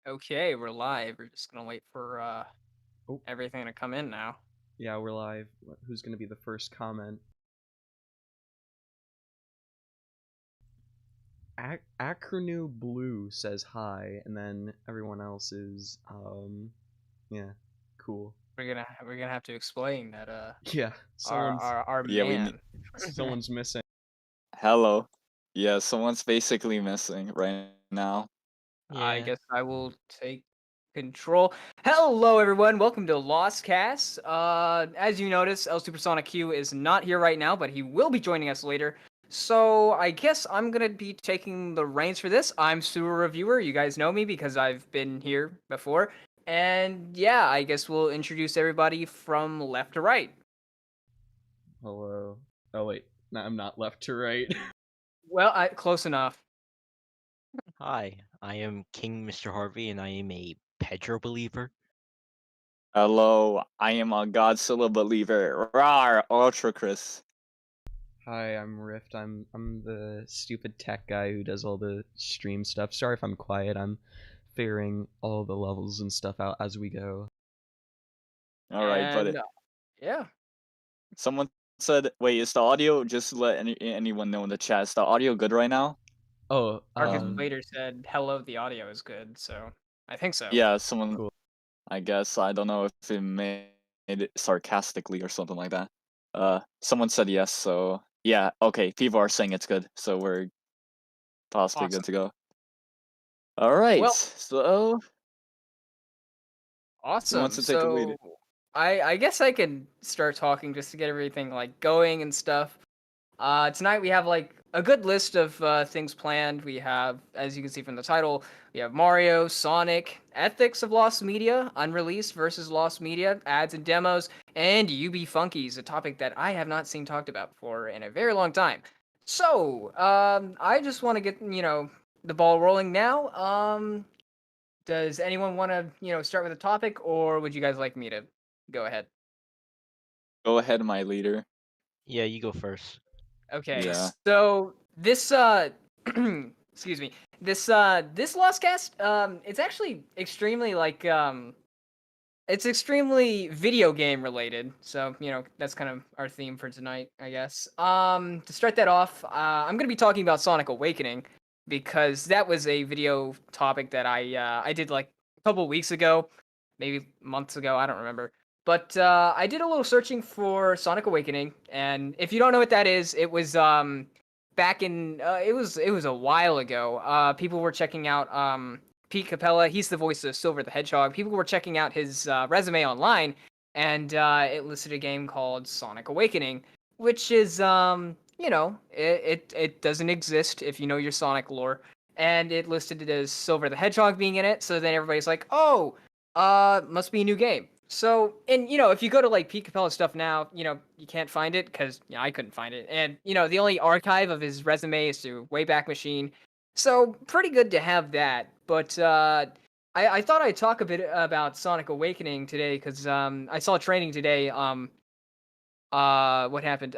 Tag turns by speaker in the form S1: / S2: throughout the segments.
S1: Okay, we're live. We're just gonna wait for
S2: Oh,
S1: everything to come in now.
S2: yeah, we're live. Who's gonna be the first comment? Acronym Blue says hi, and then everyone else is, yeah, cool.
S1: We're gonna have to explain that
S2: Yeah,
S1: our
S2: someone's
S1: our, our
S3: Yeah, we need.
S1: man.
S2: someone's missing.
S3: Hello. Yeah, someone's basically missing right now.
S1: I
S4: Yeah.
S1: guess I will take control. Hello, everyone. Welcome to Lostcast. As you notice, El Supersonic Q is not here right now, but he will be joining us later. So I guess I'm gonna be taking the reins for this. I'm Sewer Reviewer. You guys know me because I've been here before. And yeah, I guess we'll introduce everybody from left to right.
S2: Hello. Oh wait, no, I'm not left to right.
S1: Well, close enough.
S4: Hi, I am King Mr. Harvey, and I am a Pedro believer.
S3: Hello, I am a Godzilla believer. Rawr, UltraCrist.
S2: Hi, I'm Rift. I'm the stupid tech guy who does all the stream stuff. Sorry if I'm quiet. I'm figuring all the levels and stuff out as we go.
S3: Alright,
S1: And
S3: but
S1: yeah,
S3: someone said, wait, is the audio, just to let anyone know in the chat, is the audio good right now?
S2: Oh,
S1: Marcus
S3: Um,
S1: Blader said, "Hello, the audio is good." So I think so.
S3: yeah, someone,
S2: cool.
S3: I guess, I don't know if it made it sarcastically or something like that. Someone said yes, so yeah, okay, people are saying it's good, so we're possibly
S1: Awesome.
S3: good to go. Alright,
S1: Well,
S3: so who wants
S1: awesome.
S3: to take the lead?
S1: So I guess I can start talking just to get everything like going and stuff. Tonight we have like a good list of things planned. We have, as you can see from the title, we have Mario, Sonic, Ethics of Lost Media, Unreleased versus Lost Media, ads and demos, and FUNKEYS, a topic that I have not seen talked about before in a very long time. So, I just want to get the ball rolling now. Does anyone want to start with a topic, or would you guys like me to go ahead?
S3: Go ahead, my leader.
S4: Yeah, you go first.
S1: Okay,
S3: Yeah.
S1: so this excuse me. This Lost Cast it's actually extremely like it's extremely video game related. So, that's kind of our theme for tonight, I guess. To start that off, I'm going to be talking about Sonic Awakening because that was a video topic that I did like a couple weeks ago, maybe months ago, I don't remember. But I did a little searching for Sonic Awakening, and if you don't know what that is, it was back in it was a while ago. People were checking out Pete Capella. He's the voice of Silver the Hedgehog. People were checking out his resume online, and it listed a game called Sonic Awakening, which is it doesn't exist if you know your Sonic lore, and it listed it as Silver the Hedgehog being in it. So then everybody's like, oh, must be a new game. So, and if you go to like Pete Capella's stuff now, you can't find it because I couldn't find it, and the only archive of his resume is through Wayback Machine. So pretty good to have that. But I thought I'd talk a bit about Sonic Awakening today because I saw training today. What happened?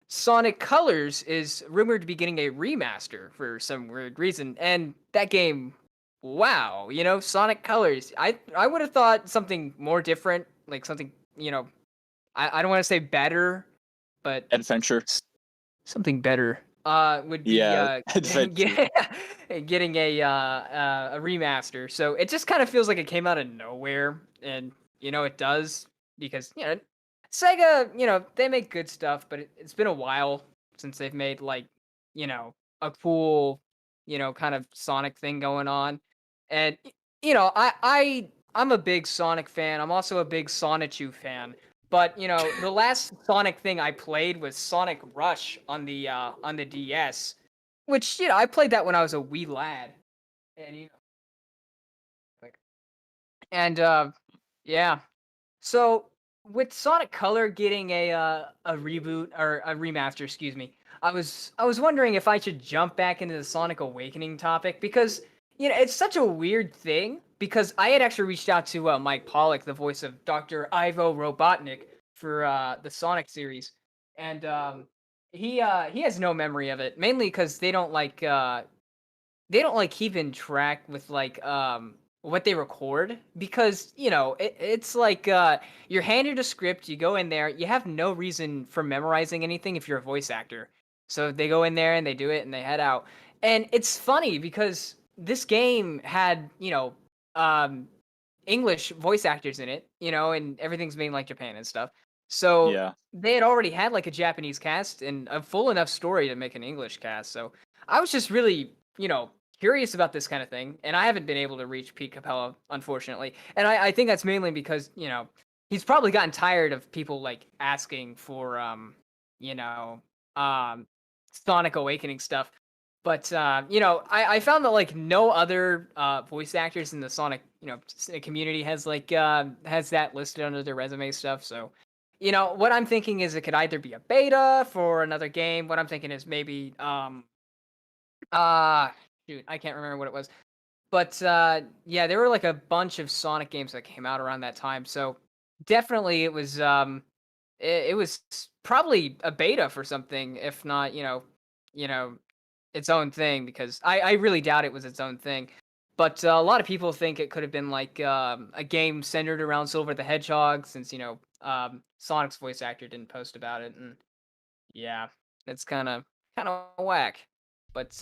S1: Sonic Colors is rumored to be getting a remaster for some weird reason, and that game, wow, Sonic Colors. I would have thought something more different, like something I don't want to say better, but
S3: Adventure.
S1: something better would be
S3: Yeah, adventure.
S1: getting a remaster. So it just kind of feels like it came out of nowhere, and it does because Sega, they make good stuff, but it's been a while since they've made like a cool kind of Sonic thing going on, and I'm a big Sonic fan. I'm also a big Sonichu fan. But the last Sonic thing I played was Sonic Rush on the DS, which I played that when I was a wee lad, and like, and yeah. So with Sonic Color getting a reboot or a remaster, excuse me, I was wondering if I should jump back into the Sonic Awakening topic because it's such a weird thing because I had actually reached out to Mike Pollock, the voice of Dr. Ivo Robotnik for the Sonic series, and he has no memory of it, mainly because they don't like keeping track with like what they record because it's like you're handed a script, you go in there, you have no reason for memorizing anything if you're a voice actor. So they go in there and they do it and they head out. And it's funny because this game had um English voice actors in it, and everything's made in like Japan and stuff. So
S3: Yeah.
S1: they had already had like a Japanese cast and a full enough story to make an English cast. So I was just really, curious about this kind of thing, and I haven't been able to reach Pete Capella, unfortunately. And I think that's mainly because, he's probably gotten tired of people like asking for you know, um Sonic Awakening stuff. But I found that like no other voice actors in the Sonic community has like has that listed under their resume stuff. So what I'm thinking is it could either be a beta for another game. What I'm thinking is maybe uh shoot, I can't remember what it was. But yeah, there were like a bunch of Sonic games that came out around that time. So definitely it was probably a beta for something, if not, you know, its own thing, because I really doubt it was its own thing. But a lot of people think it could have been like a game centered around Silver the Hedgehog, since Sonic's voice actor didn't post about it, and yeah, it's kind of whack. But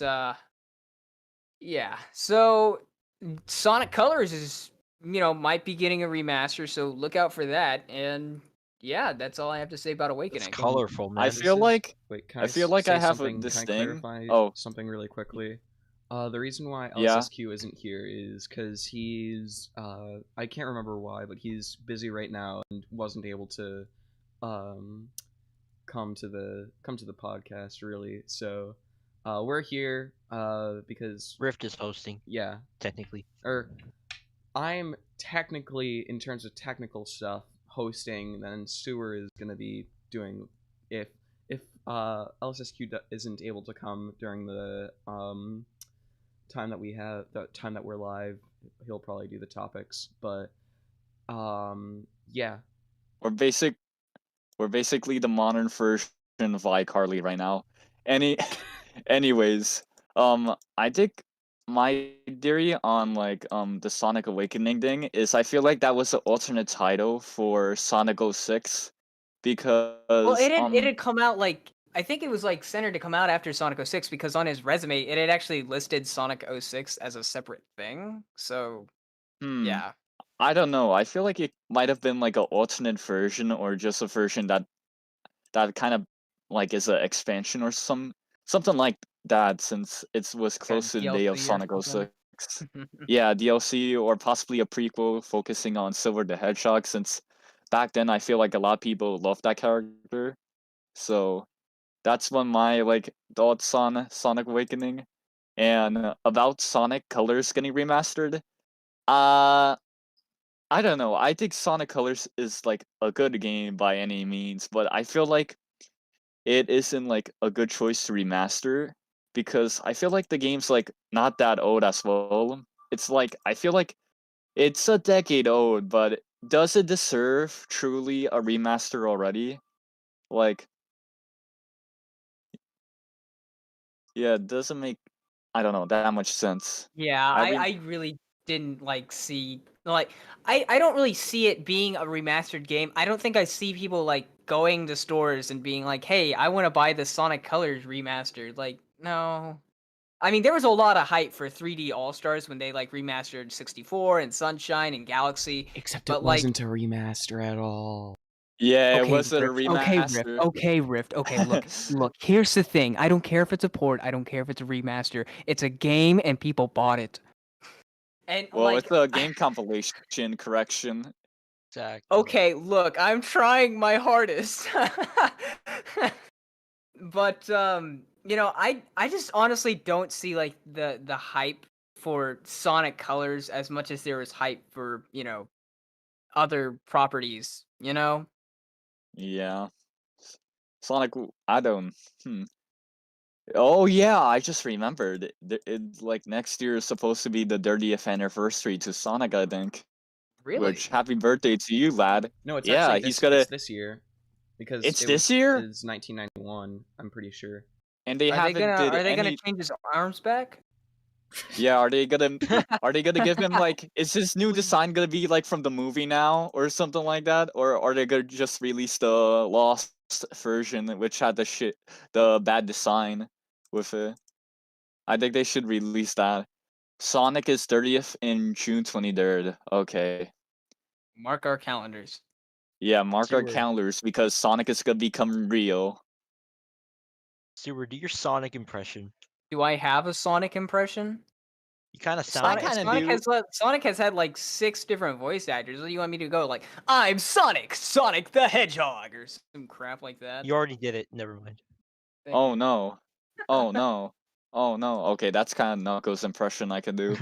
S1: yeah, so Sonic Colors is might be getting a remaster, so look out for that. And yeah, that's all I have to say about
S4: It's
S1: Awakening.
S4: colorful, man.
S3: I feel like
S2: Wait, can
S3: I feel like
S2: say
S3: I have
S2: something?
S3: this
S2: Can I
S3: thing.
S2: clarify
S3: Oh,
S2: something really quickly? The reason why
S3: yeah.
S2: LSSQ isn't here is because he's I can't remember why, but he's busy right now and wasn't able to um come to the podcast really. So we're here because
S4: Rift is hosting,
S2: yeah,
S4: technically.
S2: or I'm technically, in terms of technical stuff, hosting. Then Sewer is gonna be doing if LSSQ isn't able to come during the time that we have, the time that we're live. He'll probably do the topics, but yeah.
S3: We're basic. We're basically the modern version of iCarly right now. Any, anyways, I think my theory on like the Sonic Awakening thing is I feel like that was the alternate title for Sonic 06
S1: Well,
S3: because
S1: it had come out like I think it was like centered to come out after Sonic 06 because on his resume it had actually listed Sonic 06 as a separate thing. So
S3: hmm,
S1: yeah.
S3: I don't know. I feel like it might have been like an alternate version or just a version that kind of like is an expansion or something like that, since it was
S1: Like a
S3: close to the day of
S1: DLC or
S3: Sonic
S1: something.
S3: 06. Yeah, DLC or possibly a prequel focusing on Silver the Hedgehog, since back then I feel like a lot of people loved that character. So that's one of my like thoughts on Sonic Awakening. And about Sonic Colors getting remastered, uh I don't know. I think Sonic Colors is like a good game by any means, but I feel like it isn't like a good choice to remaster because I feel like the game's like not that old as well. It's like I feel like it's a decade old, but does it deserve truly a remaster already? Like, yeah, it doesn't make I don't know that much sense.
S1: Yeah,
S3: I
S1: I
S3: re-
S1: I really didn't like see like I don't really see it being a remastered game. I don't think I see people like going to stores and being like, "Hey, I want to buy the Sonic Colors remastered." Like, no. I mean, there was a lot of hype for 3D All-Stars when they like remastered 64 and Sunshine and Galaxy,
S2: Except it
S1: but like
S2: wasn't a remaster at all.
S3: yeah, it
S1: okay,
S3: wasn't a
S1: Rift. Okay, Rift.
S3: remaster.
S1: Okay, Rift. Okay, look. Look, here's the thing. I don't care if it's a port. I don't care if it's a remaster. It's a game and people bought it. And
S3: Well,
S1: like
S3: it's a game compilation correction.
S4: Exactly.
S1: okay, look, I'm trying my hardest. But I just honestly don't see like the hype for Sonic Colors as much as there is hype for, other properties, you know?
S3: Yeah, Sonic. I don't. Hmm. Oh yeah, I just remembered. It like next year is supposed to be the 30th anniversary to Sonic, I think.
S1: Really?
S3: Which happy birthday to you, lad.
S2: No, it's
S3: Yeah,
S2: actually
S3: he's
S2: this.
S3: gonna.
S2: It's this year, because
S3: It's
S2: it
S3: this
S2: was
S3: year,
S2: is 1991. I'm pretty sure.
S3: and they
S1: Are they
S3: haven't
S1: gonna
S3: did
S1: are they gonna
S3: any.
S1: change his arms back?
S3: Yeah, are they gonna give him like, is his new design gonna be like from the movie now or something like that, or are they gonna just release the Lost version which had the bad design with it? I think they should release that. Sonic is 30th in June 23rd. Okay.
S1: Mark our calendars.
S3: Yeah, mark our
S4: Sewer.
S3: calendars because Sonic is gonna become real.
S4: Sewer, do your Sonic impression.
S1: Do I have a Sonic impression?
S4: You kind of sound
S3: I
S4: like
S3: kinda
S1: Sonic
S3: do.
S1: has Sonic has had like 6 different voice actors. What do you want me to go like? I'm Sonic, Sonic the Hedgehog, or some crap like that.
S4: you already did it. Never mind.
S1: Thank
S3: Oh
S1: you.
S3: no. Oh no. Oh no. Okay, that's kind of Knuckles' impression I can do.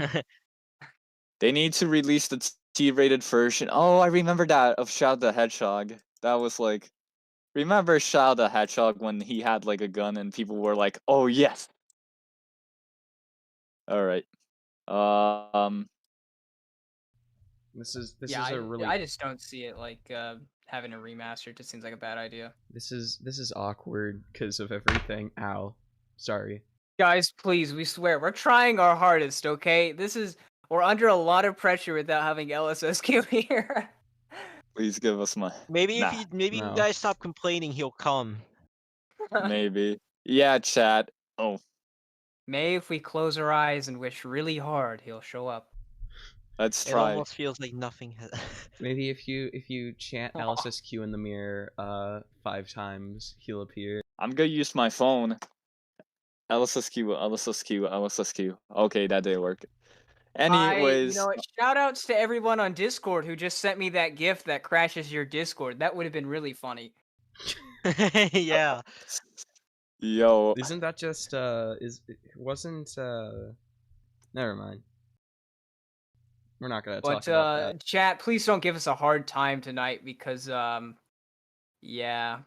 S3: They need to release the T-rated version. Oh, I remember that of Shadow the Hedgehog. That was like, remember Shadow the Hedgehog when he had like a gun and people were like, "Oh yes." All right. Um.
S2: This is
S1: Yeah,
S2: a really
S1: I just don't see it like having a remaster. It just seems like a bad idea.
S2: this is awkward because of everything. Ow. Sorry.
S1: Guys, please, we swear, we're trying our hardest, okay? We're under a lot of pressure without having LSSQ here.
S3: Please give us my.
S4: maybe
S3: Nah.
S4: maybe you
S2: No.
S4: guys stop complaining, he'll come.
S3: Maybe. Yeah, chat. Oh,
S1: May if we close our eyes and wish really hard, he'll show up.
S3: let's
S4: It
S3: try.
S4: almost feels like nothing has.
S2: Maybe if you chant
S1: Aw.
S2: LSSQ in the mirror 5 times, he'll appear.
S3: I'm gonna use my phone. LSSQ, LSSQ, LSSQ. Okay, that didn't work. Anyways,
S1: Shout outs to everyone on Discord who just sent me that GIF that crashes your Discord. That would have been really funny.
S4: Yeah.
S3: yo,
S2: Isn't that just wasn't never mind. We're not gonna talk
S1: But
S2: about that.
S1: chat, please don't give us a hard time tonight because yeah.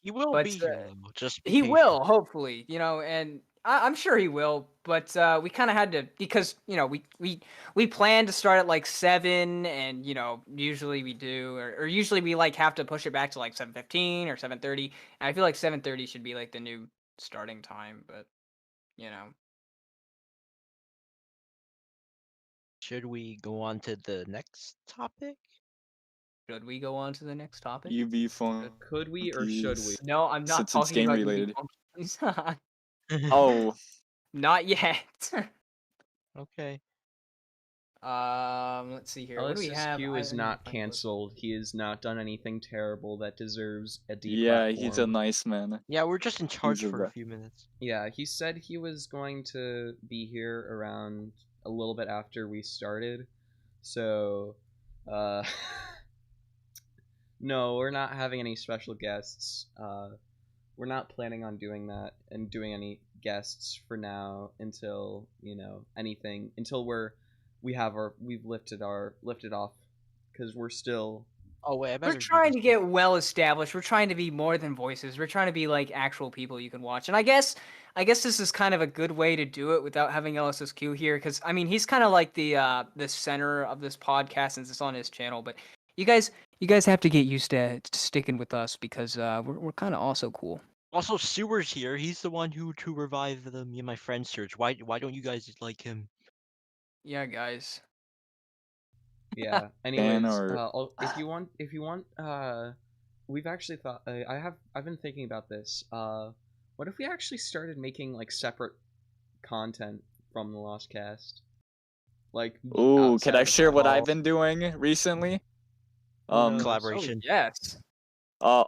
S4: He will
S1: But
S4: be here though. Just be
S1: he
S4: patient.
S1: will, hopefully, and I'm sure he will. But we kind of had to because we planned to start at like 7, and usually we do, or usually we like have to push it back to like 7:15 or 7:30. And I feel like 7:30 should be like the new starting time, but you know.
S4: Should we go on to the next topic?
S1: Should we go on to the next topic?
S3: UV phone.
S2: Could we or should we?
S1: No, I'm not
S3: Since it's
S1: talking
S3: game
S1: about
S3: related.
S1: UV.
S3: Oh,
S1: Not yet.
S4: Okay.
S1: Let's see here. What do we have?
S2: LSSQ
S1: I
S2: is
S1: haven't
S2: not
S1: even looked.
S2: cancelled. He has not done anything terrible that deserves a
S3: yeah,
S2: deplatform.
S3: he's a nice man.
S4: Yeah, we're just in charge
S3: a
S4: for a
S3: re-
S4: few minutes.
S2: Yeah, he said he was going to be here around a little bit after we started. So, no, we're not having any special guests. We're not planning on doing that and doing any guests for now until, anything until we've lifted off cuz we're still
S4: Oh wait, I
S1: We're
S4: better.
S1: trying to get well established. We're trying to be more than voices. We're trying to be like actual people you can watch. And I guess this is kind of a good way to do it without having LSSQ here, because I mean he's kind of like the center of this podcast since it's on his channel. But you guys have to get used to sticking with us because we're kind of also cool.
S4: Also, Sewer's here. He's the one who to revive the me and my friend search. Why don't you guys like him?
S1: Yeah, guys.
S2: yeah.
S3: Fan
S2: Anyways,
S3: or
S2: if you want, we've actually thought I've been thinking about this. What if we actually started making like separate content from the Lostcast? Like
S3: ooh,
S2: outside
S3: can I
S2: of the
S3: share what
S2: podcast.
S3: I've been doing recently?
S2: Who knows?
S4: Collaboration.
S1: Oh, yes.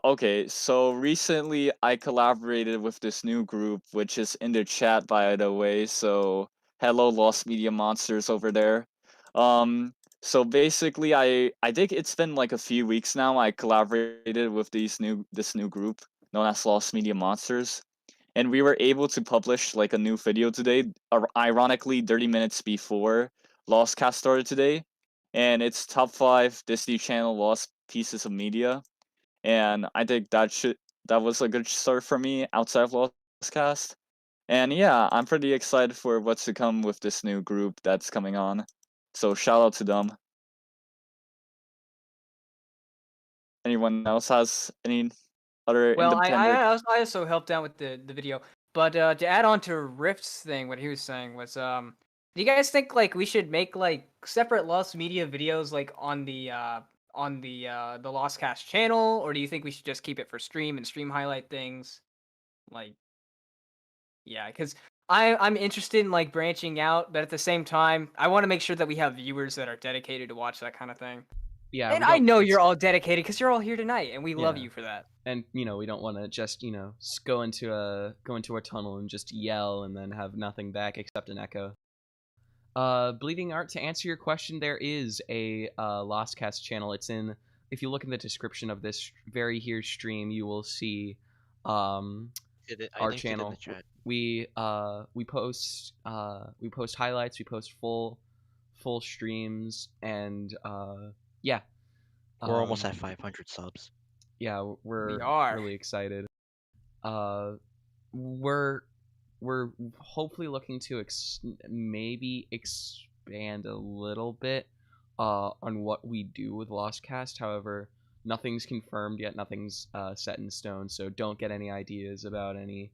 S3: Okay, so recently I collaborated with this new group, which is in the chat, by the way. So, hello, Lost Media Monsters over there. So basically, I think it's been like a few weeks now. I collaborated with this new group known as Lost Media Monsters, and we were able to publish like a new video today. Ironically, 30 minutes before Lostcast started today, and it's top 5 Disney Channel lost pieces of media, and I think that was a good start for me outside of Lostcast. And yeah, I'm pretty excited for what's to come with this new group that's coming on. So shout out to them. Anyone else has any other
S1: Well,
S3: independent?
S1: I also helped out with the video. But to add on to Rift's thing, what he was saying was, do you guys think like we should make like separate Lost Media videos like on the Lostcast channel, or do you think we should just keep it for stream and stream highlight things? Like, yeah, because I'm interested in like branching out, but at the same time, I want to make sure that we have viewers that are dedicated to watch that kind of thing.
S2: Yeah,
S1: And
S2: we
S1: I
S2: don't.
S1: know you're all dedicated because you're all here tonight, and we love
S2: Yeah.
S1: you for that.
S2: And we don't want to just go into a tunnel and just yell and then have nothing back except an echo. Bleeding Art, to answer your question, there is a Lostcast channel. It's in, if you look in the description of this very here stream, you will see
S4: I
S2: our
S4: linked it in
S2: channel.
S4: the chat.
S2: We post highlights, we post full streams, and yeah.
S4: We're almost
S2: Um,
S4: at 500 subs.
S2: Yeah, we're
S1: We are.
S2: really excited. We're hopefully looking to maybe expand a little bit on what we do with Lostcast. However, nothing's confirmed yet. Nothing's set in stone. So don't get any ideas about any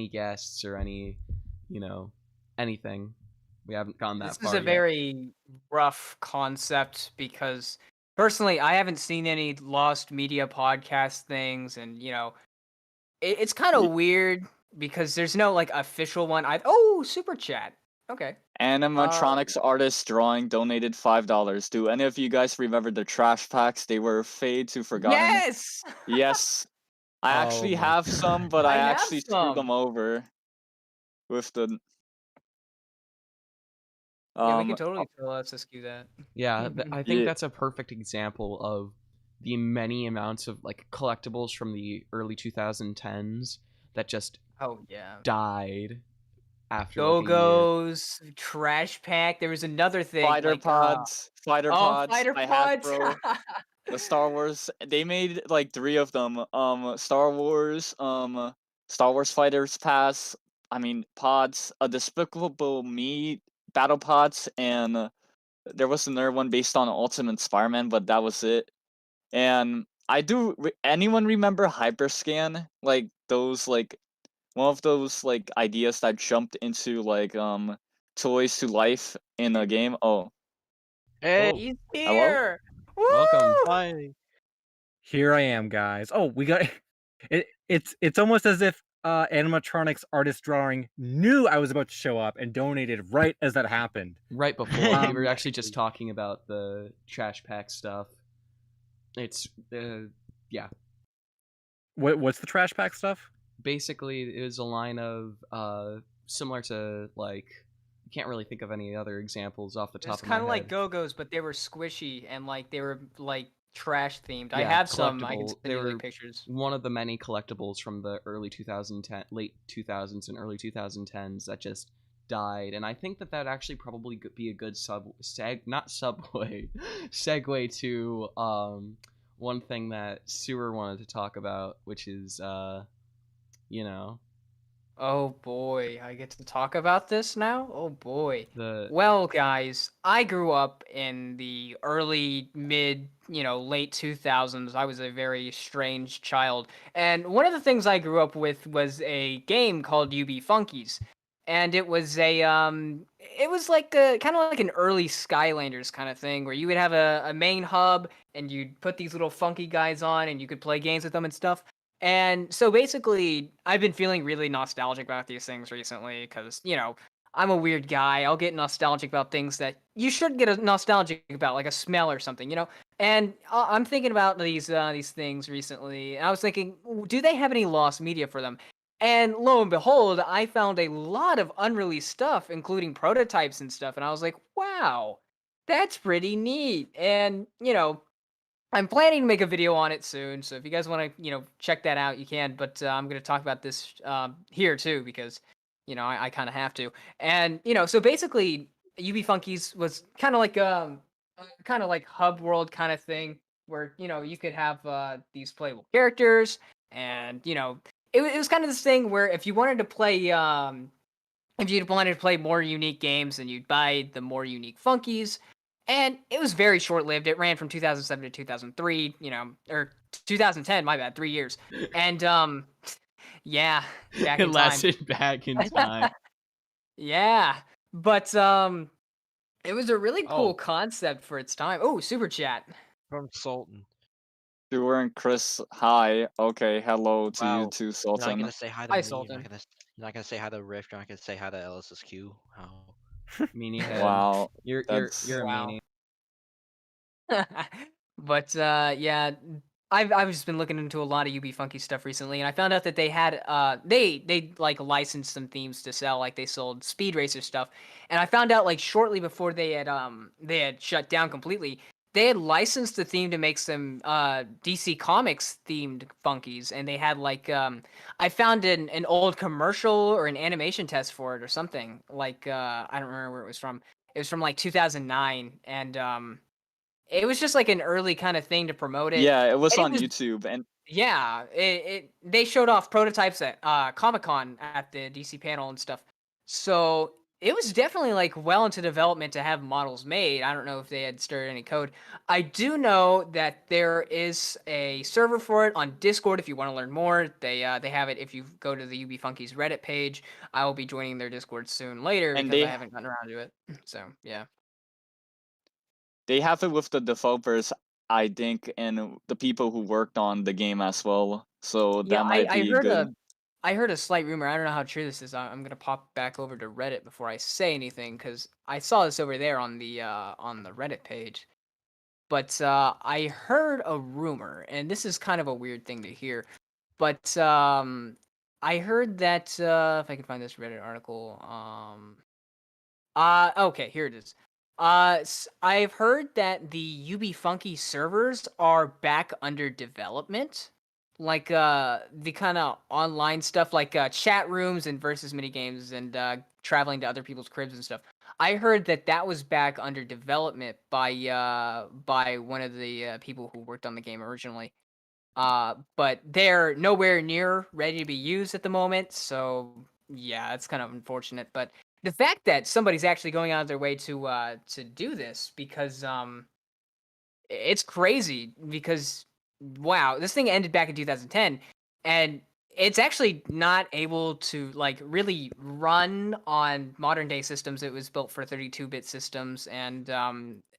S2: guests or any anything. We haven't gone that
S1: This
S2: far
S1: is a
S2: yet.
S1: very rough concept because personally, I haven't seen any Lost Media podcast things, and it's kind of weird because there's no like official one. Super chat. Okay.
S3: Animatronics artist drawing donated $5. Do any of you guys remember the trash packs? They were fade to forgotten.
S1: Yes.
S3: Yes. I
S5: Oh
S3: actually
S5: my
S3: have some, but
S1: I
S3: I
S1: have
S3: actually threw
S1: some.
S3: them over with the
S1: Yeah, we can totally tell SSQ that.
S2: Yeah, I think
S3: Yeah.
S2: that's a perfect example of the many amounts of like collectibles from the early 2010s that just
S1: Oh yeah.
S2: died after like a year.
S1: Go-Go's, Trash Pack. There was another thing.
S3: fighter
S1: like,
S3: pods. Fighter pods.
S1: Fighter
S3: by
S1: Pods.
S3: Hasbro. The Star Wars. They made like 3 of them. Star Wars Fighters Pass. I mean pods. A Despicable Me battle pods, and there was another one based on Ultimate Spider-Man, but that was it. And I do. Anyone remember Hyperscan? Like those like one of those like ideas that jumped into like toys to life in a game. Oh,
S4: Hey,
S1: He's
S3: Hello?
S1: here.
S2: Welcome.
S1: Woo!
S4: hi.
S5: Here I am, guys. Oh, we got it's almost as if animatronics artist drawing knew I was about to show up and donated right as that happened.
S2: Right before we were actually
S5: Actually.
S2: just talking about the trash pack stuff. It's yeah.
S5: What's the trash pack stuff?
S2: Basically, it was a line of similar to like I can't really think of any other examples off the top
S1: It's
S2: of my head.
S1: kind of like Go-Go's, but they were squishy and like they were like trash themed. I
S2: Yeah,
S1: have some. I can
S2: collectible.
S1: send
S2: They
S1: you like
S2: were
S1: pictures.
S2: one of the many collectibles from the early 2010, late 2000s and early 2010s that just died, and I think that actually probably could be a good segue to one thing that Sewer wanted to talk about, which is
S1: Oh boy, I get to talk about this now? Oh boy.
S2: the
S1: Well, guys, I grew up in the early, mid, late 2000s. I was a very strange child. And one of the things I grew up with was a game called FUNKEYS. And it was it was like a kind of like an early Skylanders kind of thing where you would have a main hub and you'd put these little funky guys on and you could play games with them and stuff. And so basically, I've been feeling really nostalgic about these things recently because, I'm a weird guy. I'll get nostalgic about things that you should get nostalgic about, like a smell or something. And I'm thinking about these things recently. And I was thinking, do they have any lost media for them? And lo and behold, I found a lot of unreleased stuff, including prototypes and stuff. And I was like, wow, that's pretty neat. And, I'm planning to make a video on it soon, so if you guys want to, check that out, you can. But I'm going to talk about this here too because, I kind of have to. And so basically, FUNKEYS was kind of like hub world kind of thing where you could have these playable characters, and it was kind of this thing where if you wanted to play more unique games, then you'd buy the more unique FUNKEYS. And it was very short-lived. It ran from 2007 to 2003, or 2010, my bad, 3 years. And Yeah, back
S2: It
S1: in time.
S2: lasted back in time.
S1: Yeah, but it was a really cool
S2: Oh.
S1: concept for its time. Oh, super chat.
S4: From Sultan.
S3: Stuart and Chris, hi. Okay, hello to you
S4: Wow.
S3: too,
S4: You're not
S3: Sultan.
S4: gonna say hi to
S1: Hi,
S4: me.
S1: Sultan.
S4: You're not gonna say hi to Rift. You're not gonna say hi to LSSQ. How?
S2: Meanie head.
S3: Wow,
S2: You're
S3: that's
S2: a
S1: Wow.
S2: meanie.
S1: But yeah, I've just been looking into a lot of UB Funky stuff recently, and I found out that they had they like licensed some themes to sell, like they sold Speed Racer stuff, and I found out like shortly before they had shut down completely, they had licensed the theme to make some DC Comics themed Funkies, and they had like I found an old commercial or an animation test for it or something like I don't remember where it was from. It was from like 2009, and it was just like an early kind of thing to promote it.
S3: yeah, it was
S1: And it
S3: on
S1: was
S3: YouTube, and
S1: yeah, they showed off prototypes at Comic-Con at the DC panel and stuff. So it was definitely like well into development to have models made. I don't know if they had started any code. I do know that there is a server for it on Discord if you want to learn more. They have it if you go to the UB Funkies Reddit page. I will be joining their Discord soon later
S3: and
S1: because I haven't gotten around to it. So yeah.
S3: they have it with the developers, I think, and the people who worked on the game as well. So
S1: Yeah,
S3: that might
S1: I
S3: be
S1: heard
S3: good.
S1: I heard a slight rumor. I don't know how true this is. I'm gonna pop back over to Reddit before I say anything because I saw this over there on the Reddit page. But I heard a rumor, and this is kind of a weird thing to hear. But I heard that if I can find this Reddit article, okay, here it is. I've heard that the UB Funky servers are back under development. Like the kind of online stuff like chat rooms and versus mini games and traveling to other people's cribs and stuff. I heard that that was back under development by one of the people who worked on the game originally. But they're nowhere near ready to be used at the moment, so yeah, it's kind of unfortunate. But the fact that somebody's actually going out of their way to do this because it's crazy because wow, this thing ended back in 2010 and it's actually not able to like really run on modern day systems. It was built for 32-bit systems and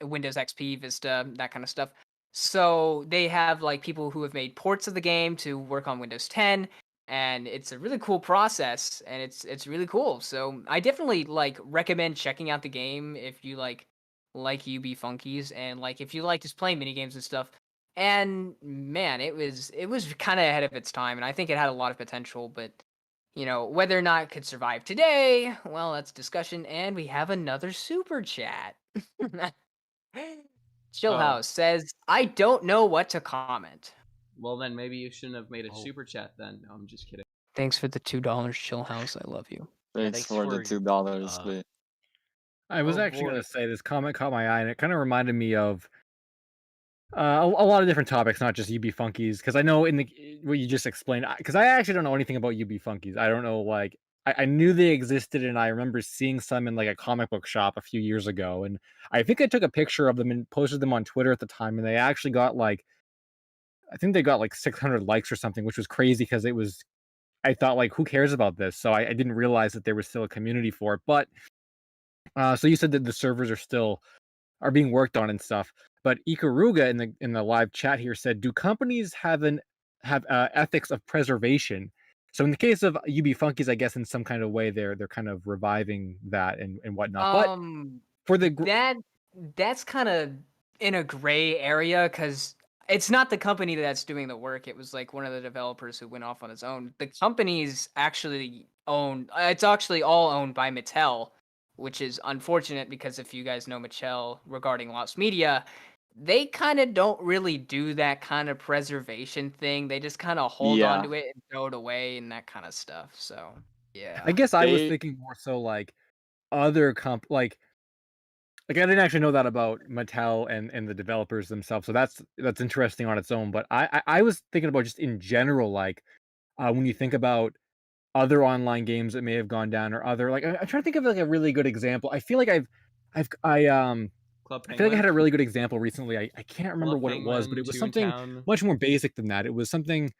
S1: Windows XP, Vista, that kind of stuff. So they have like people who have made ports of the game to work on Windows 10 and it's a really cool process and it's really cool. So I definitely like recommend checking out the game if you like UB Funkies and like if you like just playing mini games and stuff. And man, it was kind of ahead of its time, and I think it had a lot of potential. But you know whether or not it could survive today, well, that's discussion. And we have another super chat.
S2: Oh.
S1: Chillhouse says, "I don't know what to comment."
S2: Well, then maybe you shouldn't have made a
S4: Oh.
S2: super chat then. No, I'm just kidding.
S1: Thanks for the $2, Chillhouse. I love you.
S3: Thanks
S4: thanks
S3: for the
S4: for,
S3: $2, but
S5: I was
S4: Oh,
S5: actually
S4: boy.
S5: going to say this comment caught my eye, and it kind of reminded me of a lot of different topics, not just UB Funkies, because I know in the what you just explained, because I actually don't know anything about UB Funkies. I don't know, like I knew they existed, and I remember seeing some in like a comic book shop a few years ago, and I think I took a picture of them and posted them on Twitter at the time, and they actually got like I think they got like 600 likes or something, which was crazy because it was I thought like who cares about this? So I didn't realize that there was still a community for it, but so you said that the servers are being worked on and stuff. But Ikaruga in the live chat here said, "Do companies have ethics of preservation?" So in the case of UB Funkies, I guess in some kind of way they're kind of reviving that and whatnot. But for the
S1: That's kind of in a gray area because it's not the company that's doing the work. It was like one of the developers who went off on his own. The company's actually owned. It's actually all owned by Mattel, which is unfortunate because if you guys know Mattel regarding Lost Media, they kind of don't really do that kind of preservation thing. They just kind of hold on
S3: yeah,
S1: to it and throw it away and that kind of stuff. So yeah.
S5: I guess I was
S3: they
S5: thinking more so like other like I didn't actually know that about Mattel and the developers themselves. So that's interesting on its own. But I was thinking about just in general, like when you think about other online games that may have gone down or other like I'm trying to think of like a really good example. I feel like I've
S2: Club
S5: I feel like I
S2: Penguin.
S5: had a really good example recently. I can't remember
S2: Club
S5: what it was, but
S2: Penguin,
S5: it was something
S2: Toontown.
S5: much more basic than that. It was something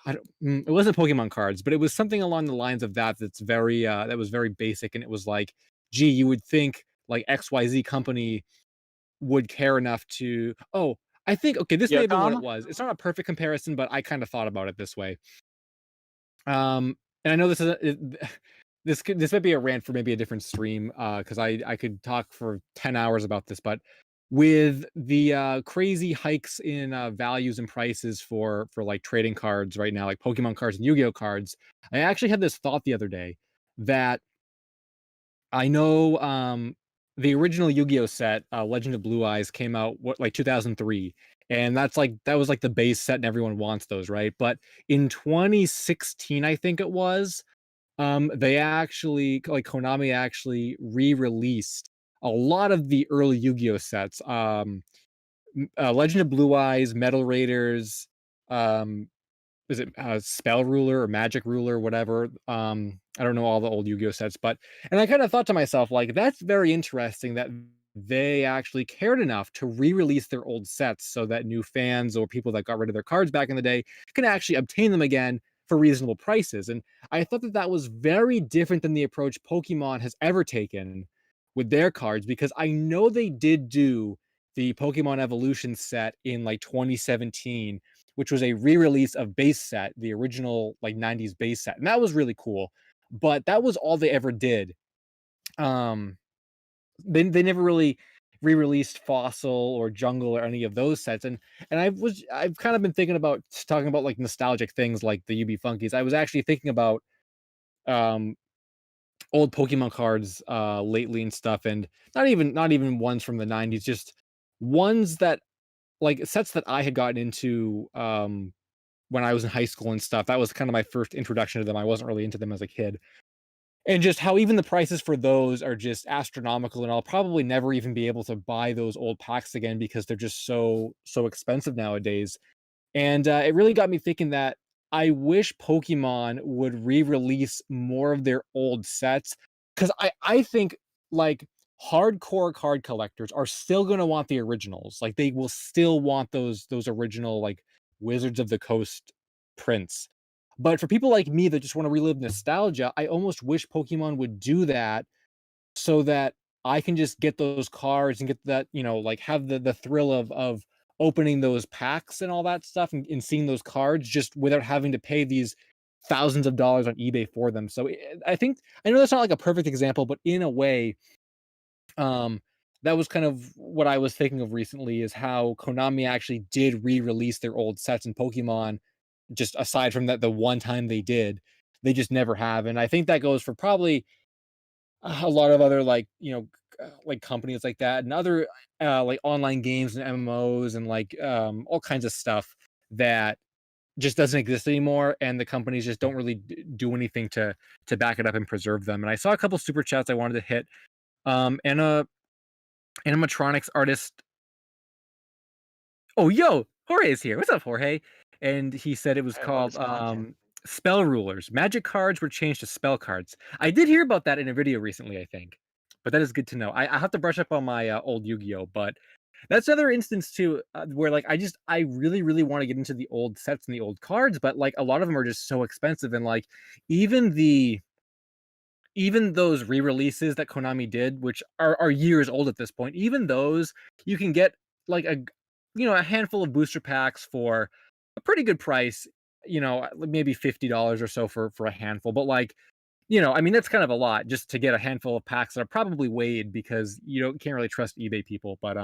S5: it wasn't Pokemon cards, but it was something along the lines of that. That's very that was very basic, and it was like, gee, you would think like XYZ company would care enough to. Oh, I think okay, this may have been what it was. It's not a perfect comparison, but I kind of thought about it this way. And I know this is this might be a rant for maybe a different stream, because I could talk for 10 hours about this, but with the crazy hikes in values and prices for like trading cards right now, like Pokemon cards and Yu-Gi-Oh cards, I actually had this thought the other day that I know the original Yu-Gi-Oh set, Legend of Blue Eyes, came out like 2003, and that was like the base set, and everyone wants those, right? But in 2016, I think it was, they actually like Konami actually re-released a lot of the early Yu-Gi-Oh sets. Legend of Blue Eyes, Metal Raiders, um, is it Spell Ruler or Magic Ruler, whatever. I don't know all the old Yu-Gi-Oh sets, but and I kind of thought to myself, like, that's very interesting that they actually cared enough to re-release their old sets so that new fans or people that got rid of their cards back in the day can actually obtain them again for reasonable prices. And I thought that that was very different than the approach Pokemon has ever taken with their cards, because I know they did do the Pokemon Evolution set in like 2017, which was a re-release of base set, the original like 90s base set. And that was really cool. But that was all they ever did. They never really re-released Fossil or Jungle or any of those sets. And I've kind of been thinking about talking about like nostalgic things like the UB Funkeys. I was actually thinking about um old Pokemon cards lately and stuff, and not even ones from the 90s, just ones that like sets that I had gotten into when I was in high school and stuff. That was kind of my first introduction to them. I wasn't really into them as a kid. And just how even the prices for those are just astronomical, and I'll probably never even be able to buy those old packs again because they're just so expensive nowadays. And it really got me thinking that I wish Pokemon would re-release more of their old sets, because I think like hardcore card collectors are still going to want the originals. Like they will still want those original like Wizards of the Coast prints. But for people like me that just want to relive nostalgia, I almost wish Pokemon would do that so that I can just get those cards and get that, like have the thrill of opening those packs and all that stuff, and seeing those cards just without having to pay these thousands of dollars on eBay for them. So I think I know that's not like a perfect example, but in a way, um, that was kind of what I was thinking of recently, is how Konami actually did re-release their old sets in Pokemon. Just aside from that, the one time they did, they just never have. And I think that goes for probably a lot of other like like companies like that, and other like online games and MMOs and like all kinds of stuff that just doesn't exist anymore, and the companies just don't really do anything to back it up and preserve them. And I saw a couple super chats I wanted to hit. And animatronics artist. Oh, yo, Jorge is here. What's up, Jorge? And he said it was
S6: I love
S5: called
S6: his content.
S5: spell rulers. Magic cards were changed to spell cards. I did hear about that in a video recently, I think. But that is good to know. I have to brush up on my old Yu-Gi-Oh, but that's another instance too, where like I really really want to get into the old sets and the old cards, but like a lot of them are just so expensive, and like even even those re-releases that Konami did, which are years old at this point, even those you can get like a handful of booster packs for a pretty good price. Maybe $50 or so for a handful, but like, I mean, that's kind of a lot just to get a handful of packs that are probably weighed, because can't really trust eBay people. But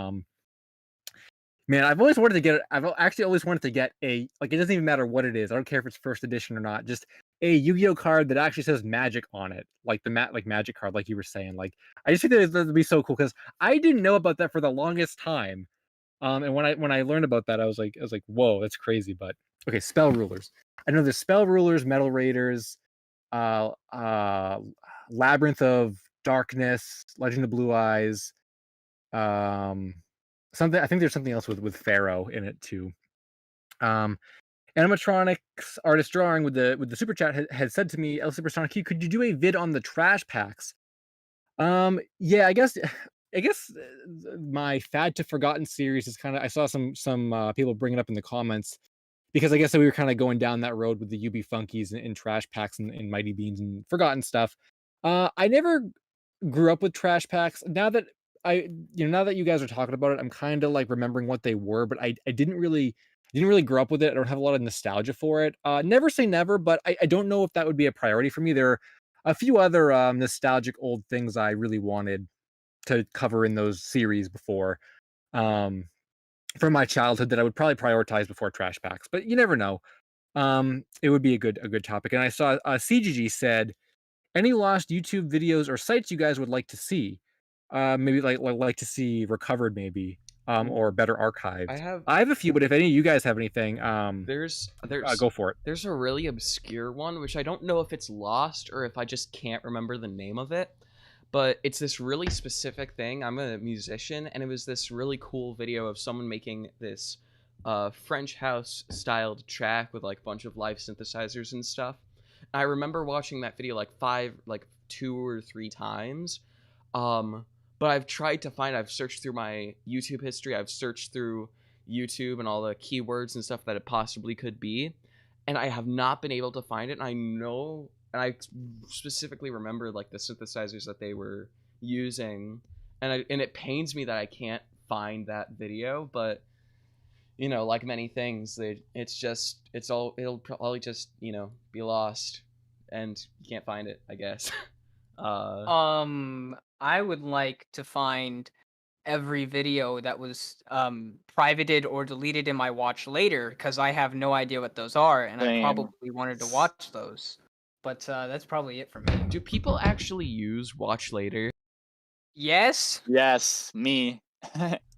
S5: man, I've actually always wanted to get a, like, it doesn't even matter what it is. I don't care if it's first edition or not. Just a Yu-Gi-Oh card that actually says Magic on it, like like Magic card, like you were saying. Like, I just think that would be so cool, because I didn't know about that for the longest time. And when I learned about that, I was like, whoa, that's crazy. But okay, spell rulers. I know there's spell rulers, Metal Raiders, uh, uh, Labyrinth of Darkness, Legend of Blue Eyes, um, something. I think there's something else with Pharaoh in it too. Um, Animatronics artist drawing with the super chat had said to me, El Supersonic Q, could you do a vid on the trash packs? Yeah, I guess my Fad to Forgotten series is kind of, I saw some people bring it up in the comments, because I guess that we were kind of going down that road with the UB Funkies and Trash Packs and Mighty Beans and Forgotten stuff. I never grew up with Trash Packs. Now that you guys are talking about it, I'm kind of like remembering what they were, but I didn't really grow up with it. I don't have a lot of nostalgia for it. Never say never, but I don't know if that would be a priority for me. There are a few other nostalgic old things I really wanted to cover in those series before. Um, from my childhood that I would probably prioritize before Trash Packs, but you never know. It would be a good topic. And I saw CGG said, any lost YouTube videos or sites you guys would like to see, maybe like to see recovered, maybe, or better archived. I have a few, but if any of you guys have anything,
S2: there's
S5: go for it.
S2: There's a really obscure one which I don't know if it's lost or if I just can't remember the name of it. But it's this really specific thing. I'm a musician, and it was this really cool video of someone making this French house styled track with like a bunch of live synthesizers and stuff. I remember watching that video like 2 or 3 times. But I've tried to find, I've searched through my YouTube history, I've searched through YouTube and all the keywords and stuff that it possibly could be, and I have not been able to find it. And I know, and I specifically remember like the synthesizers that they were using, and it pains me that I can't find that video. But you know, like many things, it'll probably just be lost, and you can't find it, I guess.
S1: I would like to find every video that was privated or deleted in my watch later, because I have no idea what those are, and I
S3: Same.
S1: probably wanted to watch those. But that's probably it for me.
S2: Do people actually use watch later?
S1: Yes,
S3: Yes, me.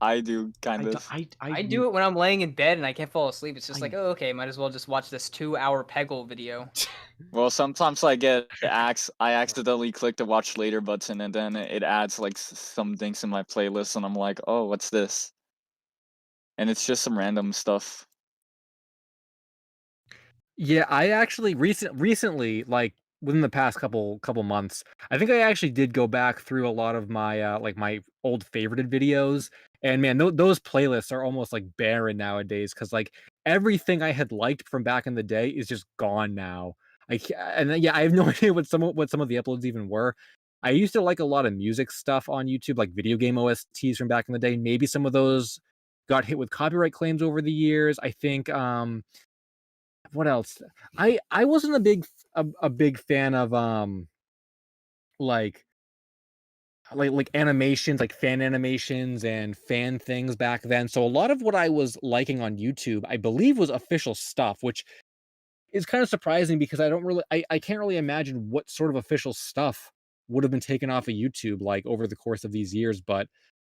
S3: I do kind of.
S1: I do it when I'm laying in bed and I can't fall asleep. It's just like, oh, okay, might as well just watch this 2-hour Peggle video.
S3: Well, sometimes I accidentally click the watch later button, and then it adds like some things in my playlist, and I'm like, oh, what's this? And it's just some random stuff.
S5: Yeah, I actually recently, like within the past couple months, I think I actually did go back through a lot of my like my old favorited videos, and man, those playlists are almost like barren nowadays because like everything I had liked from back in the day is just gone now. And then, yeah, I have no idea what some of the uploads even were. I used to like a lot of music stuff on YouTube, like video game OSTs from back in the day. Maybe some of those got hit with copyright claims over the years. I think what else? I wasn't a big fan of like animations, like fan animations and fan things back then. So a lot of what I was liking on YouTube, I believe, was official stuff, which is kind of surprising because I can't really imagine what sort of official stuff would have been taken off of YouTube like over the course of these years. But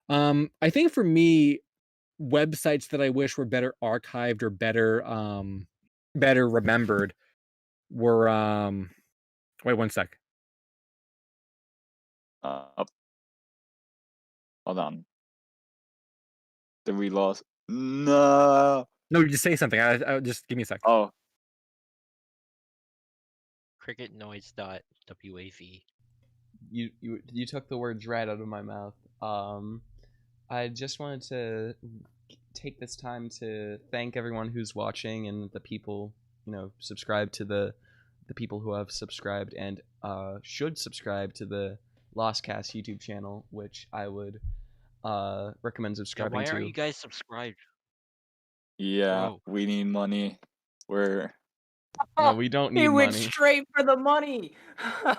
S5: I think for me, websites that I wish were better archived or better remembered were wait one sec.
S3: Hold on. Did we lost? No.
S5: No, just say something. I just give me a sec.
S3: Oh,
S4: cricketnoise.wav.
S2: You took the words right out of my mouth. I just wanted to take this time to thank everyone who's watching and the people, subscribe to the people who have subscribed and should subscribe to the Lostcast YouTube channel, which I would recommend subscribing
S4: Why
S2: to.
S4: aren't you guys subscribed?
S3: yeah.
S4: Bro.
S3: We need money. We're.
S2: No, we don't need
S1: He went
S2: money.
S1: straight for the money.
S3: No,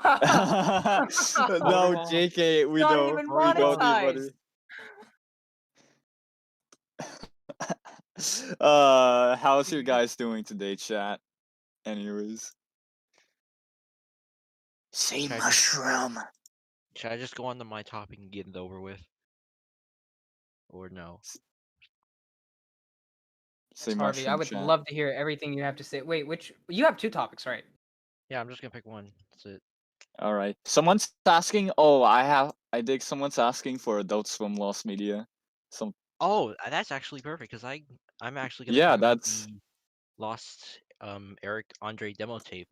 S3: JK, we
S1: Not
S3: don't.
S1: even
S3: We don't need
S1: monetized.
S3: money. How's your guys doing today, chat? Anyways. Say
S4: Should I just-
S3: mushroom.
S4: Should I just go on to my topic and get it over with? Or no?
S3: Say
S1: Harvey, I
S3: mushroom,
S1: would
S3: chat.
S1: love to hear everything you have to say. Wait, you have 2 topics, right?
S4: Yeah, I'm just gonna pick one. That's it.
S3: All right. Someone's asking. Oh, I dig. Someone's asking for Adult Swim Lost Media.
S4: Oh, that's actually perfect because I'm actually gonna
S3: Yeah,
S4: cover
S3: that's.
S4: the Lost Eric Andre demo tape,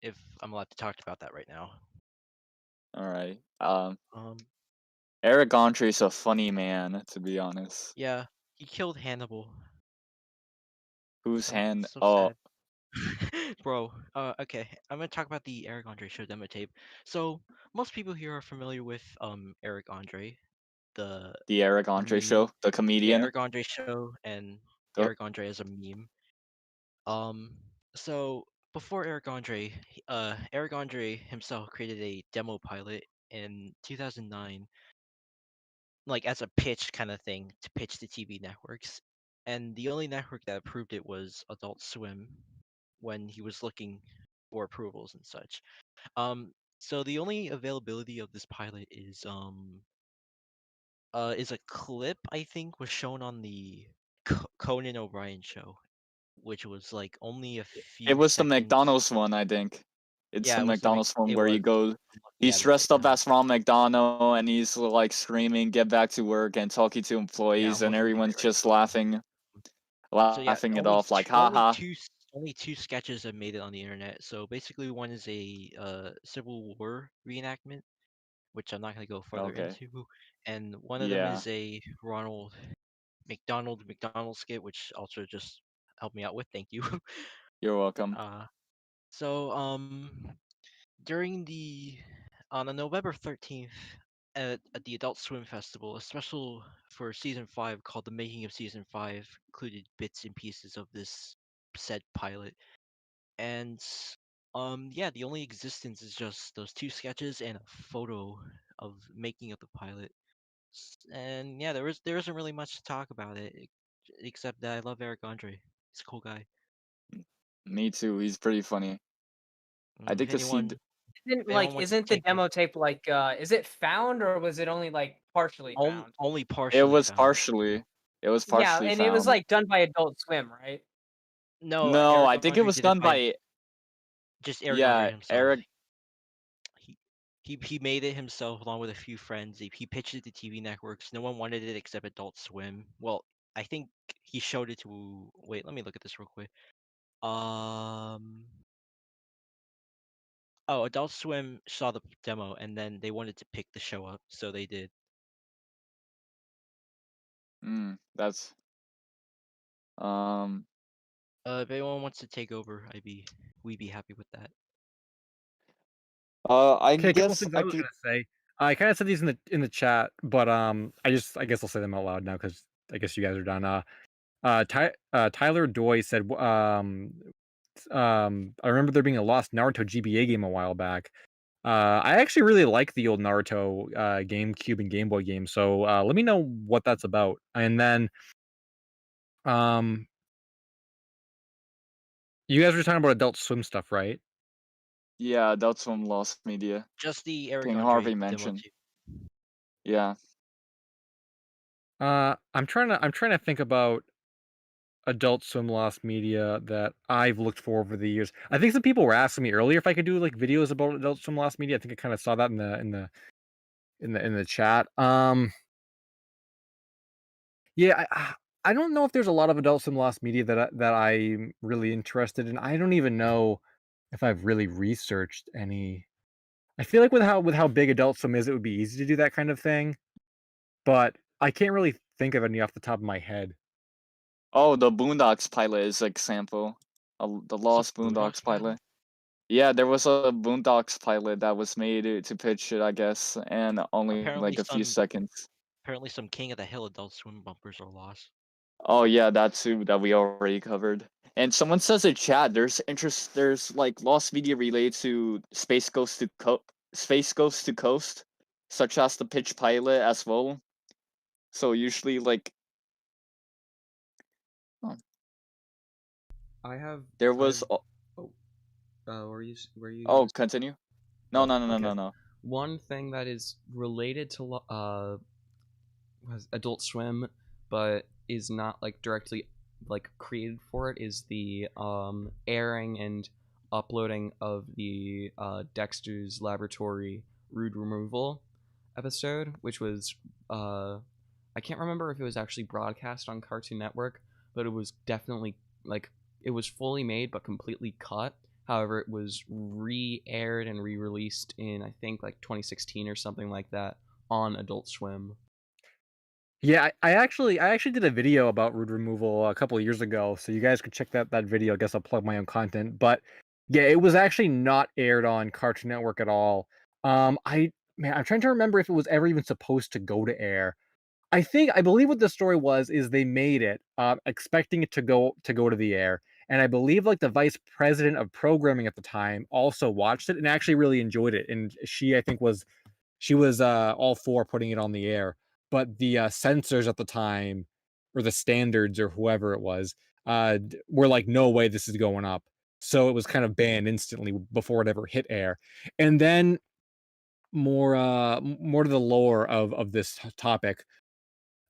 S4: if I'm allowed to talk about that right now.
S3: All right.
S4: Um,
S3: Eric Andre's a funny man, to be honest.
S4: yeah, he killed Hannibal.
S3: Whose hand?
S4: So
S3: Oh,
S4: sad. Bro, okay. I'm gonna talk about the Eric Andre show demo tape. So most people here are familiar with Eric Andre, the
S3: the Eric Andre
S4: meme.
S3: show, the
S4: Yeah,
S3: comedian.
S4: Eric Andre show and
S3: The,
S4: Eric Andre as a meme. Um, so before Eric Andre, Eric Andre himself created a demo pilot in 2009, like as a pitch kind of thing to pitch to TV networks. And the only network that approved it was Adult Swim when he was looking for approvals and such. So the only availability of this pilot is a clip I think was shown on the Conan O'Brien show, which was like only a
S3: it
S4: few
S3: was the
S4: seconds.
S3: McDonald's one, I think. It's
S4: Yeah,
S3: the
S4: it was the
S3: McDonald's one
S4: it
S3: where
S4: was.
S3: you go.
S4: I'm looking
S3: He's
S4: at it right
S3: dressed up
S4: now.
S3: as Ron McDonald and he's like screaming, "Get back to work!" and talking to
S4: Yeah,
S3: employees,
S4: I'm
S3: and
S4: looking at
S3: everyone's
S4: it right
S3: just
S4: now. So yeah,
S3: laughing it off like, "Haha."
S4: only two sketches have made it on the internet. So basically, one is a Civil War reenactment, which I'm not gonna go further
S3: Okay,
S4: into, and one of them
S3: yeah,
S4: is a Ronald McDonald skit, which also just helped me out with. Thank you.
S3: you're welcome.
S4: uh, so during the on November 13th at the Adult Swim Festival, a special for season 5 called The Making of Season 5 included bits and pieces of this said pilot. And yeah, the only existence is just those two sketches and a photo of making of the pilot. And yeah, there isn't really much to talk about it except that I love Eric Andre. He's a cool guy.
S3: Me too. He's pretty funny. I
S4: If
S3: think the seed.
S4: anyone
S1: Isn't
S4: if anyone
S1: like
S4: wants to
S1: isn't the
S4: take
S1: demo tape like is it found or was it only like partially found?
S4: only
S3: It
S4: partially
S3: was
S4: found.
S3: partially. It was
S1: Yeah,
S3: partially
S1: and it was
S3: found.
S1: like done by Adult Swim, right?
S4: No,
S3: No,
S4: Eric
S3: I think it
S4: Andre
S3: was
S4: did it
S3: done
S4: by
S3: by.
S4: just Eric Andre
S3: Yeah,
S4: himself.
S3: Eric.
S4: He he made it himself along with a few friends. He pitched it to TV networks. No one wanted it except Adult Swim. Well, I think he showed it to. Wait, let me look at this real quick. Um. Oh, Adult Swim saw the demo and then they wanted to pick the show up, so they did.
S3: That's. Um.
S4: If anyone wants to take over, we'd be happy with that.
S3: I
S5: Okay, a couple
S3: guess
S5: things I
S3: I
S5: was
S3: could.
S5: gonna say. I kind of said these in the chat, but I guess I'll say them out loud now because I guess you guys are done. Tyler Doy said, I remember there being a lost Naruto GBA game a while back. I actually really like the old Naruto GameCube and Game Boy games, so let me know what that's about. And then, um, you guys were talking about Adult Swim stuff, right?
S3: Yeah, that's from Lost Media.
S4: Just the Eric
S3: King
S4: Andre
S3: Harvey
S4: demo
S3: mentioned.
S4: too.
S3: Yeah.
S5: I'm trying to think about Adult Swim Lost Media that I've looked for over the years. I think some people were asking me earlier if I could do like videos about Adult Swim Lost Media. I think I kind of saw that in the chat. Yeah, I don't know if there's a lot of Adult Swim Lost Media that I'm really interested in. I don't even know if I've really researched any. I feel like with how big Adult Swim is, it would be easy to do that kind of thing, but I can't really think of any off the top of my head.
S3: Oh, the Boondocks pilot is example. The
S4: It's a
S3: Lost
S4: Boondocks
S3: Boondocks
S4: pilot.
S3: pilot. Yeah, there was a Boondocks pilot that was made to pitch it, I guess, and only
S4: Apparently
S3: like a few seconds.
S4: some King of the Hill Adult Swim bumpers are lost.
S3: Oh yeah, that too that we already covered. And someone says in chat, there's like lost media related to Space Ghost to Coast, such as the pitch pilot as well. So usually like
S2: I have.
S3: there
S2: I've.
S3: was
S2: Oh, were you
S3: oh
S2: gonna?
S3: continue. No
S2: Oh,
S3: no no no
S2: okay.
S3: no no.
S2: One thing that is related to Adult Swim, but is not like directly like created for it is the airing and uploading of the Dexter's Laboratory Rude Removal episode, which was I can't remember if it was actually broadcast on Cartoon Network, but it was definitely like it was fully made but completely cut. However, it was re-aired and re-released in I think like 2016 or something like that on Adult Swim.
S5: Yeah, I actually did a video about root removal a couple of years ago, so you guys could check that video. I guess I'll plug my own content, but yeah, it was actually not aired on Cartoon Network at all. I'm trying to remember if it was ever even supposed to go to air. I believe what the story was is they made it, expecting it to go to the air, and I believe like the vice president of programming at the time also watched it and actually really enjoyed it, and I think she was all for putting it on the air, but the censors at the time, or the standards, or whoever it was, were like, "No way, this is going up." So it was kind of banned instantly before it ever hit air, and then more to the lore of this topic.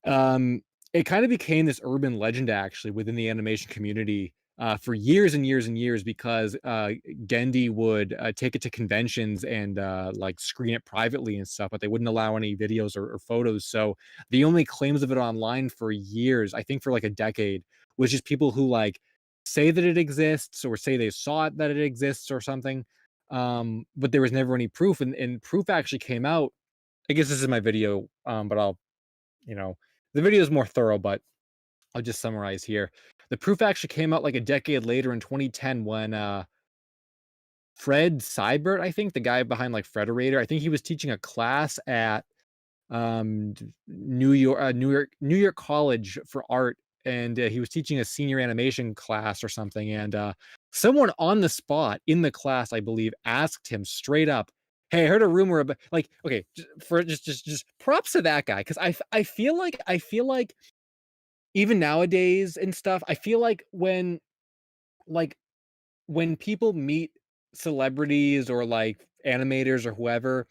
S5: Um, it kind of became this urban legend actually within the animation community for years and years and years because Gendy would take it to conventions and like screen it privately and stuff, but they wouldn't allow any videos or photos. So the only claims of it online for years, I think for like a decade, was just people who like say that it exists or say they saw it that it exists or something. But there was never any proof, and proof actually came out. I guess this is my video, but I'll you know, the video is more thorough, but I'll just summarize here. The proof actually came out like a decade later in 2010 when Fred Seibert, I think, the guy behind like Frederator, I think he was teaching a class at New York College for Art, and he was teaching a senior animation class or something, and someone on the spot in the class, I believe, asked him straight up, "Hey, I heard a rumor about," like, okay, just props to that guy, because I feel like even nowadays and stuff, I feel like when people meet celebrities or like animators or whoever,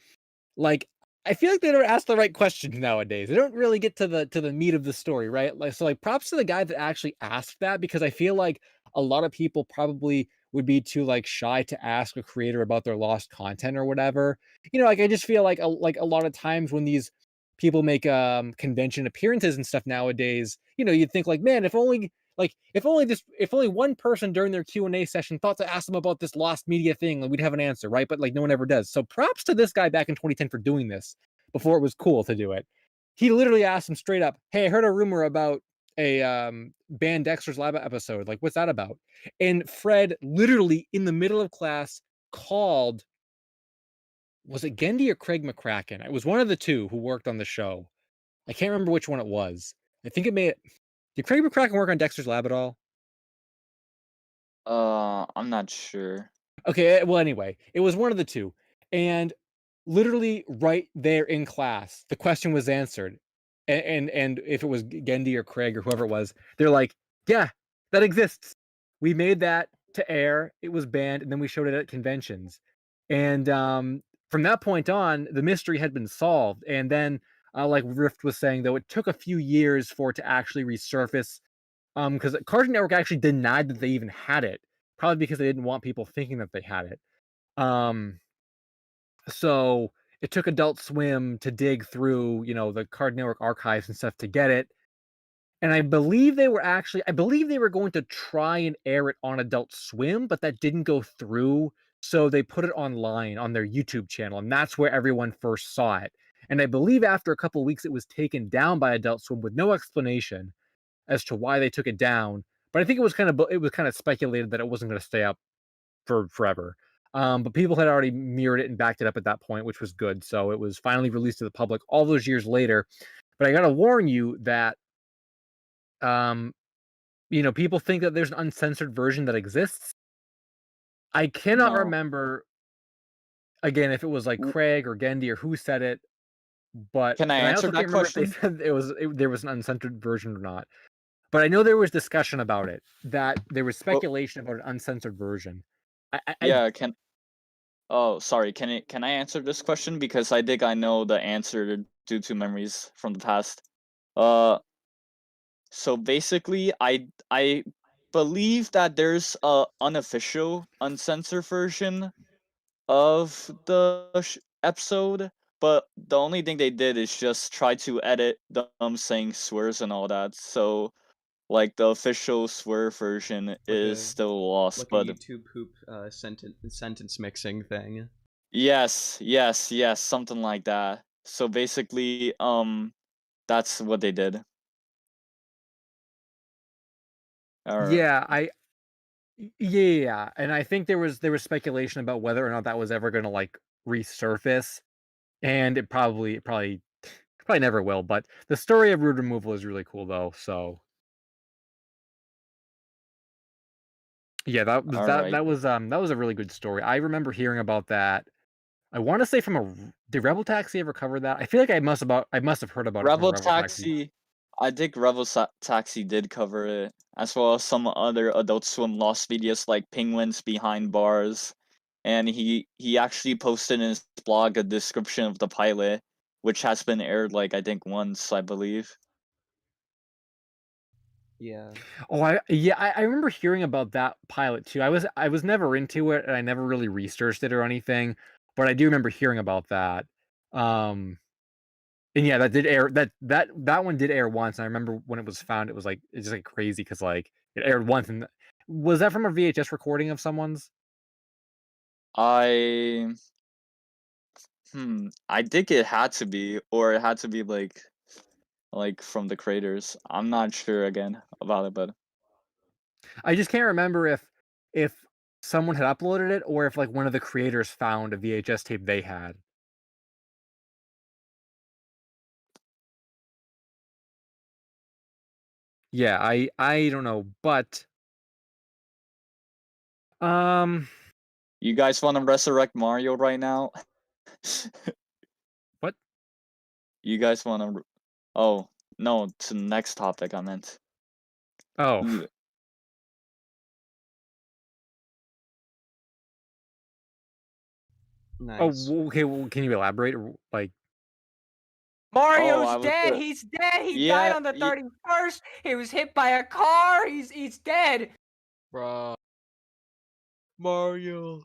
S5: like, I feel like they don't ask the right questions nowadays. They don't really get to the meat of the story, right? Like, so, like, props to the guy that actually asked that, because I feel like a lot of people probably would be too like shy to ask a creator about their lost content or whatever. Like, I just feel like a lot of times when these people make convention appearances and stuff nowadays, you'd think like, man, if only one person during their Q&A session thought to ask them about this lost media thing, like, we'd have an answer, right? But like no one ever does. So props to this guy back in 2010 for doing this before it was cool to do it. He literally asked him straight up, "Hey, I heard a rumor about a banned Dexter's Lab episode. Like, what's that about?" And Fred literally in the middle of class called, was it Gendy or Craig McCracken? It was one of the two who worked on the show. I can't remember which one it was. I think it may. Did Craig McCracken work on Dexter's Lab at all?
S3: I'm not sure.
S5: Okay, well, anyway, it was one of the two. And literally right there in class, the question was answered. And if it was Gendy or Craig or whoever it was, they're like, "Yeah, that exists. We made that to air. It was banned, and then we showed it at conventions." And from that point on, the mystery had been solved. And then, like Rift was saying, though, it took a few years for it to actually resurface. Because Cartoon Network actually denied that they even had it, probably because they didn't want people thinking that they had it. Um, so it took Adult Swim to dig through, the Cartoon Network archives and stuff to get it. And I believe they were going to try and air it on Adult Swim, but that didn't go through. So they put it online on their YouTube channel, and that's where everyone first saw it. And I believe after a couple of weeks, it was taken down by Adult Swim with no explanation as to why they took it down. But I think it was kind of speculated that it wasn't going to stay up for forever. But people had already mirrored it and backed it up at that point, which was good. So it was finally released to the public all those years later. But I got to warn you that, um, people think that there's an uncensored version that exists. I cannot
S3: No.
S5: remember again if it was like
S3: W-
S5: Craig or Gendy or who said it, but
S3: Can I
S5: and I
S3: answer
S5: also can't
S3: that
S5: remember if they
S3: question?
S5: said there was an uncensored version or not. But I know there was discussion about it, that there was
S3: Well,
S5: speculation about an uncensored version. I
S3: yeah, oh, sorry. Can I answer this question, because I know the answer due to memories from the past. Uh so basically I believe that there's a unofficial uncensored version of the episode, but the only thing they did is just try to edit them saying swears and all that. So like the official swear version
S2: Like
S3: is
S2: a
S3: still lost,
S2: like a
S3: but
S2: YouTube poop sentence mixing thing.
S3: yes, something like that. So basically, that's what they did. Or
S5: Yeah, and I think there was speculation about whether or not that was ever gonna like resurface, and it probably never will. But the story of root removal is really cool though. So yeah,
S3: all right.
S5: that was a really good story. I remember hearing about that. I want to say from did Rebel Taxi ever cover that? I feel like I must have heard about it from
S3: Rebel
S5: Rebel Taxi.
S3: Taxi, I think Taxi did cover it, as well as some other Adult Swim Lost videos like Penguins Behind Bars, and he actually posted in his blog a description of the pilot, which has been aired like I think once, I believe.
S2: Yeah.
S5: Oh, I remember hearing about that pilot too. I was never into it, and I never really researched it or anything, but I do remember hearing about that. Um, and yeah, that did air. That one did air once. And I remember when it was found, it was like it's just like crazy because like it aired once, and was that from a VHS recording of someone's?
S3: I I think it had to be, or it had to be like from the creators. I'm not sure again about it, but
S5: I just can't remember if someone had uploaded it or if like one of the creators found a VHS tape they had. Yeah, I don't know, but um
S3: you guys want to resurrect Mario right now?
S5: what?
S3: You guys want to? Oh no, to the next topic I meant.
S5: Oh.
S3: Ugh.
S5: Oh,
S2: Nice.
S5: okay, well, can you elaborate or like
S1: Mario's
S3: I was
S1: dead. He's dead. He died
S3: yeah,
S1: on the 31st. He was hit by a car. He's dead.
S4: Bruh. Mario.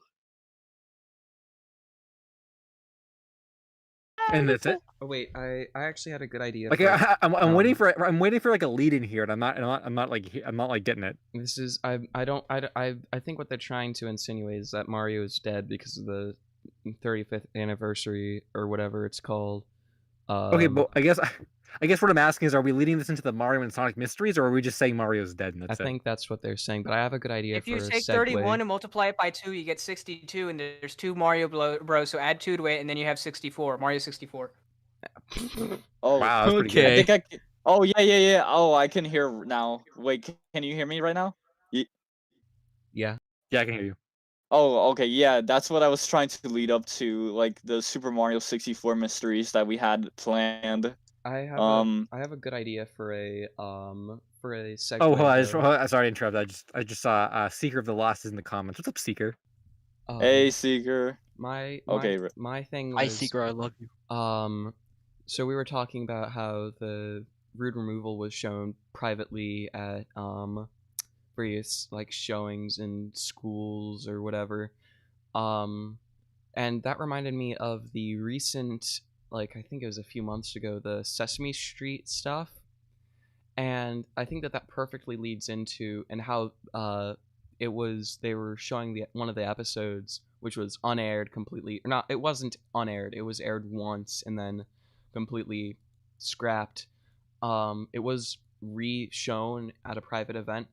S5: and that's it?
S2: Oh wait, I actually had a good idea
S5: Like
S2: for
S5: I'm waiting for like a lead in here and I'm not like getting it.
S2: this is I don't I think what they're trying to insinuate is that Mario is dead because of the 35th anniversary or whatever it's called.
S5: Okay, but I guess what I'm asking is, are we leading this into the Mario and Sonic mysteries, or are we just saying Mario's dead and
S2: I
S5: that's it?
S2: think that's what they're saying, but I have a good idea
S1: If
S2: for
S1: you
S2: a
S1: take
S2: segue.
S1: 31 and multiply it by 2, you get 62, and there's 2 Mario Bros. So add 2 to it, and then you have 64. Mario 64.
S3: Oh,
S5: Wow, that's pretty
S3: I
S2: Okay.
S5: good.
S3: think I. Oh yeah. Oh, I can hear now. Wait, can you hear me right now?
S2: Yeah.
S5: Yeah, I can hear you.
S3: Oh, okay. Yeah, that's what I was trying to lead up to, like the Super Mario 64 mysteries that we had planned.
S2: I have a good idea for a segue.
S5: Oh, hold on,
S2: though.
S5: sorry to interrupt. I just saw Seeker of the Lost is in the comments. What's up, Seeker?
S3: Hey, Seeker.
S2: My
S3: Okay.
S2: my thing
S4: Hi,
S2: was
S4: Seeker, I love you.
S2: so we were talking about how the root removal was shown privately at various like showings in schools or whatever. And that reminded me of the recent, like I think it was a few months ago, the Sesame Street stuff. And I think that perfectly leads into and how it was they were showing the one of the episodes which was unaired completely, or not, it wasn't unaired, it was aired once and then completely scrapped. It was re-shown at a private event.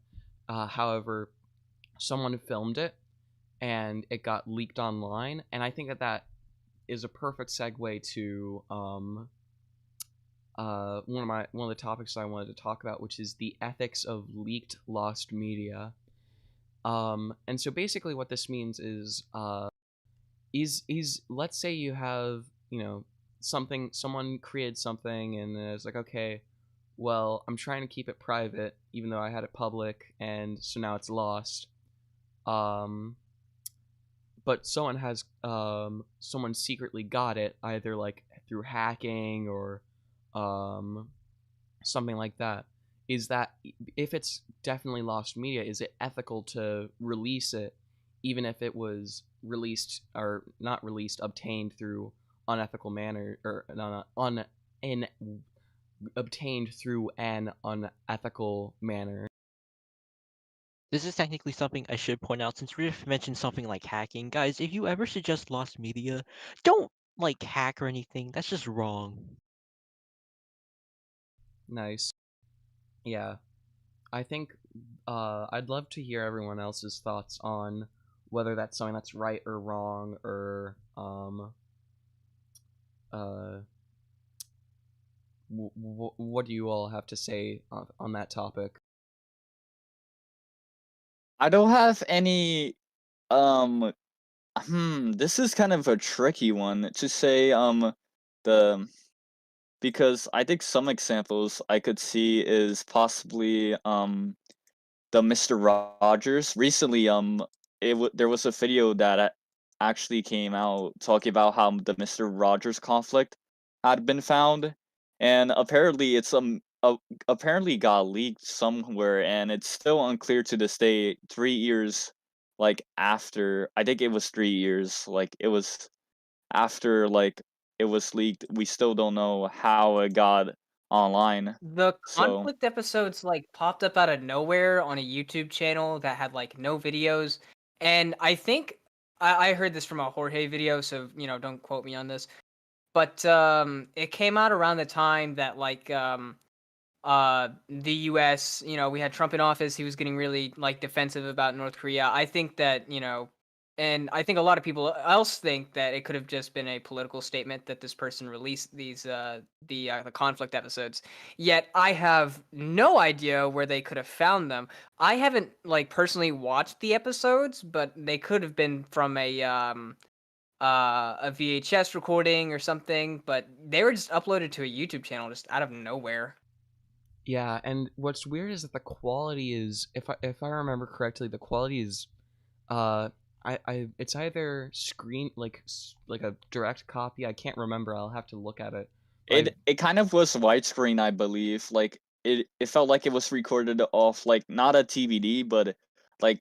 S2: However, someone filmed it and it got leaked online, and I think that is a perfect segue to one of the topics I wanted to talk about, which is the ethics of leaked lost media. And so basically, what this means is let's say you have someone created something and it's like, okay, well, I'm trying to keep it private even though I had it public, and so now it's lost. But someone secretly got it either like through hacking or something like that. Is that, if it's definitely lost media, is it ethical to release it even if it was released or not released, obtained through unethical manner, or obtained through an unethical manner?
S4: This is technically something I should point out since Riff mentioned something like hacking. Guys, if you ever suggest lost media, don't like hack or anything. That's just wrong.
S2: Nice. Yeah. I think I'd love to hear everyone else's thoughts on whether that's something that's right or wrong, or what do you all have to say on that topic?
S3: I don't have any this is kind of a tricky one to say the because I think some examples I could see is possibly the Mr. Rogers. Recently, there was a video that actually came out talking about how the Mr. Rogers conflict had been found, and apparently apparently got leaked somewhere, and it's still unclear to this day. 3 years, like after, I think it was 3 years, like it was after like it was leaked. We still don't know how it got online.
S1: The
S3: So
S1: conflict episodes like popped up out of nowhere on a YouTube channel that had like no videos, and I think I heard this from a Jorge video, so don't quote me on this. But it came out around the time that the US, we had Trump in office. He was getting really like defensive about North Korea. I think that, and I think a lot of people else think that it could have just been a political statement that this person released these the conflict episodes. Yet I have no idea where they could have found them. I haven't like personally watched the episodes, but they could have been from a VHS recording or something, but they were just uploaded to a YouTube channel just out of nowhere.
S2: Yeah, and what's weird is that the quality is, if I remember correctly, the quality is, it's either screen like a direct copy. I can't remember. I'll have to look at it.
S3: it kind of was widescreen, I believe. Like it felt like it was recorded off like not a TVD, but like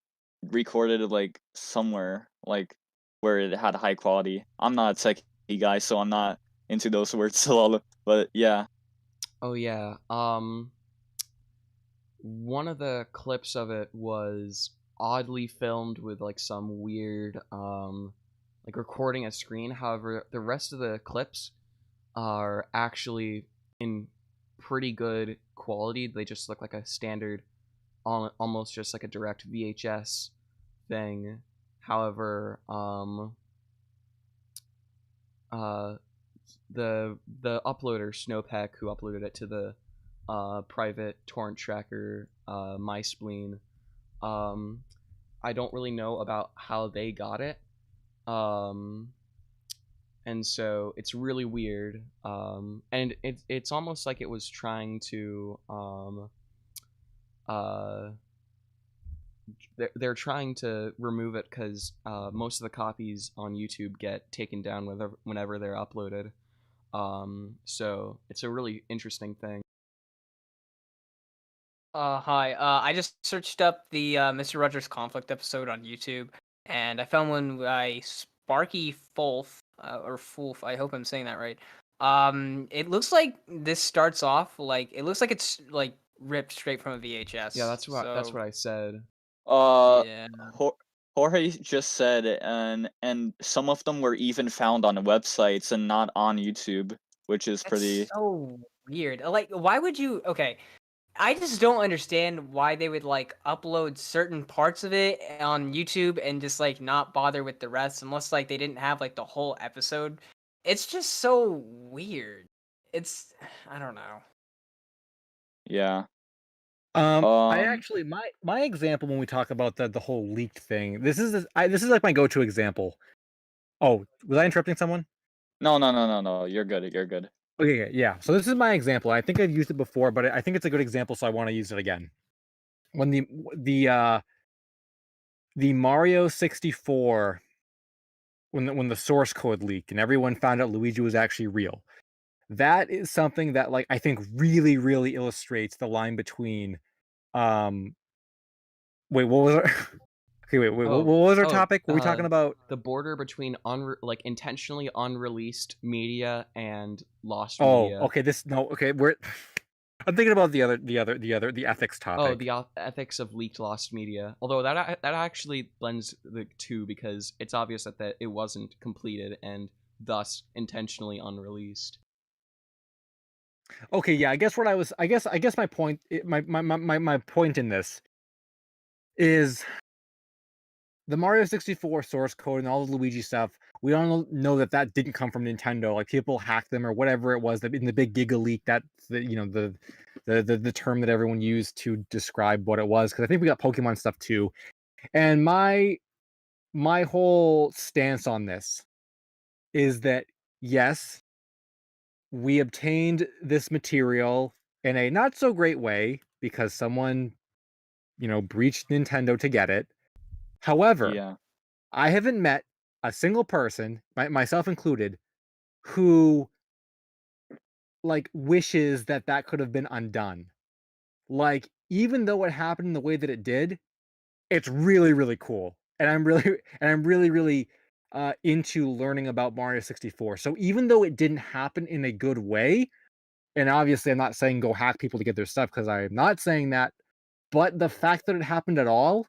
S3: recorded like somewhere like where it had high quality. I'm not a techie guy, so I'm not into those words a lot. But yeah,
S2: Oh yeah. One of the clips of it was oddly filmed with like some weird like recording a screen. However, the rest of the clips are actually in pretty good quality. They just look like a standard, almost just like a direct VHS thing. However, the uploader Snowpack, who uploaded it to the private torrent tracker MySpleen, I don't really know about how they got it, and so it's really weird, and it's almost like it was trying to uh they're trying to remove it because most of the copies on YouTube get taken down whenever they're uploaded. So it's a really interesting thing.
S1: Hi. I just searched up the Mr. Rogers conflict episode on YouTube, and I found one by Sparky Fulf, or Fulf. I hope I'm saying that right. It looks like this starts off like it looks like it's like ripped straight from a VHS.
S2: Yeah, that's
S1: So
S2: what I said.
S1: yeah,
S3: Jorge just said, and some of them were even found on websites and not on YouTube, which is
S1: that's
S3: pretty.
S1: so weird. Like, why would you? Okay, I just don't understand why they would like upload certain parts of it on YouTube and just like not bother with the rest unless like they didn't have like the whole episode. It's just so weird. It's I don't know.
S3: Yeah.
S5: I actually my example when we talk about the whole leaked thing. This is like my go-to example. Oh, was I interrupting someone?
S3: No. You're good. You're good.
S5: Okay, yeah. So this is my example. I think I've used it before, but I think it's a good example, so I want to use it again. When the Mario 64, when the source code leaked and everyone found out Luigi was actually real. That is something that like I think really, really illustrates the line between wait, what was our okay, wait, what was our topic? Were we talking about
S2: the border between like intentionally unreleased media and lost
S5: Oh,
S2: media?
S5: okay, we're I'm thinking about the ethics topic.
S2: Oh, the ethics of leaked lost media. Although that actually blends the two because it's obvious that it wasn't completed and thus intentionally unreleased.
S5: Okay, yeah, I guess my point my point in this is the Mario 64 source code and all the Luigi stuff. We all know that that didn't come from Nintendo. Like people hacked them or whatever it was. That in the big Giga leak, that's the term that everyone used to describe what it was. Because I think we got Pokemon stuff too. And my whole stance on this is that yes, we obtained this material in a not so great way because someone, breached Nintendo to get it. However,
S3: Yeah.
S5: I haven't met a single person, myself included, who like wishes that that could have been undone. Like, even though it happened in the way that it did, it's really, really cool, and I'm really into learning about Mario 64. So even though it didn't happen in a good way, and obviously I'm not saying go hack people to get their stuff because I'm not saying that, but the fact that it happened at all,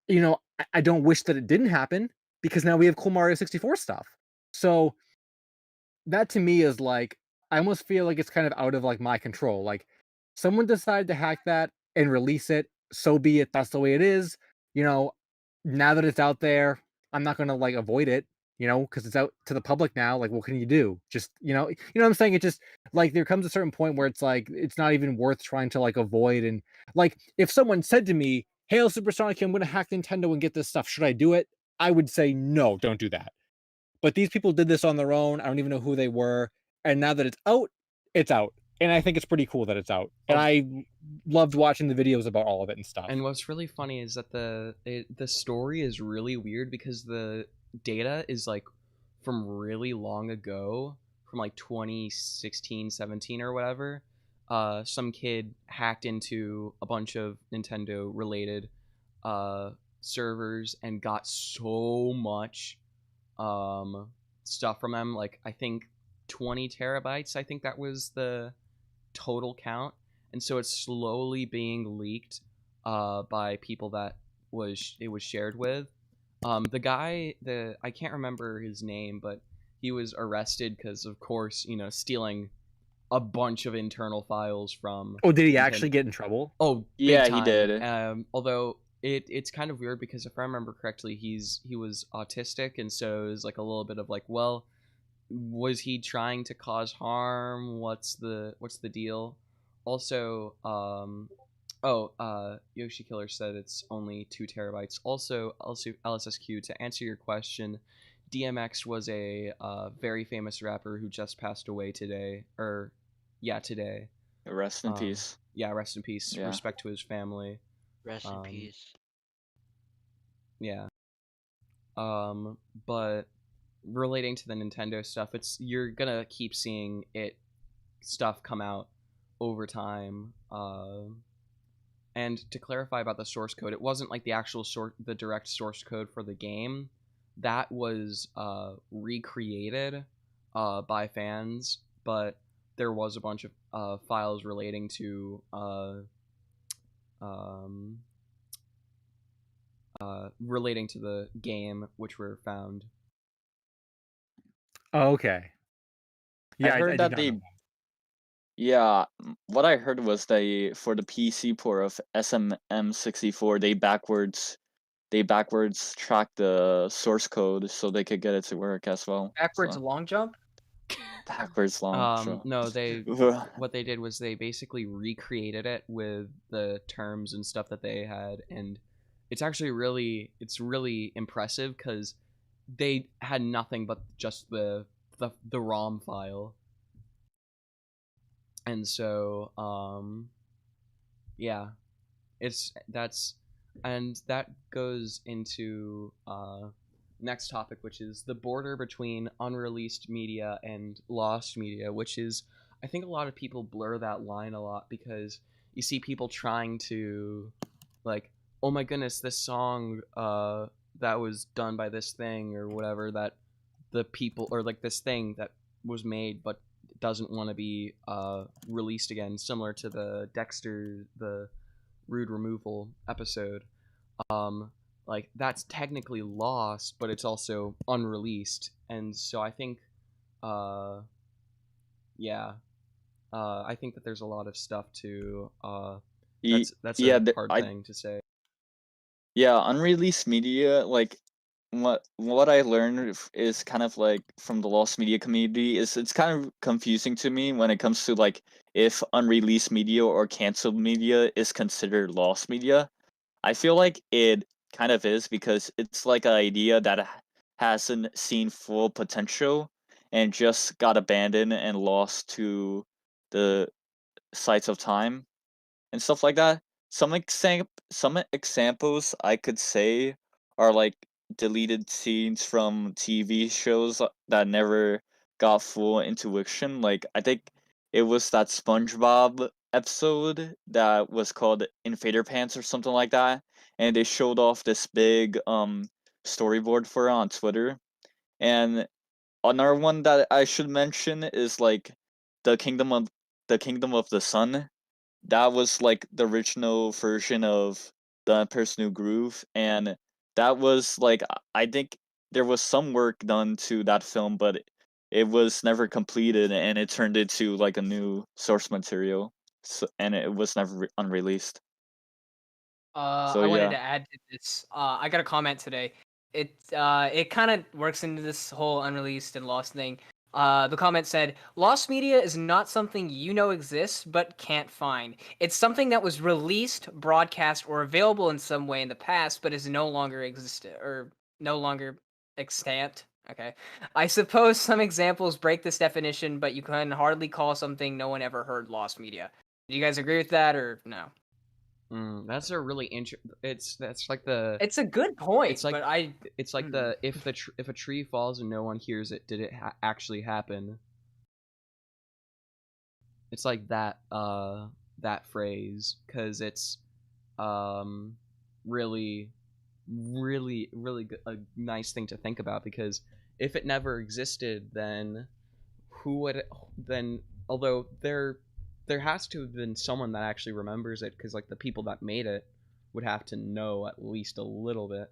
S5: I don't wish that it didn't happen because now we have cool Mario 64 stuff. So that to me is like, I almost feel like it's kind of out of like my control. Like someone decided to hack that and release it, so be it. That's the way it is. You know, now that it's out there, I'm not gonna like avoid it, because it's out to the public now. Like, what can you do? Just what I'm saying? It just like there comes a certain point where it's like it's not even worth trying to like avoid. And like if someone said to me, "Hail Supersonic, I'm gonna hack Nintendo and get this stuff," should I do it? I would say no, don't do that. But these people did this on their own. I don't even know who they were. And now that it's out, it's out. And I think it's pretty cool that it's out. And I loved watching the videos about all of it and stuff.
S2: And what's really funny is that the story is really weird because the data is like from really long ago, from like 2016, 17 or whatever. Some kid hacked into a bunch of Nintendo related servers and got so much stuff from them. Like I think 20 terabytes. I think that was the total count, and so it's slowly being leaked by people that it was shared with. The guy, I can't remember his name, but he was arrested because, of course, stealing a bunch of internal files from.
S5: Oh, did he
S2: Nintendo.
S5: actually get in trouble?
S2: Oh,
S3: Yeah,
S2: big
S3: he
S2: time.
S3: did.
S2: Although it's kind of weird because if I remember correctly, he was autistic, and so it was like a little bit of like, well, was he trying to cause harm? What's the deal? Also, Yoshi Killer said it's only 2 terabytes. Also, LSSQ, to answer your question, DMX was a very famous rapper who just passed away today. Today.
S3: Rest in peace.
S2: Yeah, rest in peace.
S3: Yeah.
S2: Respect to his family.
S4: Rest in peace.
S2: Yeah. But relating to the Nintendo stuff, you're gonna keep seeing stuff come out over time. And to clarify about the source code, it wasn't like the actual the direct source code for the game. That was recreated by fans, but there was a bunch of files relating to the game which were found.
S5: Oh, okay. Yeah,
S3: I heard
S5: did
S3: that
S5: not
S3: they.
S5: know that.
S3: Yeah, what I heard was for the PC port of SMM64, they backwards track the source code so they could get it to work as well.
S1: Backwards
S3: So,
S1: long jump?
S3: backwards long.
S2: No, what they did was they basically recreated it with the terms and stuff that they had, and it's actually really impressive because they had nothing but just the ROM file. And so yeah, that goes into next topic, which is the border between unreleased media and lost media, which is, I think a lot of people blur that line a lot because you see people trying to like, oh my goodness, this song that was done by this thing or whatever, that the people, or like this thing that was made but doesn't want to be released again, similar to the Rude Removal episode. Like that's technically lost, but it's also unreleased, and so I think yeah, I think that there's a lot of stuff to
S3: Ye-
S2: that's
S3: yeah,
S2: a hard thing to say.
S3: Yeah, unreleased media, like what I learned is kind of like from the lost media community is it's kind of confusing to me when it comes to like if unreleased media or canceled media is considered lost media. I feel like it kind of is because it's like an idea that hasn't seen full potential and just got abandoned and lost to the sights of time and stuff like that. Some examples I could say are like deleted scenes from TV shows that never got full intuition. Like I think it was that SpongeBob episode that was called Invader Pants or something like that, and they showed off this big storyboard for it on Twitter. And another one that I should mention is like the Kingdom of the Kingdom of the Sun. That was like the original version of the Emperor's New Groove, and that was like I think there was some work done to that film, but it was never completed, and it turned into like a new source material, and it was never unreleased. So
S1: I wanted
S3: yeah,
S1: to add to this. I got a comment today. It kind of works into this whole unreleased and lost thing. The comment said, "Lost media is not something you know exists but can't find. It's something that was released, broadcast, or available in some way in the past, but is no longer existent or no longer extant." Okay. I suppose some examples break this definition, but you can hardly call something no one ever heard lost media. Do you guys agree with that or no?
S2: That's a really that's like the
S1: It's a good point,
S2: it's like
S1: but I
S2: it's like the if a tree falls and no one hears it, did it actually happen? It's like that phrase because it's um really really a nice thing to think about because if it never existed then who would then although there has to have been someone that actually remembers it because like the people that made it would have to know at least a little bit.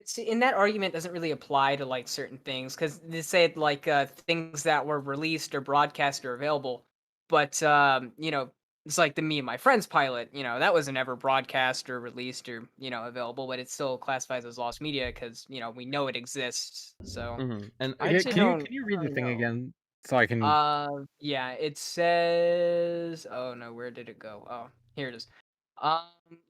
S1: see in that argument doesn't really apply to like certain things because they say like things that were released or broadcast or available, but it's like the Me and My Friends pilot. That wasn't ever broadcast or released or available, but it still classifies as lost media because we know it exists. So
S2: And I'd
S5: Yeah,
S2: say
S1: I
S5: can you read the
S1: don't
S5: thing
S1: know.
S5: again so I can?
S1: Yeah, it says. Oh no, where did it go? Oh, here it is. Um,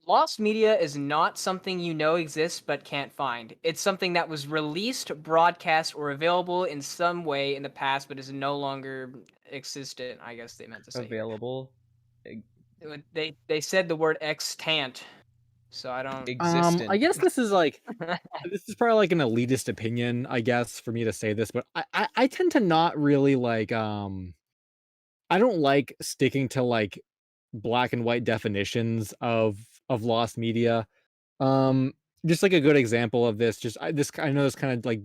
S1: Lost media is not something you know exists but can't find. It's something that was released, broadcast, or available in some way in the past but is no longer existent. I guess they meant to say here.
S2: available
S1: They said the word extant, so I don't.
S5: I
S2: existent.
S5: guess this is probably like an elitist opinion, I guess, for me to say this, but I tend to not really like I don't like sticking to like black and white definitions of lost media. Um, just like a good example of this, I know this kind of like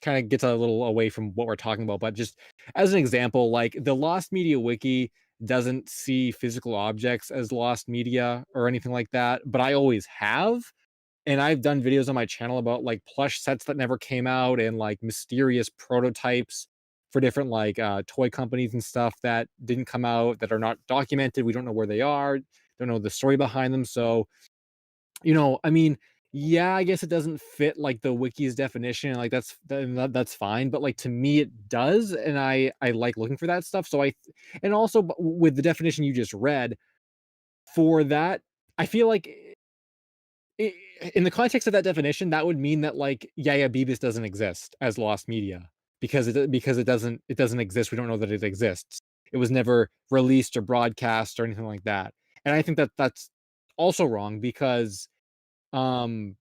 S5: kind of gets a little away from what we're talking about, but just as an example, like the lost media wiki doesn't see physical objects as lost media or anything like that, but I always have. And I've done videos on my channel about like plush sets that never came out and like mysterious prototypes for different like toy companies and stuff that didn't come out that are not documented. We don't know where they are, don't know the story behind them. So I mean, yeah, I guess it doesn't fit like the wiki's definition. Like that's fine, but like to me it does, and I like looking for that stuff. And also with the definition you just read for that, I feel like in the context of that definition, that would mean that like Yaya Beavis doesn't exist as lost media because it doesn't exist. We don't know that it exists. It was never released or broadcast or anything like that. And I think that that's also wrong because um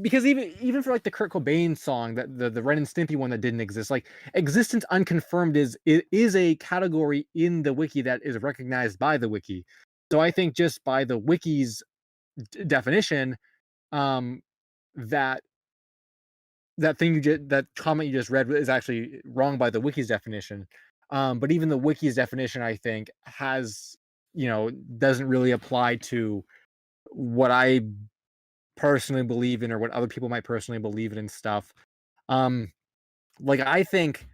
S5: because even for like the Kurt Cobain song that the Ren and Stimpy one that didn't exist, like existence unconfirmed is a category in the wiki that is recognized by the wiki. So I think just by the wiki's definition, um, that that comment you just read is actually wrong by the wiki's definition. But even the wiki's definition, I think, doesn't really apply to what I personally believe in or what other people might personally believe in and stuff. Um, like I think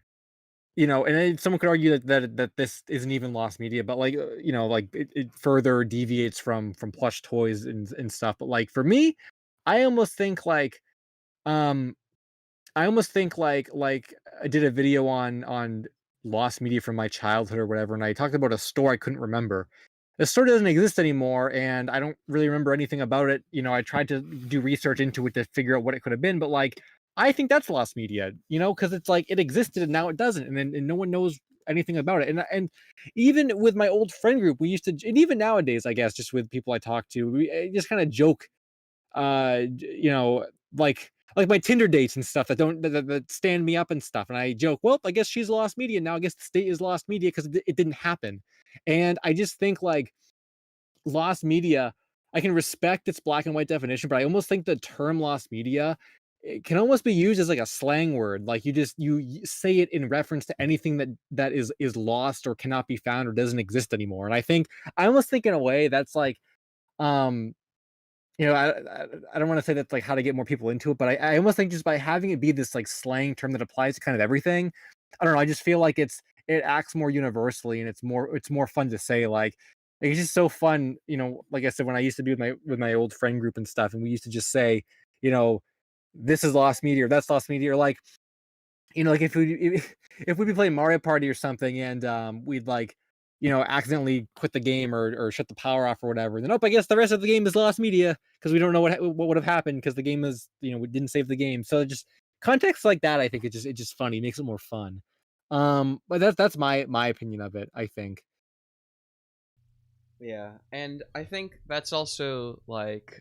S5: and then someone could argue that this isn't even lost media, but like like it further deviates from plush toys and stuff. But like for me, I almost think like um like I did a video on lost media from my childhood or whatever, and I talked about a store I couldn't remember. The store doesn't exist anymore, and I don't really remember anything about it. I tried to do research into it to figure out what it could have been, but like I think that's lost media, because it's like it existed and now it doesn't, and no one knows anything about it. And even with my old friend group, we used to, and even nowadays, I guess, just with people I talk to, we just kind of joke like my Tinder dates and stuff that don't that stand me up and stuff. And I joke, well, I guess she's lost media now. I guess the state is lost media because it didn't happen. And I just think like lost media, I can respect its black and white definition, but I almost think the term lost media, it can almost be used as like a slang word. Like you say it in reference to anything that is lost or cannot be found or doesn't exist anymore. And I almost think in a way that's like um I don't want to say that's like how to get more people into it, but I almost think just by having it be this like slang term that applies to kind of everything, I don't know. I just feel like it acts more universally and it's more fun to say. Like it's just so fun, like I said, when I used to be with my old friend group and stuff, and we used to just say, you know, this is lost media or that's lost media, or like like if we'd be playing Mario Party or something, and we'd like accidentally quit the game or shut the power off or whatever, then I guess the rest of the game is lost media because we don't know what would have happened because the game is we didn't save the game. So just context like that, I think it's just funny, makes it more fun. But that's my opinion of it, I think.
S2: Yeah, and I think that's also like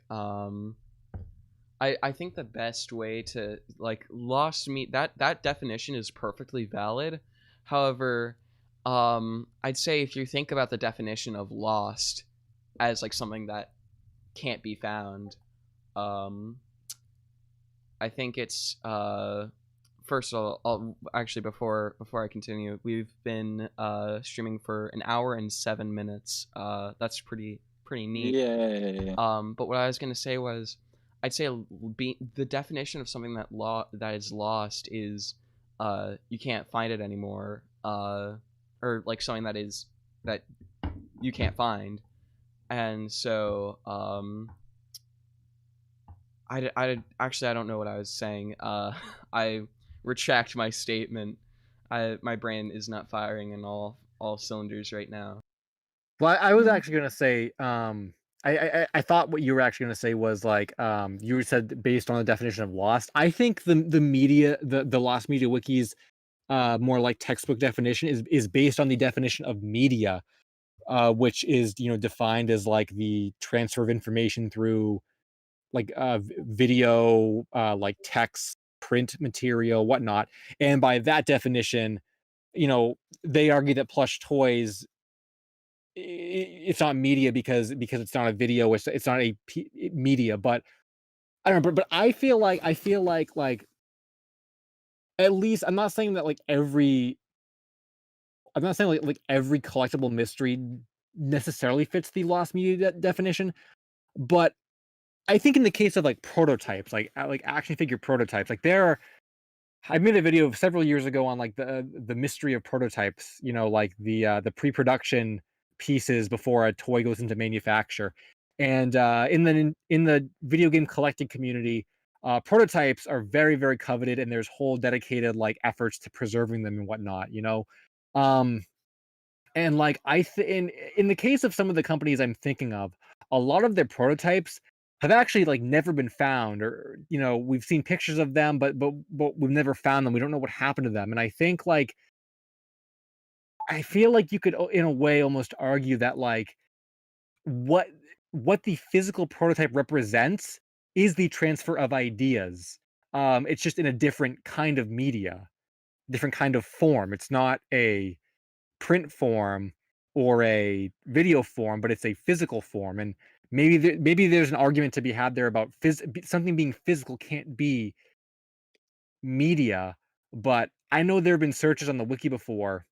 S2: I think the best way to like lost me that definition is perfectly valid. However, I'd say if you think about the definition of lost as like something that can't be found, um, I think it's first of all, actually before I continue, we've been streaming for an hour and 7 minutes. That's pretty neat.
S3: Yay.
S2: But what I was gonna say was, I'd say the definition of something that is lost is you can't find it anymore, or like something that you can't find. And so I actually I don't know what I was saying. I retract my statement. My brain is not firing in all cylinders right now.
S5: Well, I was actually gonna say, I thought what you were actually gonna say was like, you said based on the definition of lost. I think the media, the lost media wikis, more like textbook definition is based on the definition of media, which is defined as like the transfer of information through like video, like text, print material, whatnot. And by that definition, they argue that plush toys it's not media because it's not a video, it's not media. But I don't know, but I feel like at least I'm not saying like every collectible mystery necessarily fits the lost media definition, but I think in the case of like prototypes, like action figure prototypes, like I made a video several years ago on like the mystery of prototypes, like the pre-production pieces before a toy goes into manufacture. And in the video game collecting community, prototypes are very, very coveted, and there's whole dedicated like efforts to preserving them and whatnot. Um, and like in the case of some of the companies I'm thinking of, a lot of their prototypes have actually like never been found, or we've seen pictures of them, but we've never found them. We don't know what happened to them. And I think like I feel like you could in a way almost argue that like what the physical prototype represents is the transfer of ideas. It's just in a different kind of media, different kind of form. It's not a print form or a video form, but it's a physical form. And maybe there's an argument to be had there about something being physical can't be media. But I know there have been searches on the wiki before.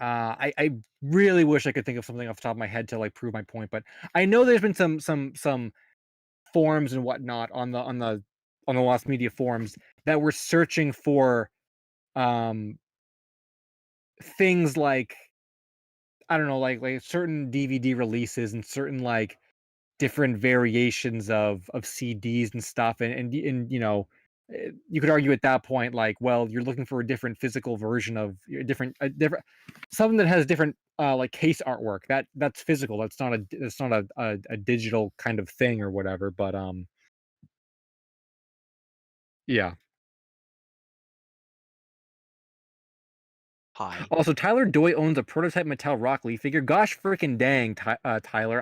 S5: I really wish I could think of something off the top of my head to like prove my point, but I know there's been some forums and whatnot on the lost media forums that were searching for um things like, I don't know, like certain DVD releases and certain like different variations of CDs and stuff, and you could argue at that point like, well, you're looking for a different physical version of a different something that has different like case artwork that's physical. That's not a digital kind of thing or whatever. But yeah.
S4: Hi.
S5: Also, Tyler Doy owns a prototype Mattel Rock Lee figure. Gosh freaking dang, Tyler!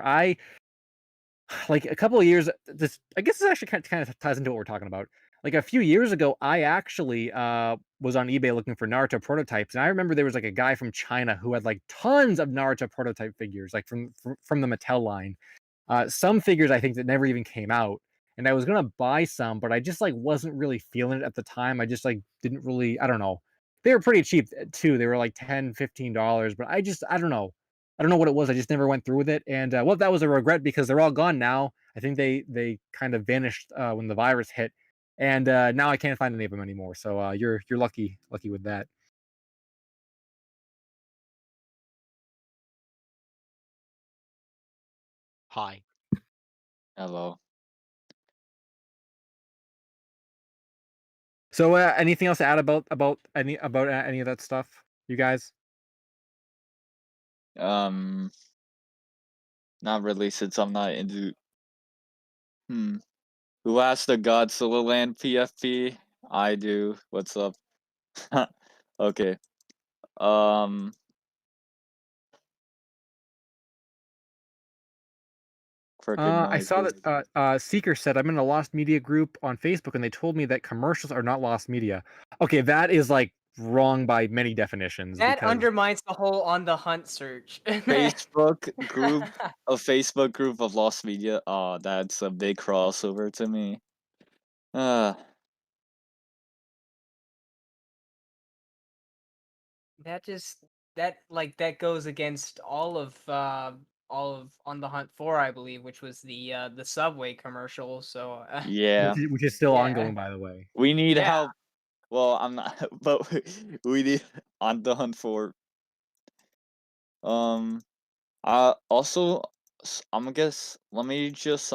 S5: Like a couple of years, I guess this actually kind of ties into what we're talking about. Like a few years ago, I actually was on eBay looking for Naruto prototypes, and I remember there was like a guy from China who had like tons of Naruto prototype figures, like from the Mattel line. Some figures I think that never even came out, and I was gonna buy some, but I just like wasn't really feeling it at the time. I just like didn't really. I don't know. They were pretty cheap too. They were like $10-15, but I don't know. I don't know what it was. I just never went through with it, and well, that was a regret because they're all gone now. I think they kind of vanished when the virus hit, and now I can't find any of them anymore. So you're lucky with that.
S4: Hi.
S3: Hello.
S5: So anything else to add about any of that stuff, you guys?
S3: Not really, since I'm not into. Who has the Godzilla Land PFP? I do. What's up? Okay. Crooked
S5: I saw
S3: noises.
S5: that Seeker said I'm in a lost media group on Facebook, and they told me that commercials are not lost media. Okay, that is like wrong by many definitions
S1: That
S5: because
S1: undermines the whole on the hunt search.
S3: Facebook group, a Facebook group of lost media. Oh, that's a big crossover to me. Uh,
S1: That just that goes against all of On the Hunt 4, I believe, which was the Subway commercial. So
S3: yeah.
S5: which is still
S1: yeah.
S5: ongoing, by the way.
S3: We need
S1: Yeah.
S3: help. Well, I'm not, but we need on the hunt for. Also, I'm gonna guess. Let me just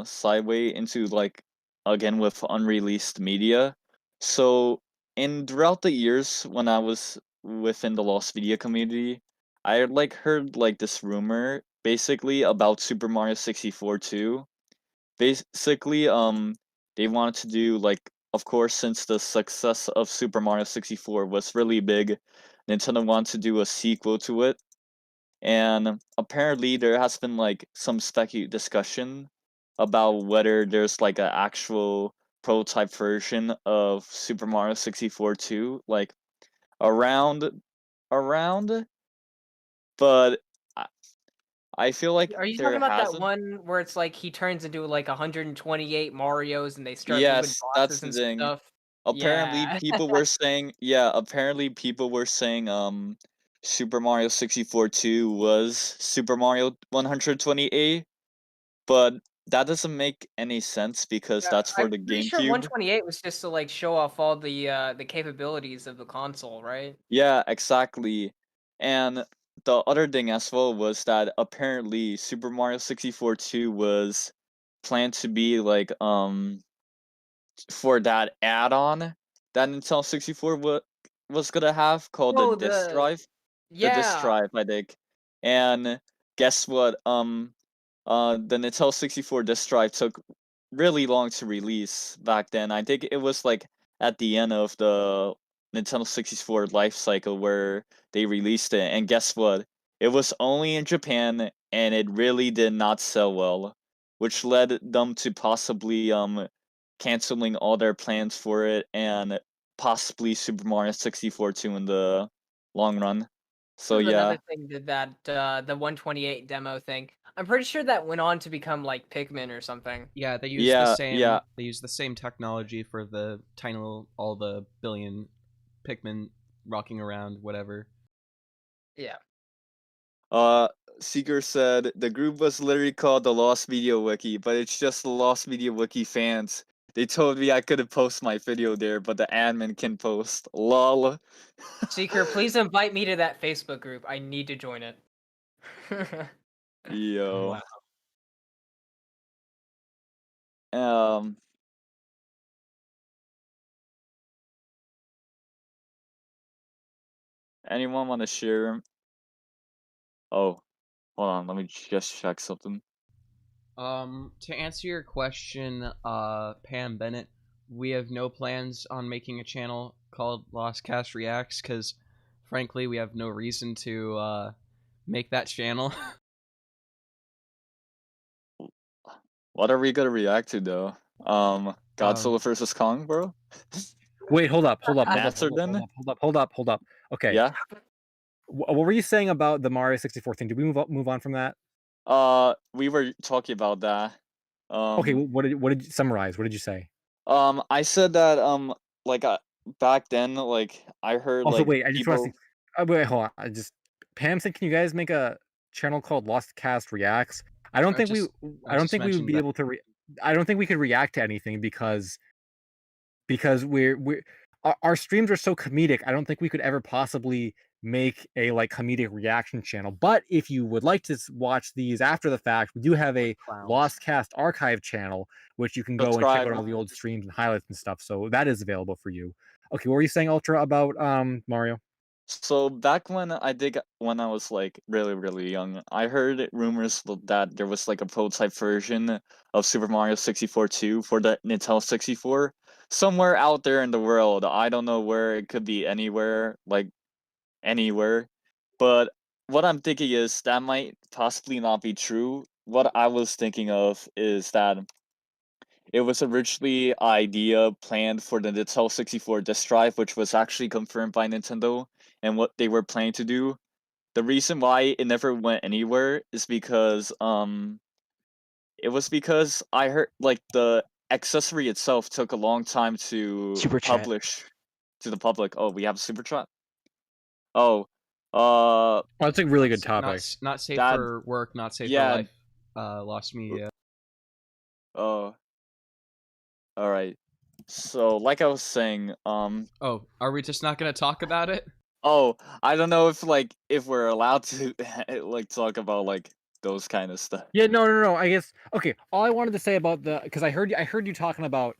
S3: sideway into like again with unreleased media. So, in throughout the years when I was within the lost media community, I had like heard like this rumor basically about Super Mario 64 too. Basically, they wanted to do like, of course, since the success of Super Mario 64 was really big, Nintendo wanted to do a sequel to it, and apparently there has been like some discussion about whether there's like an actual prototype version of Super Mario 64 too, like around around, but I, I feel like
S1: Are you talking
S3: there
S1: about that
S3: hasn't.
S1: one where it's like he turns into like 128 Marios and they start moving
S3: Yes, that's
S1: boxes
S3: the
S1: and
S3: thing.
S1: stuff?
S3: Apparently
S1: Yeah.
S3: people were saying, yeah, apparently people were saying Super Mario 64 2 was Super Mario 128, but that doesn't make any sense because
S1: Yeah,
S3: that's for
S1: I'm
S3: the
S1: pretty sure
S3: GameCube.
S1: 128 was just to like show off all the capabilities of the console, right?
S3: Yeah, exactly. And the other thing as well was that apparently Super Mario 64 2 was planned to be like for that add-on that Nintendo 64 was gonna have called the
S1: Oh,
S3: disk drive. The disk
S1: yeah.
S3: drive, I think. And guess what? The Nintendo 64 disk drive took really long to release back then. I think it was like at the end of the Nintendo 64 life cycle where they released it. And guess what? It was only in Japan and it really did not sell well, which led them to possibly canceling all their plans for it and possibly Super Mario 64 too in the long run. So
S1: This is
S3: yeah.
S1: another thing that the 128 demo thing. I'm pretty sure that went on to become like Pikmin or something.
S2: Yeah, they use the
S3: Yeah,
S2: same.
S3: yeah.
S2: They use the same technology for the tiny little, all the billion Pikmin rocking around, whatever.
S1: Yeah.
S3: Uh Seeker said the group was literally called the Lost Media Wiki, but it's just the Lost Media Wiki fans They told me I couldn't post my video there, but the admin can post. Lol.
S1: Seeker, please invite me to that Facebook group. I need to join it.
S3: Yo.
S4: Wow.
S3: Anyone want to share? Oh, hold on. Let me just check something.
S2: To answer your question, Pam Bennett, we have no plans on making a channel called Lostcast Reacts because, frankly, we have no reason to make that channel.
S3: What are we gonna react to though? Godzilla vs Kong, bro.
S5: Wait, hold up.
S3: Answer then?
S5: Hold up. Okay.
S3: Yeah.
S5: What were you saying about the Mario 64 thing? Did we move on from that?
S3: We were talking about that.
S5: Okay, what did you summarize? What did you say?
S3: I said that like back then, like I heard
S5: Also,
S3: like
S5: wait, I just want to
S3: people.
S5: see. Wait, hold on. Pam said, can you guys make a channel called Lostcast Reacts? I don't think we would be able to. I don't think we could react to anything because our streams are so comedic. I don't think we could ever possibly make a like comedic reaction channel. But if you would like to watch these after the fact, we do have a Lostcast archive channel, which you can go and check out all the old streams and highlights and stuff. So that is available for you. Okay, what were you saying, Ultra, about Mario?
S3: So back when when I was like really young, I heard rumors that there was like a prototype version of Super Mario 64 2 for the Nintendo 64 somewhere out there in the world. I don't know where. It could be anywhere, like anywhere. But what I'm thinking is that might possibly not be true. What I was thinking of is that it was originally idea planned for the Nintendo 64 disk drive, which was actually confirmed by Nintendo and what they were planning to do. The reason why it never went anywhere is because it was because I heard like the accessory itself took a long time to
S4: Super chat.
S3: publish to the public. Oh, we have a super chat. Oh,
S5: Oh, that's a really good topic.
S2: Not safe
S3: That-
S2: for work, not safe
S3: yeah.
S2: for life. Lost Media.
S3: Oh, all right. So, like I was saying,
S2: Oh, are we just not gonna talk about it?
S3: oh, I don't know if we're allowed to like talk about like those kind of stuff.
S5: Yeah, no. I guess okay. All I wanted to say about because I heard you talking about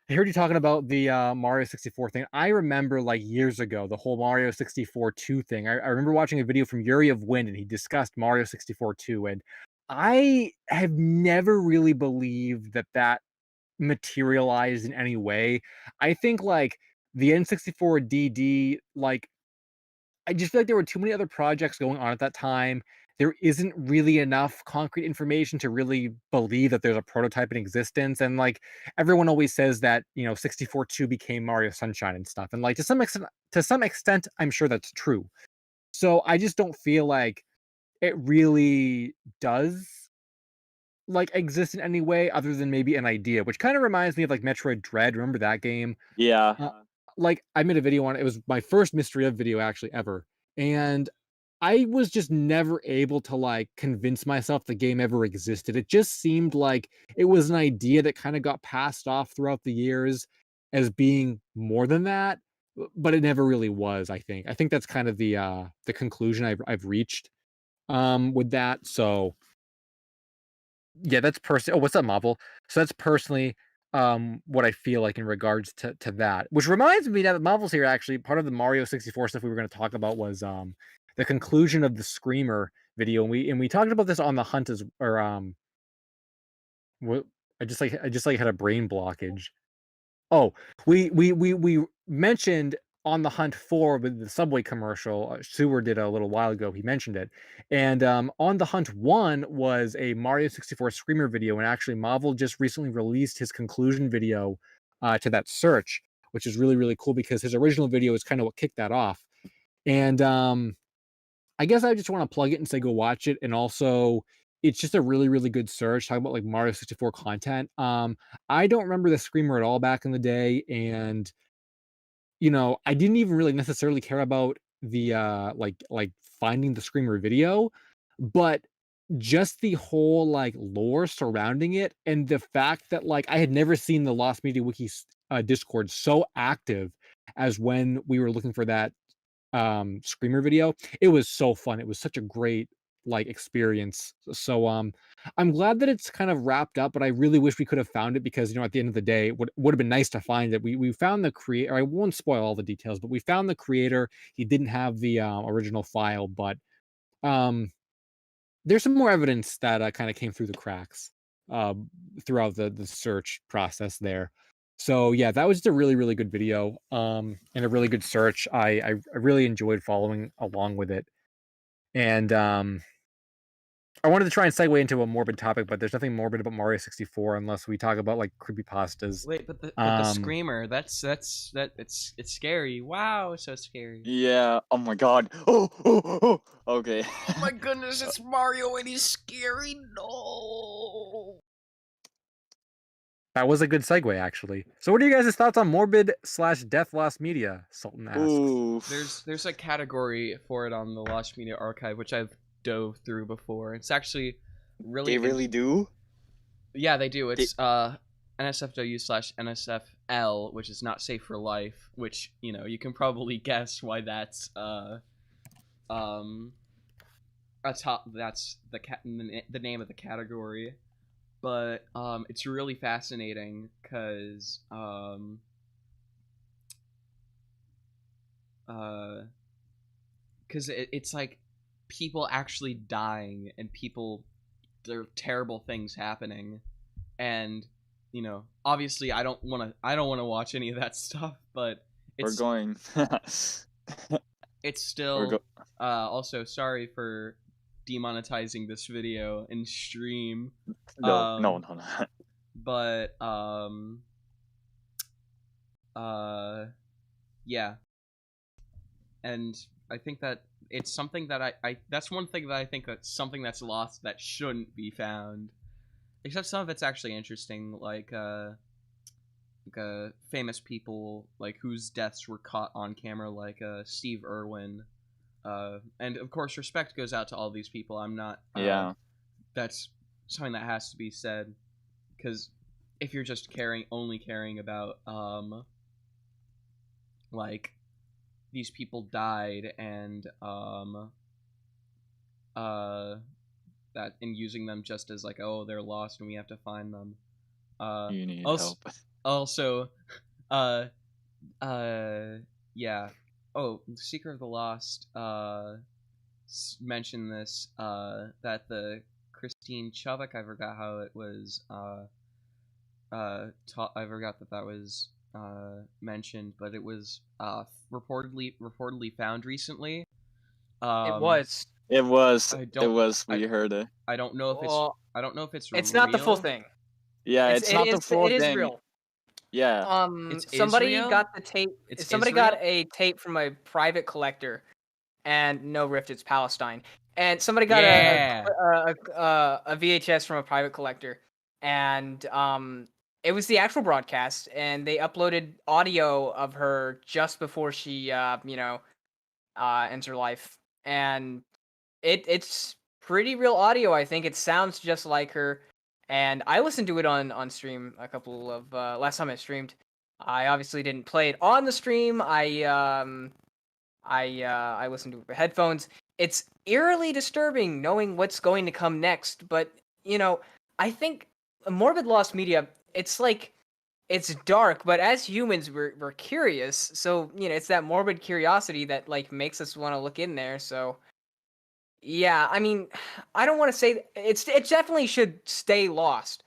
S5: the Mario 64 thing. I remember like years ago the whole Mario 64 2 thing. I remember watching a video from Yuri of Wind and he discussed Mario 64 2, and I have never really believed that materialized in any way. I think like the N64 DD, like I just feel like there were too many other projects going on at that time. There isn't really enough concrete information to really believe that there's a prototype in existence. And like everyone always says that, 64-2 became Mario Sunshine and stuff. And like to some extent, I'm sure that's true. So I just don't feel like it really does like exist in any way other than maybe an idea, which kind of reminds me of like Metroid Dread. Remember that game?
S3: Yeah.
S5: Like I made a video on it. It was my first Mystery of video actually ever. And I was just never able to like convince myself the game ever existed. It just seemed like it was an idea that kind of got passed off throughout the years as being more than that, but it never really was, I think. I think that's kind of the conclusion I've reached with that. So yeah, that's personally. Oh, what's up, Marvel? So that's personally what I feel like in regards to that. Which reminds me that Marvel's here actually. Part of the Mario 64 stuff we were going to talk about was the conclusion of the Screamer video, and we talked about this on the Hunt what I just had a brain blockage. Oh, we mentioned on the Hunt 4 with the Subway commercial. Sewer did a little while ago. He mentioned it, and on the Hunt 1 was a Mario 64 Screamer video, and actually Marvel just recently released his conclusion video to that search, which is really cool because his original video is kind of what kicked that off. And I guess I just want to plug it and say go watch it, and also it's just a really good search talking about like Mario 64 content. I don't remember the Screamer at all back in the day, and I didn't even really necessarily care about the like finding the Screamer video, but just the whole like lore surrounding it, and the fact that like I had never seen the Lost Media Wiki Discord so active as when we were looking for that Screamer video. It was so fun. It was such a great like experience. So I'm glad that it's kind of wrapped up, but I really wish we could have found it because at the end of the day, it would have been nice to find it. We found the creator. I won't spoil all the details, but we found the creator. He didn't have the original file, but um there's some more evidence that kind of came through the cracks throughout the search process there. So yeah, that was just a really, really good video and a really good search. I really enjoyed following along with it. And I wanted to try and segue into a morbid topic, but there's nothing morbid about Mario 64 unless we talk about like creepypastas.
S2: Wait, but the screamer, it's scary. Wow, it's so scary.
S3: Yeah. Oh my god. Oh. Okay.
S2: Oh my goodness, it's Mario and he's scary. No.
S5: That was a good segue, actually. So, what are you guys' thoughts on morbid/death lost media? Sultan asks.
S3: Ooh.
S2: There's a category for it on the Lost Media Archive, which I've dove through before. It's actually really.
S3: They really do.
S2: Yeah, they do. It's NSFW/NSFL, which is not safe for life. Which you can probably guess why that's that's the name of the category. But it's really fascinating because it's like people actually dying and there are terrible things happening, and obviously I don't want to watch any of that stuff, but
S3: We're going.
S2: it's still also sorry for demonetizing this video in stream.
S3: No.
S2: But yeah, and I think that it's something that I that's one thing that I think that's something that's lost that shouldn't be found. Except some of it's actually interesting, like famous people like whose deaths were caught on camera, like Steve Irwin. And of course, respect goes out to all these people. I'm not.
S3: Yeah.
S2: That's something that has to be said, because if you're just only caring about like these people died and that and using them just as like, oh, they're lost and we have to find them.
S3: You need
S2: also,
S3: help.
S2: Also, yeah. Oh, Seeker of the Lost mentioned this, that the Christine Chubbuck, I forgot how it was, I forgot that was mentioned, but it was reportedly found recently.
S1: It was.
S3: It was.
S2: We
S3: heard it.
S2: I don't know if it's
S1: It's not the full
S2: real.
S1: thing.
S3: Yeah, it's not the full
S1: It is
S3: thing.
S1: real.
S3: Yeah.
S1: Somebody
S2: Israel?
S1: got the tape.
S2: It's
S1: Somebody
S2: Israel?
S1: got a tape from a private collector, and no rift, it's Palestine. And somebody got a VHS from a private collector, and it was the actual broadcast, and they uploaded audio of her just before she ends her life, and it's pretty real audio. I think it sounds just like her. And I listened to it on stream a couple of last time I streamed. I obviously didn't play it on the stream. I listened to it with headphones. It's eerily disturbing knowing what's going to come next. But I think Morbid Lost Media. It's like it's dark, but as humans, we're curious. So it's that morbid curiosity that like makes us want to look in there. So. Yeah, I mean, I don't want to say it definitely should stay lost.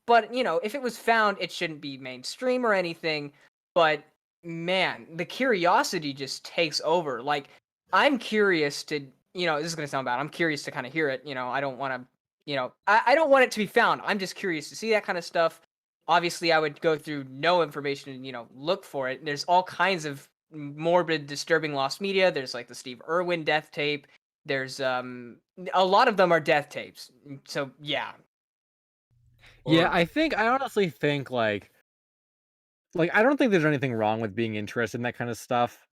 S1: But, if it was found, it shouldn't be mainstream or anything. But man, the curiosity just takes over. Like I'm curious to, this is going to sound bad. I'm curious to kind of hear it, I don't want to, I don't want it to be found. I'm just curious to see that kind of stuff. Obviously, I would go through no information and, look for it. There's all kinds of morbid, disturbing lost media. There's like the Steve Irwin death tape. There's a lot of them are death tapes. So yeah.
S5: Yeah, I honestly think like I don't think there's anything wrong with being interested in that kind of stuff.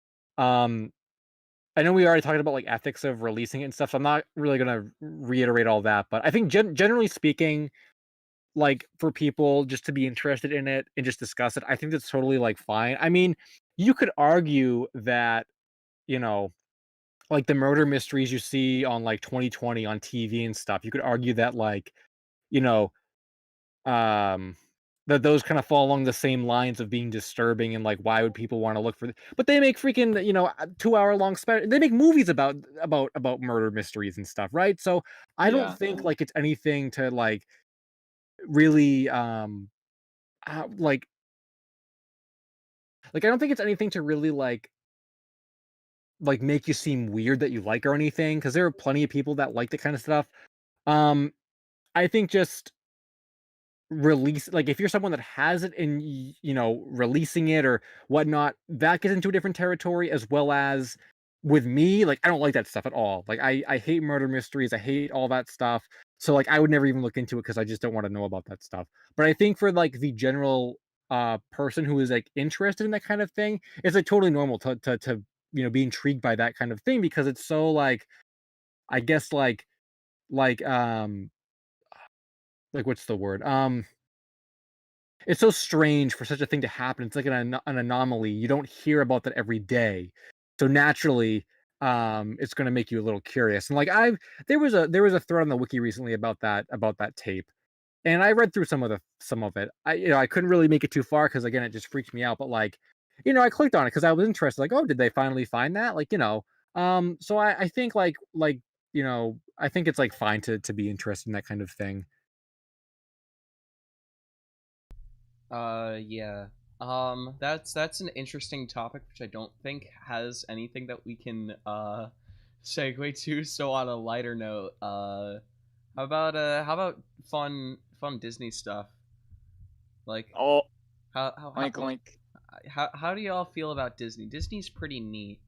S5: I know we already talked about like ethics of releasing it and stuff, so I'm not really gonna reiterate all that. But I think generally speaking, like for people just to be interested in it and just discuss it, I think that's totally like fine. I mean, you could argue that, you know, like the murder mysteries you see on like 2020 on TV and stuff, you could argue that like, you know, um that those kind of fall along the same lines of being disturbing and like why would people want to look for but they make freaking, you know, 2 hour long they make movies about murder mysteries and stuff, right? So I don't
S3: Yeah.
S5: think like it's anything to like really uh, like I don't think it's anything to really make you seem weird that you like or anything, because there are plenty of people that like the kind of stuff. um I think just release, like, if you're someone that has it and you know, releasing it or whatnot, that gets into a different territory. As well as with me, like, I don't like that stuff at all. Like, I hate murder mysteries, I hate all that stuff. So like I would never even look into it because I just don't want to know about that stuff. But I think for like the general person who is like interested in that kind of thing, it's like totally normal to you know, be intrigued by that kind of thing, because it's so like, I guess like um what's the word, it's so strange for such a thing to happen. It's like an anomaly. You don't hear about that every day. So naturally, it's gonna make you a little curious. And like there was a thread on the wiki recently about that tape. And I read through some of it. I couldn't really make it too far because again it just freaked me out. But like, you know, I clicked on it because I was interested. Like, oh, did they finally find that? Like, you know. So I think you know, I think it's like fine to be interested in that kind of thing.
S2: Yeah. That's an interesting topic, which I don't think has anything that we can segue to. So on a lighter note, how about fun Disney stuff? Like
S3: Oh,
S2: how
S3: oink oink.
S2: how do y'all feel about Disney? Disney's pretty neat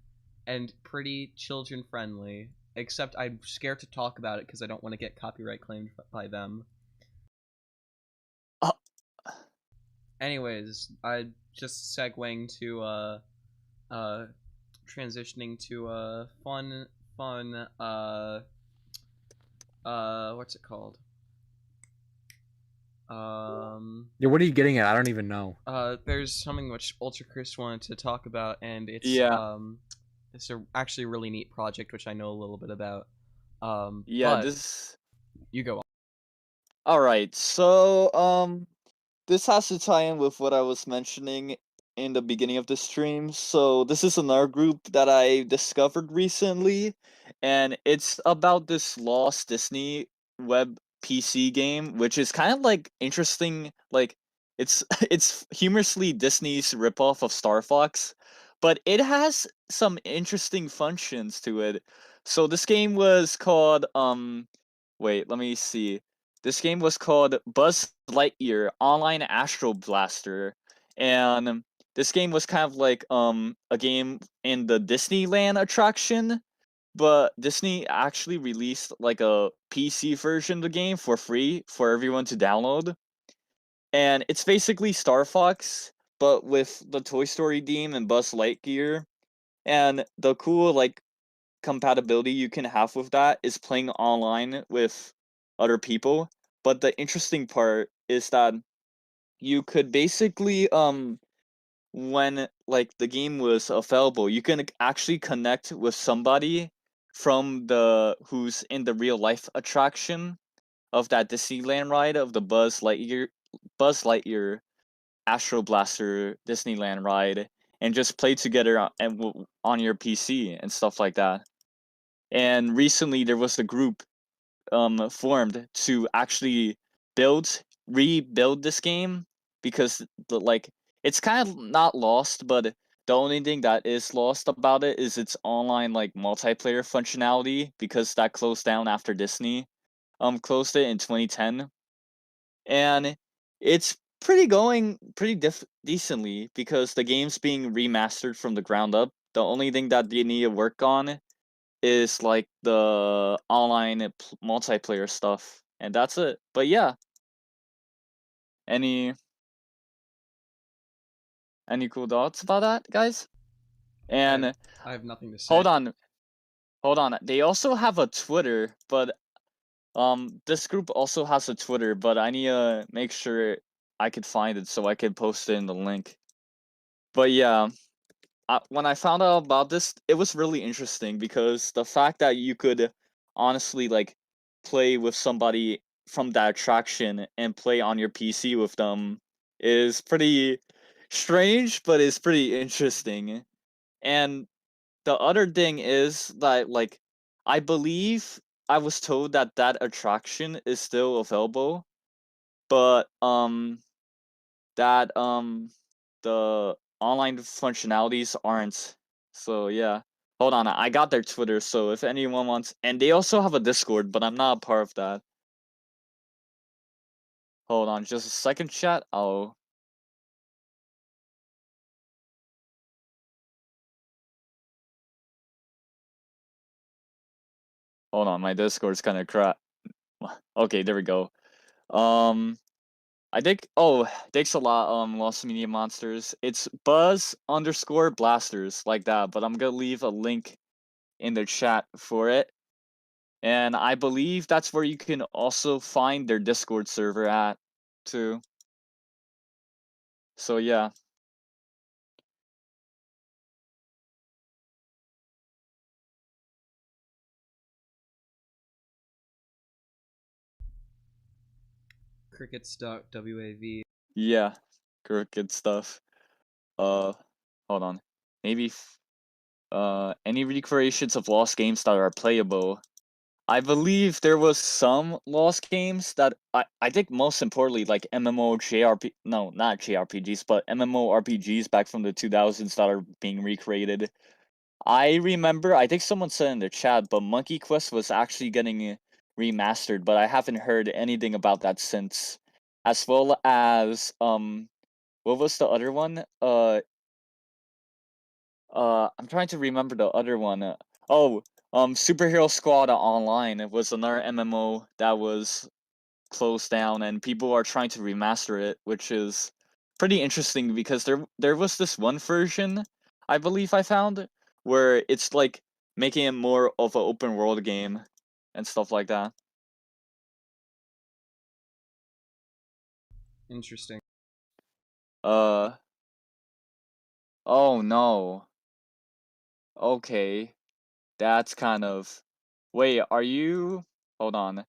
S2: and pretty children friendly. Except I'm scared to talk about it because I don't want to get copyright claimed by them.
S3: Uh,
S2: Anyways, I just segueing to uh transitioning to fun what's it called?
S5: Yeah, what are you getting at? I don't even know.
S2: There's something which UltraCrist wanted to talk about, and
S3: yeah.
S2: it's actually a really neat project which I know a little bit about.
S3: Yeah.
S2: But
S3: This.
S2: you go on.
S3: All right. So this has to tie in with what I was mentioning in the beginning of the stream. So this is another group that I discovered recently, and it's about this Lost Disney web PC game, which is kind of like interesting. Like it's it's humorously Disney's ripoff of Star Fox, but it has some interesting functions to it. So this game was called wait, let me see. This game was called Buzz Lightyear Online Astro Blaster, and this game was kind of like a game in the Disneyland attraction, but Disney actually released like a PC version of the game for free for everyone to download. And it's basically Star Fox, but with the Toy Story theme and Buzz Lightyear. And the cool like compatibility you can have with that is playing online with other people. But the interesting part is that you could basically when like the game was available, you can actually connect with somebody from the who's in the real life attraction of that Disneyland ride of the Buzz Lightyear Astro Blaster Disneyland ride, and just play together on your PC and stuff like that. And recently there was a group formed to actually rebuild this game, because like it's kind of not lost, but the only thing that is lost about it is its online like multiplayer functionality, because that closed down after Disney closed it in 2010. And it's pretty decently, because the game's being remastered from the ground up. The only thing that they need to work on is like the online multiplayer stuff, and that's it. But yeah, any cool thoughts about that, guys?
S2: I
S3: And
S2: I have nothing to say.
S3: hold on, hold on. They also have a Twitter, but this group also has a Twitter, but I need to make sure I could find it so I could post it in the link. But yeah, when I found out about this, it was really interesting because the fact that you could honestly like play with somebody from that attraction and play on your PC with them is pretty strange, but it's pretty interesting. And the other thing is that like I believe I was told that that attraction is still available, but that the online functionalities aren't. So yeah. Hold on, I got their Twitter, so if anyone wants, and they also have a Discord, but I'm not a part of that. Hold on, just a second, chat. Oh, hold on, my Discord's kind of crap. Okay, there we go. I think. Oh, thanks a lot. Lost Media Monsters. It's Buzz_Blasters like that, but I'm gonna leave a link in the chat for it. And I believe that's where you can also find their Discord server at, too. So yeah.
S2: Crickets.wav.
S3: Yeah. Good stuff. Hold on. Maybe any recreations of lost games that are playable. I believe there was some lost games that I think most importantly like no, not JRPGs, but MMORPGs back from the 2000s that are being recreated. I remember, I think someone said in the chat, but Monkey Quest was actually getting remastered, but I haven't heard anything about that since. As well as what was the other one? I'm trying to remember the other one. Superhero Squad Online. It was another MMO that was closed down, and people are trying to remaster it, which is pretty interesting because there was this one version I believe I found where it's like making it more of an open world game and stuff like that.
S2: Interesting.
S3: Uh oh no. Okay. That's kind of wait, are you hold on.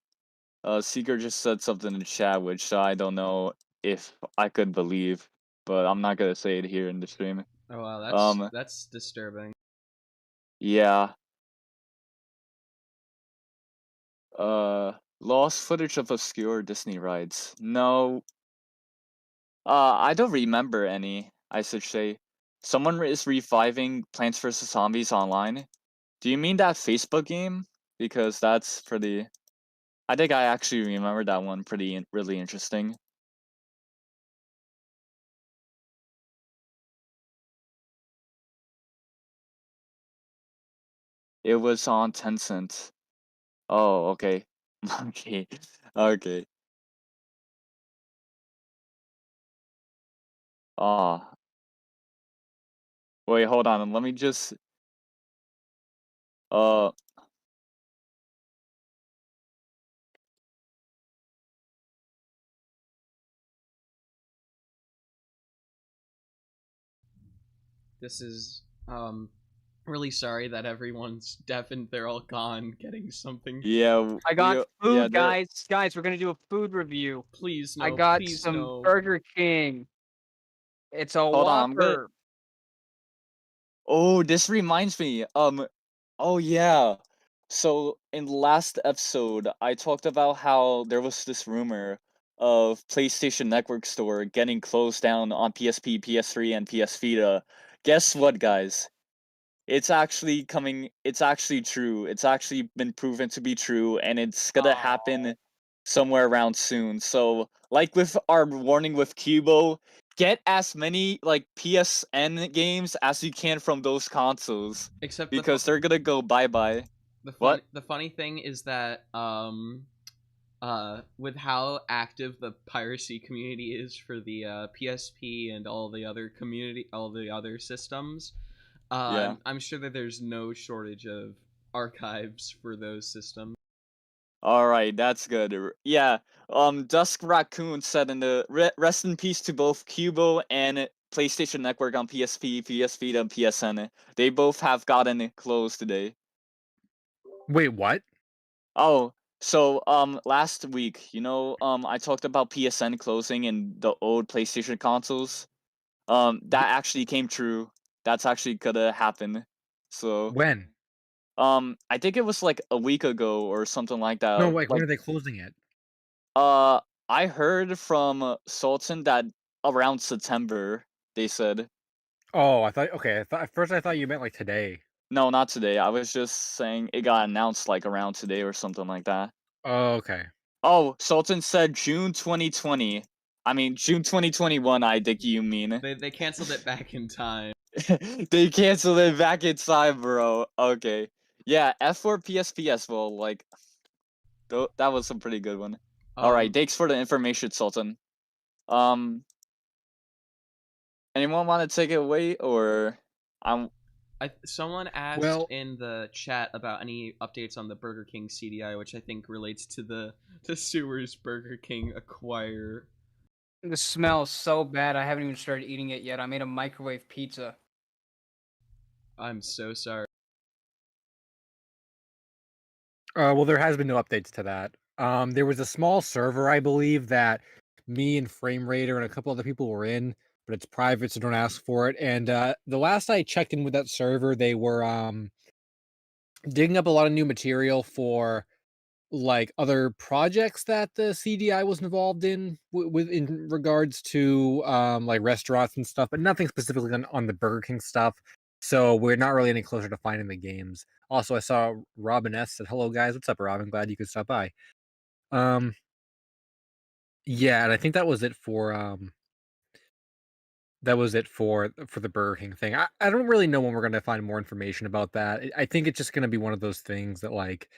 S3: Seeker just said something in the chat which I don't know if I could believe, but I'm not gonna say it here in the stream.
S2: Oh wow,
S3: Um
S2: that's disturbing.
S3: yeah. Lost footage of obscure Disney rides. No. I don't remember any, I should say. Someone is reviving Plants vs. Zombies online. Do you mean that Facebook game? Because that's pretty... I think I actually remember that one really interesting. It was on Tencent. Oh, okay. Okay. Okay. Ah. Wait, hold on. Let me just... Uh...
S2: This is really sorry that everyone's deaf and they're all gone getting something.
S3: Yeah,
S1: I got
S3: yeah,
S1: food, guys. Guys, we're gonna do a food review.
S2: Please no,
S1: I got
S2: please
S1: some
S2: no.
S1: Burger King. It's a
S3: hold on, I'm gonna...
S1: Whopper.
S3: Oh, this reminds me. Oh yeah. So in the last episode, I talked about how there was this rumor of PlayStation Network Store getting closed down on PSP, PS3, and PS Vita. Guess what, guys? It's actually coming. It's actually true. It's actually been proven to be true, and it's gonna happen somewhere around soon. So, like with our warning with Cubo, get as many like PSN games as you can from those consoles
S2: Except
S3: because they're gonna go bye bye. What?
S2: the funny thing is that with how active the piracy community is for the PSP and all the other systems,
S3: Yeah.
S2: I'm sure that there's no shortage of archives for those systems.
S3: All right, that's good. Yeah. Dusk Raccoon said in the rest in peace to both Cubo and PlayStation Network on PSP, PS Vita, and PSN. They both have gotten closed today.
S5: Wait, what?
S3: Oh, so last week, I talked about PSN closing and the old PlayStation consoles. That actually came true. That's actually gonna happen. So,
S5: When?
S3: I think it was like a week ago or something like that.
S5: No, like when are they closing it?
S3: I heard from Sultan that around September, they said.
S5: Oh, I thought okay. At first I thought you meant like today.
S3: No, not today. I was just saying it got announced like around today or something like that.
S5: Oh, okay.
S3: Oh, Sultan said June 2020. I mean, June 2021, I think you mean.
S2: They canceled it back in time.
S3: They canceled it back in time, bro. Okay. Yeah, F4 PSP as well. Like, that was a pretty good one. All right, thanks for the information, Sultan. Anyone want to take it away, or
S2: someone asked
S5: Well-
S2: in the chat about any updates on the Burger King CDI, which I think relates to the Sewers Burger King acquire.
S1: The smells so bad. I haven't even started eating it yet. I made a microwave pizza.
S2: I'm so sorry.
S5: Well, there has been no updates to that. There was a small server, I believe, that me and Frame Raider and a couple other people were in, but it's private, so don't ask for it. And the last I checked in with that server, they were digging up a lot of new material for like other projects that the CDI was involved in with in regards to like restaurants and stuff, but nothing specifically on the Burger King stuff. So we're not really any closer to finding the games. Also, I saw Robin S said, "Hello guys, what's up, Robin? Glad you could stop by." Um, yeah, and I think that was it for for the Burger King thing. I don't really know when we're gonna find more information about that. I think it's just gonna be one of those things that like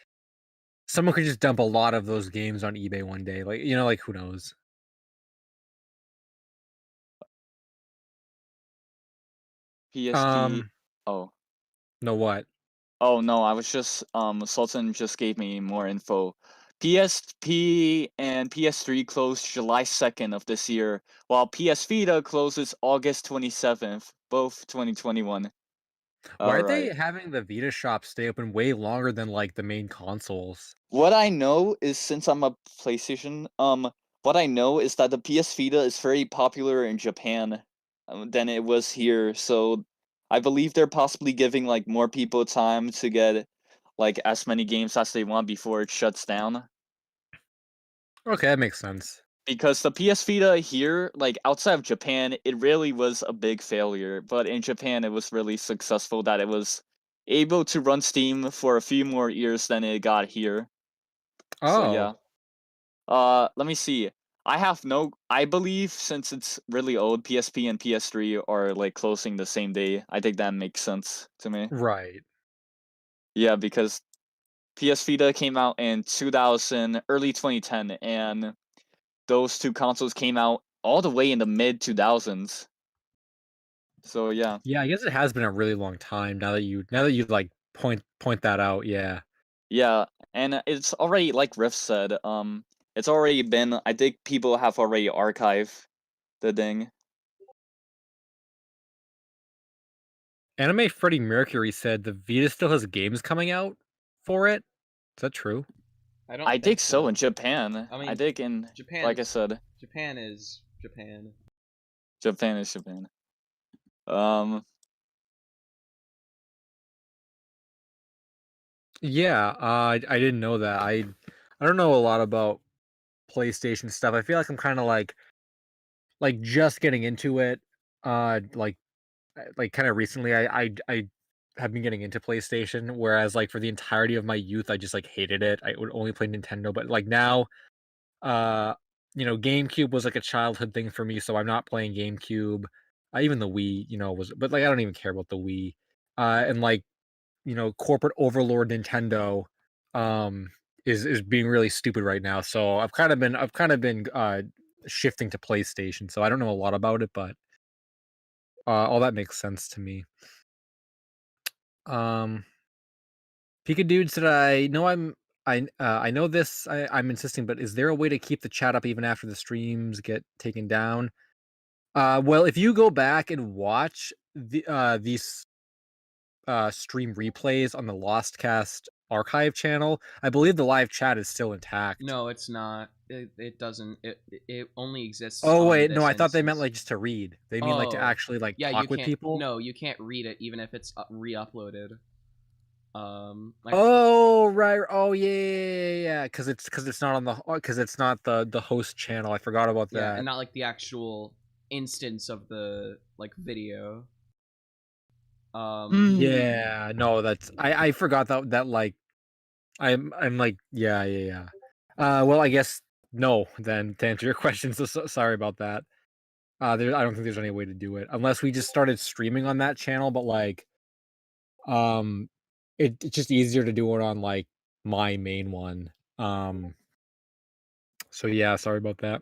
S5: someone could just dump a lot of those games on eBay one day. Like, like who knows?
S3: PSP? Oh.
S5: No what?
S3: Oh no, I was just Sultan just gave me more info. PSP and PS3 closed July 2nd of this year, while PS Vita closes August 27th, both 2021.
S5: Why are
S3: All
S5: they
S3: right.
S5: having the Vita shop stay open way longer than like the main consoles?
S3: What I know is, since I'm a PlayStation, what I know is that the PS Vita is very popular in Japan than it was here. So I believe they're possibly giving like more people time to get like as many games as they want before it shuts down.
S5: Okay, that makes sense.
S3: Because the PS Vita here, like outside of Japan, it really was a big failure. But in Japan, it was really successful that it was able to run Steam for a few more years than it got here. So
S5: Oh,
S3: yeah. Let me see. I believe since it's really old, PSP and PS3 are like closing the same day. I think that makes sense to me.
S5: right.
S3: Yeah, because PS Vita came out in 2000, early 2010, and those two consoles came out all the way in the mid 2000s. So yeah.
S5: Yeah, I guess it has been a really long time now that you like point that out. Yeah.
S3: Yeah, and it's already, like Riff said, it's already been, I think people have already archived the thing.
S5: Anime Freddie Mercury said the Vita still has games coming out for it. Is that true?
S3: I think so in Japan.
S2: I mean,
S3: I think in
S2: Japan.
S3: like I said,
S2: Japan is Japan.
S3: Japan is Japan. Um,
S5: Yeah, I didn't know that. I don't know a lot about PlayStation stuff. I feel like I'm kind of like just getting into it. Like kind of recently. I have been getting into PlayStation, whereas like for the entirety of my youth, I just like hated it. I would only play Nintendo, but like now, uh, GameCube was like a childhood thing for me, so I'm not playing GameCube. Even the Wii, was, but like I don't even care about the Wii. And like corporate overlord Nintendo is being really stupid right now. So I've kind of been shifting to PlayStation. So I don't know a lot about it, but all that makes sense to me. Um Pika Dude said, "I know I know this. I'm insisting, but is there a way to keep the chat up even after the streams get taken down?" Well, if you go back and watch these stream replays on the Lostcast archive channel, I believe the live chat is still intact.
S2: No, it's not. It doesn't. It only exists.
S5: Oh
S2: on
S5: wait, no,
S2: this
S5: I thought they meant
S2: instance.
S5: like just to read. They mean like to
S2: Oh,
S5: actually like
S2: yeah, you
S5: talk with
S2: can't.
S5: people.
S2: No, you can't read it even if it's re-uploaded. Like,
S5: Oh right. Oh yeah. Because it's not on the because it's not the host channel. I forgot about
S2: yeah,
S5: that.
S2: and not like the actual instance of the like video.
S5: Yeah. No, that's I forgot that like I'm like yeah. Well, I guess no. Then to answer your question, so sorry about that. I don't think there's any way to do it unless we just started streaming on that channel. But like, um, it's just easier to do it on like my main one. So yeah, sorry about that.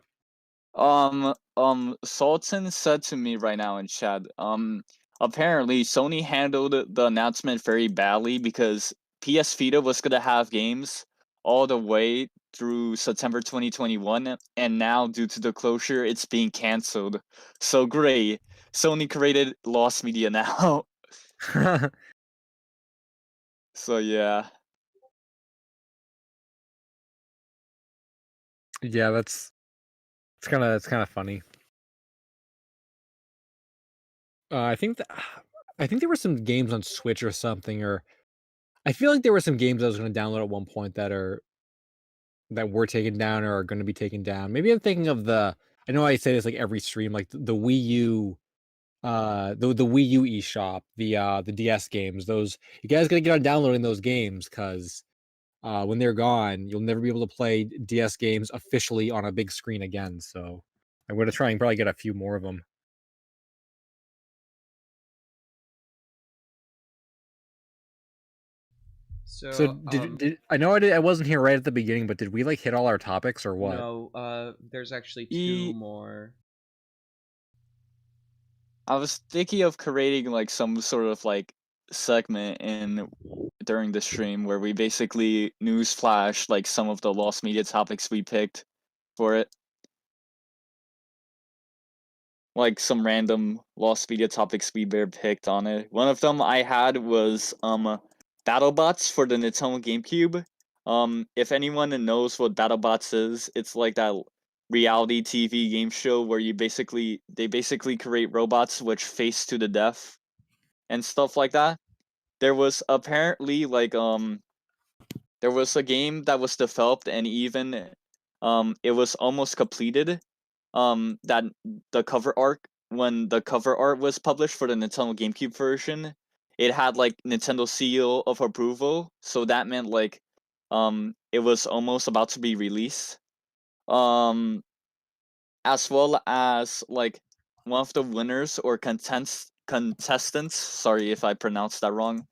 S3: Sultan said to me right now in chat, apparently Sony handled the announcement very badly because PS Vita was gonna have games all the way through September 2021, and now due to the closure, it's being cancelled. So great, Sony created Lost Media now. So yeah.
S5: Yeah, it's kind of funny. I think there were some games on Switch or something, or I feel like there were some games I was going to download at one point that were taken down or are going to be taken down. Maybe I'm thinking of I know I say this like every stream, like the Wii U, the Wii U eShop, the DS games. Those you guys gotta get on downloading those games because when they're gone, you'll never be able to play DS games officially on a big screen again. So I'm gonna try and probably get a few more of them. So did I know I wasn't here right at the beginning, but did we like hit all our topics or what?
S2: No, there's actually two
S3: E-
S2: more.
S3: I was thinking of creating like some sort of like segment during the stream where we basically news flash like some of the lost media topics we picked for it. Like some random lost media topics we picked on it. One of them I had was BattleBots for the Nintendo GameCube. If anyone knows what BattleBots is, it's like that reality TV game show where they basically create robots which face to the death and stuff like that. There was apparently like there was a game that was developed and even it was almost completed. That the cover art when the cover art was published for the Nintendo GameCube version, it had like Nintendo seal of approval, so that meant like it was almost about to be released. As well as like one of the winners or contestants, sorry if I pronounced that wrong,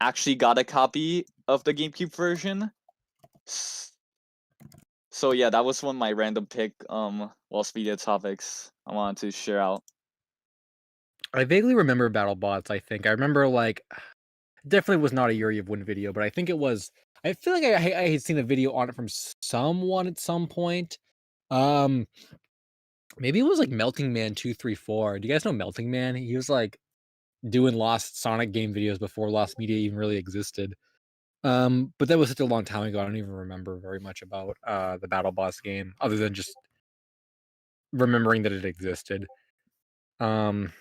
S3: actually got a copy of the GameCube version. So yeah, that was one of my random pick lost media topics I wanted to share out.
S5: I vaguely remember BattleBots. I think I remember like definitely was not a Yuri of Win video, but I think it was. I feel like I had seen a video on it from someone at some point. Um, maybe it was like Melting Man 234. Do you guys know Melting Man? He was like doing Lost Sonic game videos before Lost Media even really existed. But that was such a long time ago. I don't even remember very much about the Battle Boss game, other than just remembering that it existed. Um,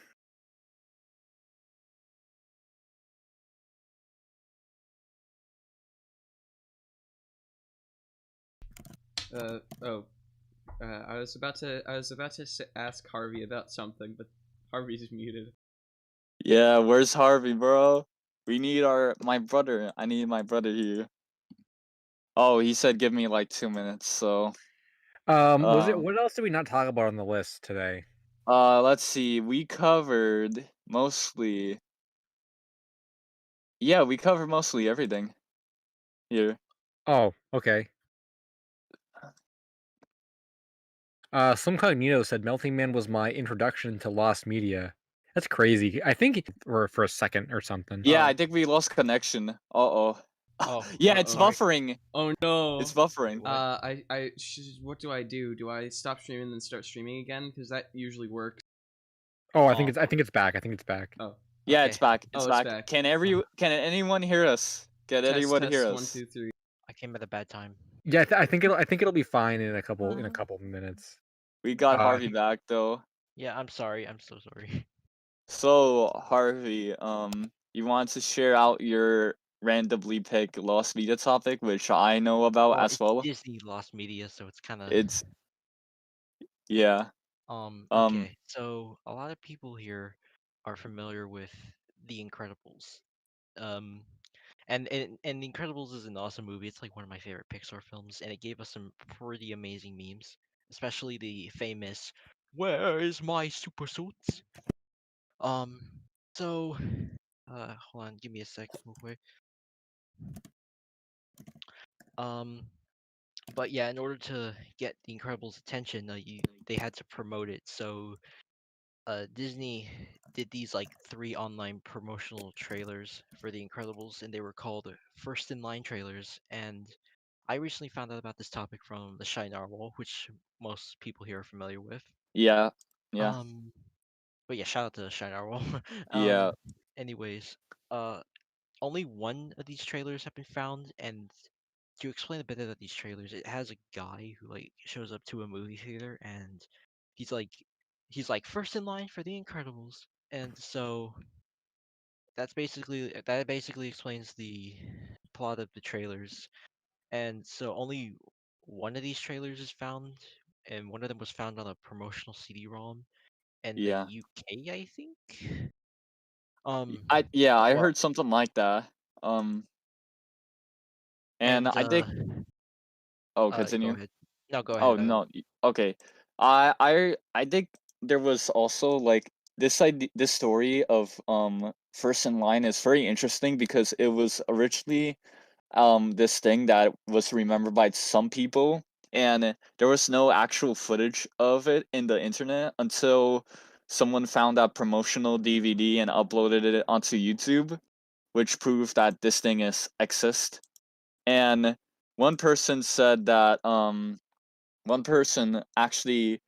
S2: I was about to ask Harvey about something, but Harvey's muted.
S3: Yeah, where's Harvey, bro? We need my brother. I need my brother here. Oh, he said give me like 2 minutes. So
S5: was it? What else did we not talk about on the list today?
S3: let's see. We covered mostly. Yeah, we covered mostly everything here.
S5: Oh, okay. Some Cognito said Melting Man was my introduction to Lost Media. That's crazy. I think for a second or something.
S3: Yeah,
S2: Oh.
S3: I think we lost connection. Uh-oh.
S4: Oh,
S3: Yeah, it's
S4: sorry.
S3: buffering.
S2: Oh no.
S3: It's buffering.
S4: What?
S2: What do I do? Do I stop streaming and then start streaming again? Because that usually works.
S5: Oh, I think it's back. I think it's back.
S2: Oh.
S3: Yeah,
S4: Okay.
S3: it's back. It's
S2: Oh, it's
S3: back.
S2: back.
S3: Can anyone hear us? Can anyone hear
S2: Test,
S3: us?
S2: 1, 2, 3.
S4: I came at a bad time.
S5: Yeah, I think it'll be fine in a couple minutes.
S3: We got
S5: I
S3: Harvey
S5: think-
S3: back though.
S4: Yeah, I'm sorry. I'm so sorry.
S3: So Harvey, you want to share out your randomly pick lost media topic, which I know about
S4: Well,
S3: as
S4: it's
S3: well.
S4: Disney lost media, so it's kind of
S3: It's yeah.
S4: okay. So a lot of people here are familiar with The Incredibles. Um, and The Incredibles is an awesome movie. It's like one of my favorite Pixar films, and it gave us some pretty amazing memes, especially the famous "Where is my super suits?" Um, so hold on, give me a sec, real quick. Um, but yeah, in order to get The Incredibles' attention, they had to promote it. So Disney did these like 3 online promotional trailers for The Incredibles, and they were called First in Line trailers. And I recently found out about this topic from the Shy Narwhal, which most people here are familiar with.
S3: Yeah. Yeah.
S4: Um, but yeah, shout out to Shy Narwhal.
S3: Yeah.
S4: Anyways, uh, only one of these trailers have been found, and to explain a bit about these trailers, it has a guy who like shows up to a movie theater, and he's like first in line for The Incredibles, and so that basically explains the plot of the trailers. And so only one of these trailers is found, and one of them was found on a promotional CD-ROM in the
S3: Yeah.
S4: UK, I think.
S3: I
S4: Well,
S3: heard something like that. Um and
S4: and
S3: I think
S4: go
S3: continue.
S4: ahead. No, go
S3: Oh
S4: ahead.
S3: no. Okay. I think there was also like this story of First in Line is very interesting because it was originally this thing that was remembered by some people, and there was no actual footage of it in the internet until someone found that promotional DVD and uploaded it onto YouTube, which proved that this thing is exist. And one person said that one person actually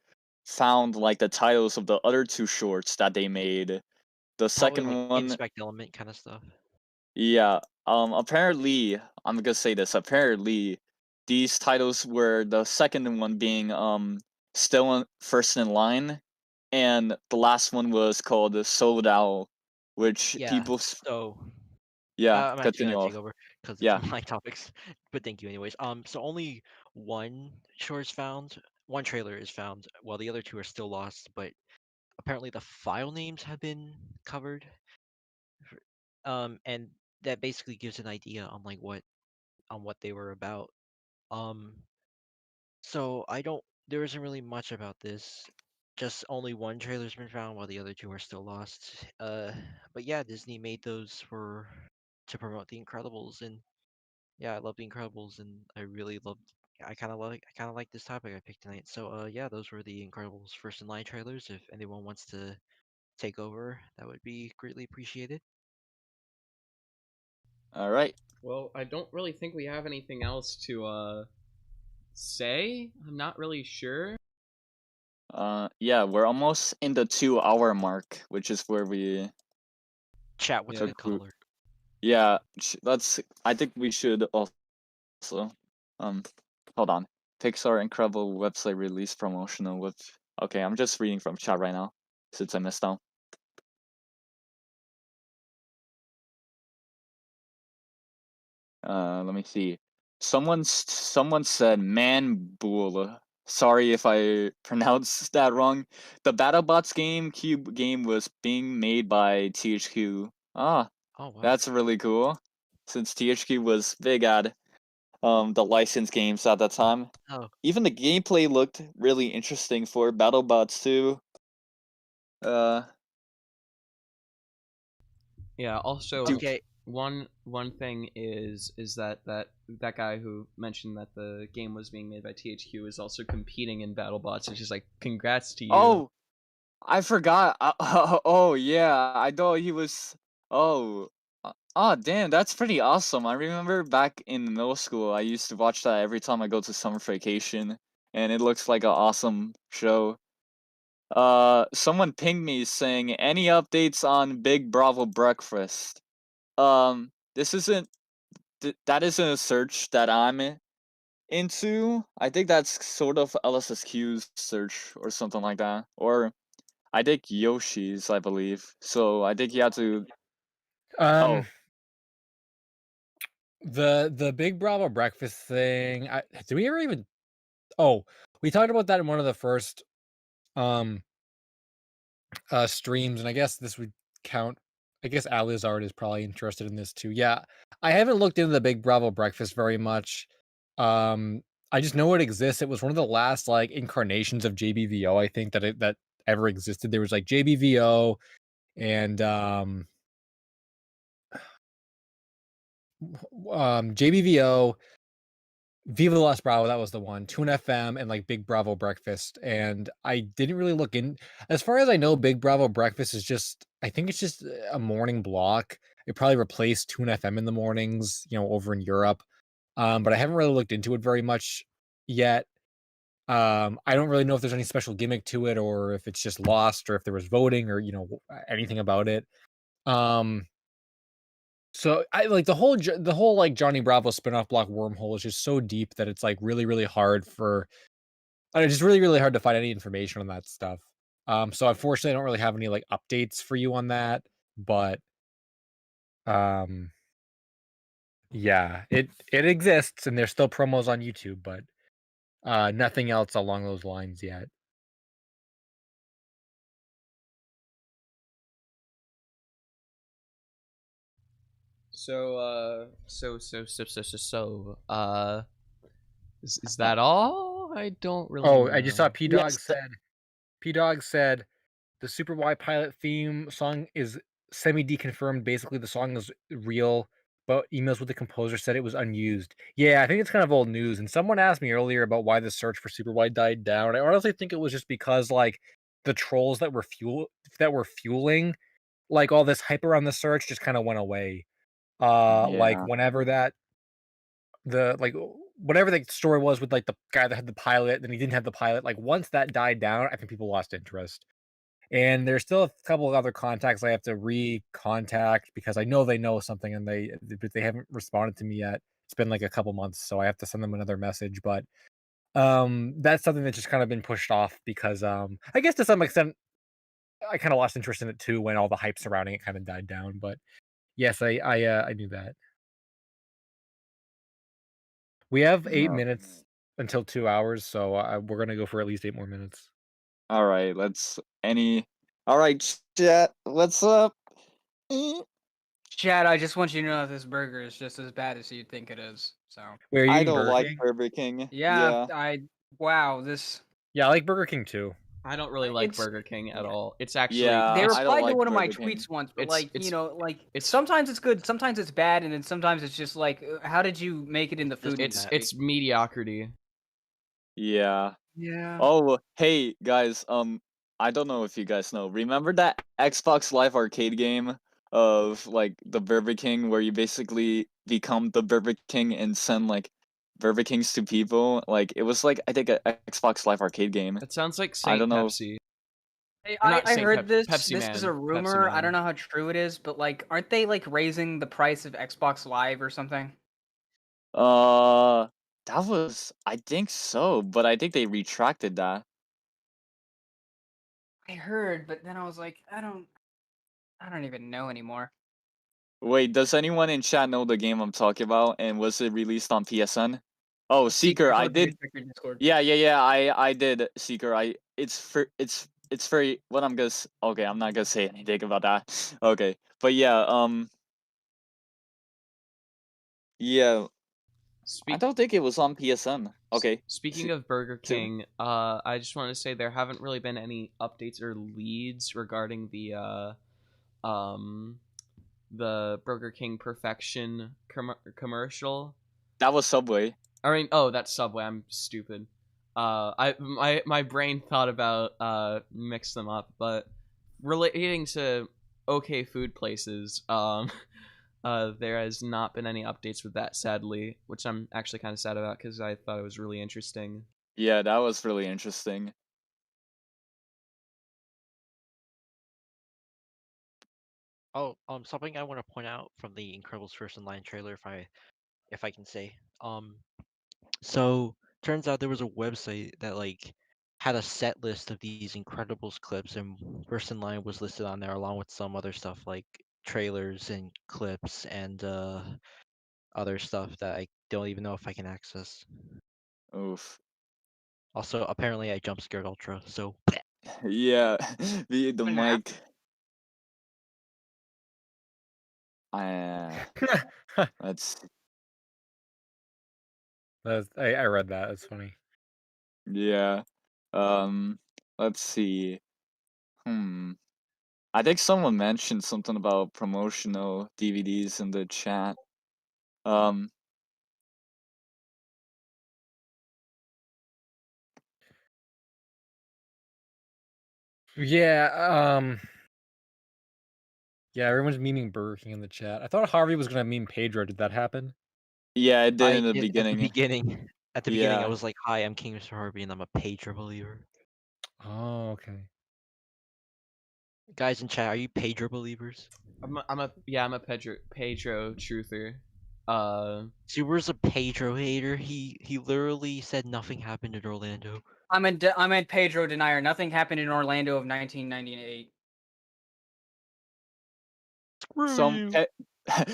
S3: found like the titles of the other 2 shorts that they made. The
S4: Probably like
S3: second one,
S4: Inspect Element kind of stuff.
S3: yeah, apparently, I'm gonna say this. Apparently, these titles were the second one being still first in line, and the last one was called Sold Out, which
S4: Yeah.
S3: people.
S4: So
S3: Yeah,
S4: I'm actually
S3: continue
S4: gonna take
S3: off.
S4: over because it's
S3: Yeah,
S4: my topics. But thank you anyways. So only one short is found, one trailer is found, while the other 2 are still lost. But apparently the file names have been covered. And that basically gives an idea on like what they were about. Um, so I don't. There isn't really much about this. Just only one trailer's been found, while the other 2 are still lost. But yeah, Disney made those for to promote The Incredibles, and yeah, I love The Incredibles, and I really loved. I kind of like this topic I picked tonight. So yeah, those were The Incredibles First in Line trailers. If anyone wants to take over, that would be greatly appreciated.
S3: all right.
S2: Well, I don't really think we have anything else to say. I'm not really sure.
S3: Yeah, we're almost in the 2-hour mark, which is where we
S4: Chat with
S2: Yeah.
S4: a good caller.
S3: Yeah, let's. I think we should also. Hold on. Pixar Incredible website release promotional with. Okay, I'm just reading from chat right now since I missed out. Let me see. Someone said Manbool. Sorry if I pronounced that wrong. The BattleBots GameCube game was being made by THQ. Ah,
S4: Oh wow.
S3: that's really cool. Since THQ was big at the licensed games at that time.
S4: Oh,
S3: Even the gameplay looked really interesting for BattleBots too.
S2: Yeah. Also,
S4: okay.
S2: one thing is that guy who mentioned that the game was being made by THQ is also competing in BattleBots. It's just like, congrats to you.
S3: Oh, I forgot. Oh yeah, I know he was. Oh, Oh, damn, that's pretty awesome. I remember back in middle school, I used to watch that every time I go to summer vacation, and it looks like an awesome show. Someone pinged me saying, any updates on Big Bravo Breakfast? This isn't, that isn't a search that I'm into. I think that's sort of LSSQ's search or something like that. Or I think Yoshi's, I believe. So I think you have to.
S5: Um,
S3: Oh,
S5: the Big Bravo breakfast thing. Did we ever even? Oh, we talked about that in one of the first um streams, and I guess this would count. I guess Alizard is probably interested in this too. Yeah, I haven't looked into the Big Bravo breakfast very much. I just know it exists. It was one of the last like incarnations of JBVO, I think that ever existed. There was like JBVO and JBVO, Viva Las Bravo, that was the one. Tune FM and like Big Bravo Breakfast. And I didn't really look in as far as I know, Big Bravo Breakfast is just I think it's just a morning block. It probably replaced Tune FM in the mornings, over in Europe. But I haven't really looked into it very much yet. I don't really know if there's any special gimmick to it or if it's just lost or if there was voting or anything about it. Um so I like the whole like Johnny Bravo spinoff block wormhole is just so deep that it's like really really hard for it's just really really hard to find any information on that stuff. So unfortunately I don't really have any like updates for you on that, but um yeah, it exists and there's still promos on YouTube, but nothing else along those lines yet.
S2: Is that all? I don't really
S5: Oh,
S2: know.
S5: I just saw
S3: yes.
S5: P Dog said the Super Y pilot theme song is semi deconfirmed. Basically, the song is real, but emails with the composer said it was unused. Yeah, I think it's kind of old news. And someone asked me earlier about why the search for Super Y died down. I honestly think it was just because like the trolls that were fueling like all this hype around the search just kind of went away. Like
S3: Yeah.
S5: whenever that the like whatever the story was with like the guy that had the pilot, then he didn't have the pilot. Like once that died down, I think people lost interest. And there's still a couple of other contacts I have to re-contact because I know they know something and but they haven't responded to me yet. It's been like a couple months, so I have to send them another message. But that's something that's just kind of been pushed off because I guess to some extent I kind of lost interest in it too when all the hype surrounding it kind of died down. But yes, I knew that. We have 8 minutes until 2 hours, so we're gonna go for at least 8 more minutes.
S3: All right. Let's any. All right, chat. What's up?
S1: Chad, I just want you to know that this burger is just as bad as you'd think it is. So
S5: Wait, are you
S3: I
S5: eating
S3: don't
S5: Burger
S3: like
S5: King?
S3: Burger King.
S1: yeah,
S3: Yeah.
S1: wow, this
S5: Yeah, I like Burger King too.
S2: I don't really like
S1: it's
S2: Burger King at
S1: yeah.
S2: all. It's actually
S3: Yeah.
S1: They
S3: I don't
S1: replied to
S3: like
S1: one of my
S3: Burger King.
S1: tweets once, but
S2: It's-
S1: like
S2: it's- it's-
S1: sometimes it's good, sometimes it's bad, and then sometimes it's just like, how did you make it in the food?
S2: it's mediocrity.
S3: Yeah.
S1: yeah.
S3: Oh, hey guys. I don't know if you guys know. Remember that Xbox Live Arcade game of like the Burger King, where you basically become the Burger King and send like Burger Kings to people? Like it was like I think a Xbox Live Arcade game.
S2: That sounds like
S3: I
S2: Saint
S3: don't know.
S2: Pepsi.
S1: Hey,
S2: Or not
S1: I
S2: Saint
S1: heard this.
S2: Pepsi
S1: This
S2: Man.
S1: is a
S2: Pepsi
S1: rumor. I don't
S2: Man.
S1: know how true it is, but like, aren't they like raising the price of Xbox Live or something?
S3: Uh, that was I think so, but I think they retracted that.
S1: I heard, but then I was like, I don't even know anymore.
S3: Wait, does anyone in chat know the game I'm talking about? And was it released on PSN? Oh, Seeker, I
S1: Let me
S3: did.
S1: check your Discord.
S3: Yeah. I did Seeker. It's very. What I'm gonna. Okay, I'm not gonna say anything about that. Okay, but yeah. Yeah. I don't think it was on PSN. Okay.
S2: Speaking of Burger
S3: Two.
S2: King, I just want to say there haven't really been any updates or leads regarding the Burger King Perfection commercial.
S3: That was Subway.
S2: I mean, oh, that's Subway. I'm stupid. My brain thought about mix them up, but relating to okay food places, there has not been any updates with that, sadly, which I'm actually kind of sad about because I thought it was really interesting.
S3: Yeah, that was really interesting.
S4: Oh, something I want to point out from the Incredibles First in Line trailer, if I can say. So turns out there was a website that like had a set list of these Incredibles clips, and First in Line was listed on there along with some other stuff like trailers and clips and other stuff that I don't even know if I can access.
S3: Oof.
S4: Also, apparently I jump scared Ultra, so
S3: Yeah, the
S1: What
S3: mic. Uh, that's
S5: I read that. That's funny.
S3: yeah. Let's see. I think someone mentioned something about promotional DVDs in the chat. Um,
S5: Yeah. Yeah. Everyone's memeing Burger King in the chat. I thought Harvey was gonna meme Pedro. Did that happen?
S3: yeah, it did
S4: I
S3: in the
S4: did at the
S3: beginning.
S4: beginning. At the beginning, I
S3: Yeah.
S4: was like, "Hi, I'm King Mr. Harvey, and I'm a Pedro believer."
S5: Oh, okay.
S4: Guys in chat, are you Pedro believers?
S2: I'm a Pedro truther.
S4: Subaru's a Pedro hater. He literally said nothing happened in Orlando.
S1: I'm a Pedro denier. Nothing happened in Orlando of 1998.
S3: Some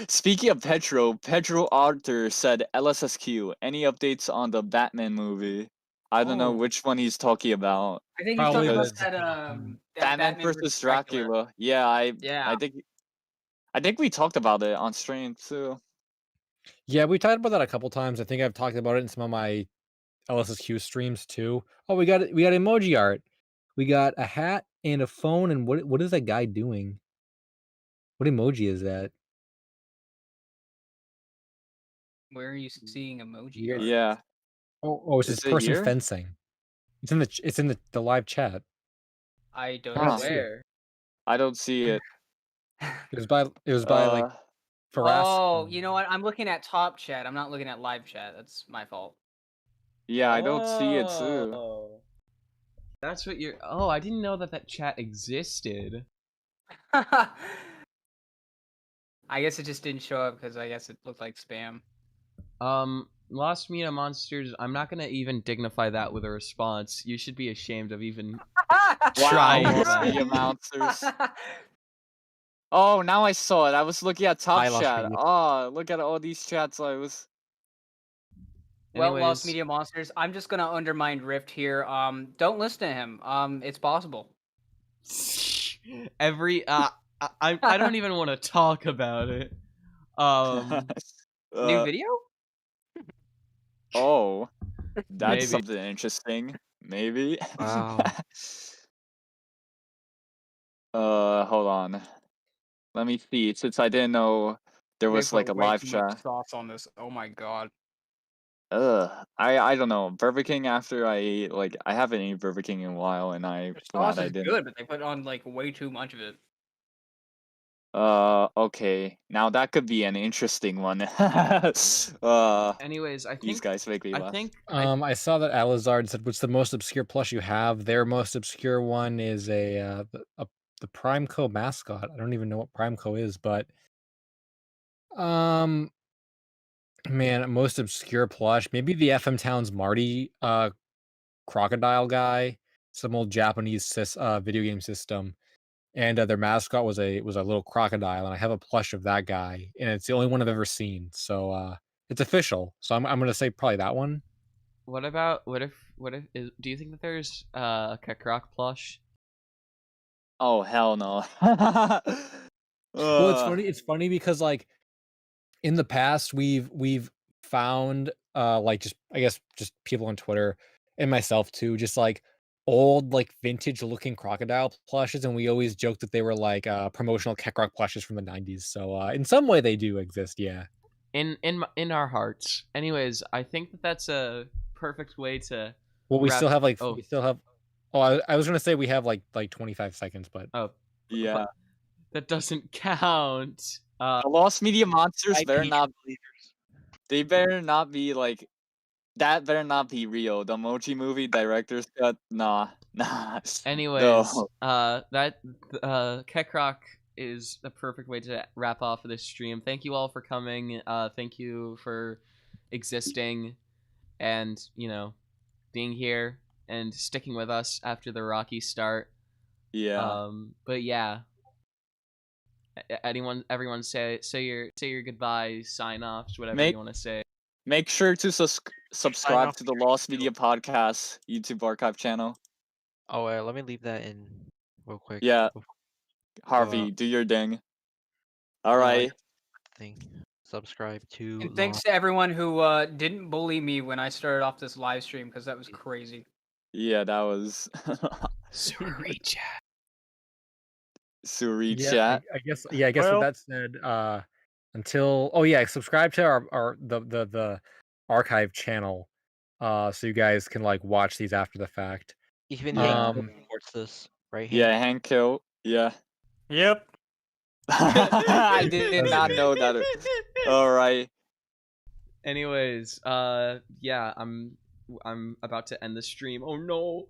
S3: speaking of Pedro Arthur said LSSQ. Any updates on the Batman movie? I don't know
S1: Oh.
S3: which one he's talking about.
S1: I think he's
S5: Probably
S1: talking about
S5: the-
S1: that that
S3: Batman versus Dracula. Yeah,
S1: Yeah.
S3: I think we talked about it on stream too.
S5: Yeah, we talked about that a couple times. I think I've talked about it in some of my LSSQ streams too. Oh, we got emoji art. We got a hat and a phone. And what is that guy doing? What emoji is that?
S1: Where are you seeing emoji
S5: Yeah.
S1: art?
S3: Yeah.
S5: Oh, it's
S3: Is
S5: this
S3: it
S5: person
S3: here?
S5: fencing. It's in the live chat.
S1: I don't
S3: Huh.
S1: know
S5: see it.
S1: where.
S3: I don't see it.
S5: It was by like Faras.
S1: Oh, you know what? I'm looking at top chat. I'm not looking at live chat. That's my fault.
S3: Yeah, I don't see it too.
S2: Oh. That's what you're. Oh, I didn't know that chat existed.
S1: I guess it just didn't show up because I guess it looked like spam.
S2: Lost Media Monsters. I'm not gonna even dignify that with a response. You should be ashamed of even trying
S3: Lost
S2: that.
S3: Media Monsters. Oh, now I saw it. I was looking at top
S4: Bye, Lost
S3: chat.
S4: Media.
S3: Oh, look at all these chats. I was.
S1: Well,
S2: Anyways,
S1: Lost Media Monsters. I'm just gonna undermine Rift here. Don't listen to him. It's possible.
S2: every I don't even want to talk about it.
S1: New video?
S3: Oh, that's
S2: Maybe.
S3: something interesting. Maybe.
S4: Wow.
S3: Hold on. Let me see. Since I didn't know there was like a live chat.
S1: sauce on this. Oh my god.
S3: I don't know. Burger King after I ate, like, I haven't eaten Burger King in a while, and I'm
S1: The
S3: glad
S1: sauce
S3: I
S1: is
S3: didn't.
S1: good, but they put on like way too much of it.
S3: Okay. Now that could be an interesting one.
S2: Anyways, I
S3: These
S2: think
S3: guys make me
S2: I
S3: laugh.
S2: think
S5: I saw that Alizard said, "What's the most obscure plush you have?" Their most obscure one is the Primeco mascot. I don't even know what Primeco is, but man, most obscure plush, maybe the FM Towns Marty crocodile guy, some old Japanese video game system, and their mascot was a little crocodile, and I have a plush of that guy, and it's the only one I've ever seen, so it's official. So I'm gonna say probably that one.
S2: what if do you think that there's a Kakarot plush?
S3: Oh hell no.
S5: Well, it's funny. It's funny because like in the past we've found like just I guess just people on Twitter and myself too, just like old like vintage looking crocodile plushes, and we always joked that they were like promotional Kekrok plushes from the 90s. So in some way they do exist, yeah.
S2: In our hearts. Anyways, I think that's a perfect way to.
S5: Well, we
S2: wrap-
S5: still have like
S2: oh.
S5: we still have. Oh, I was gonna say we have like 25 seconds, but
S2: Oh,
S3: Yeah.
S2: but that doesn't count.
S3: The Lost Media Monsters
S4: By
S3: better
S4: Patreon
S3: not.
S4: believers.
S3: They better not be like. That better not be real. The Mochi movie director's cut. Nah.
S2: Anyways,
S3: No.
S2: Kekrok is a perfect way to wrap off of this stream. Thank you all for coming. Thank you for existing and, being here and sticking with us after the rocky start.
S3: Yeah.
S2: But yeah. Everyone say your goodbyes, sign offs, whatever you want to say.
S3: Make sure to subscribe
S4: off
S3: to the Lost Media Podcast YouTube archive channel.
S4: Oh, wait, let me leave that in real quick.
S3: Yeah.
S4: before
S3: Harvey, do your ding. All
S4: I
S3: right.
S4: Thing. Subscribe to.
S1: And thanks to everyone who didn't bully me when I started off this live stream because that was crazy.
S3: Yeah, that was
S2: Suri chat.
S3: Suri
S5: Yeah,
S3: chat.
S5: I guess. Yeah, I guess
S4: Well-
S5: with that said, until subscribe to our the archive channel, so you guys can like watch these after the fact.
S4: Even
S3: Yeah.
S4: Hank supports this, right?
S3: Yeah,
S4: Hank?
S3: Hank Kill. Yeah.
S1: Yep.
S3: I did not know that. All right.
S2: Anyways, yeah, I'm about to end the stream. Oh no.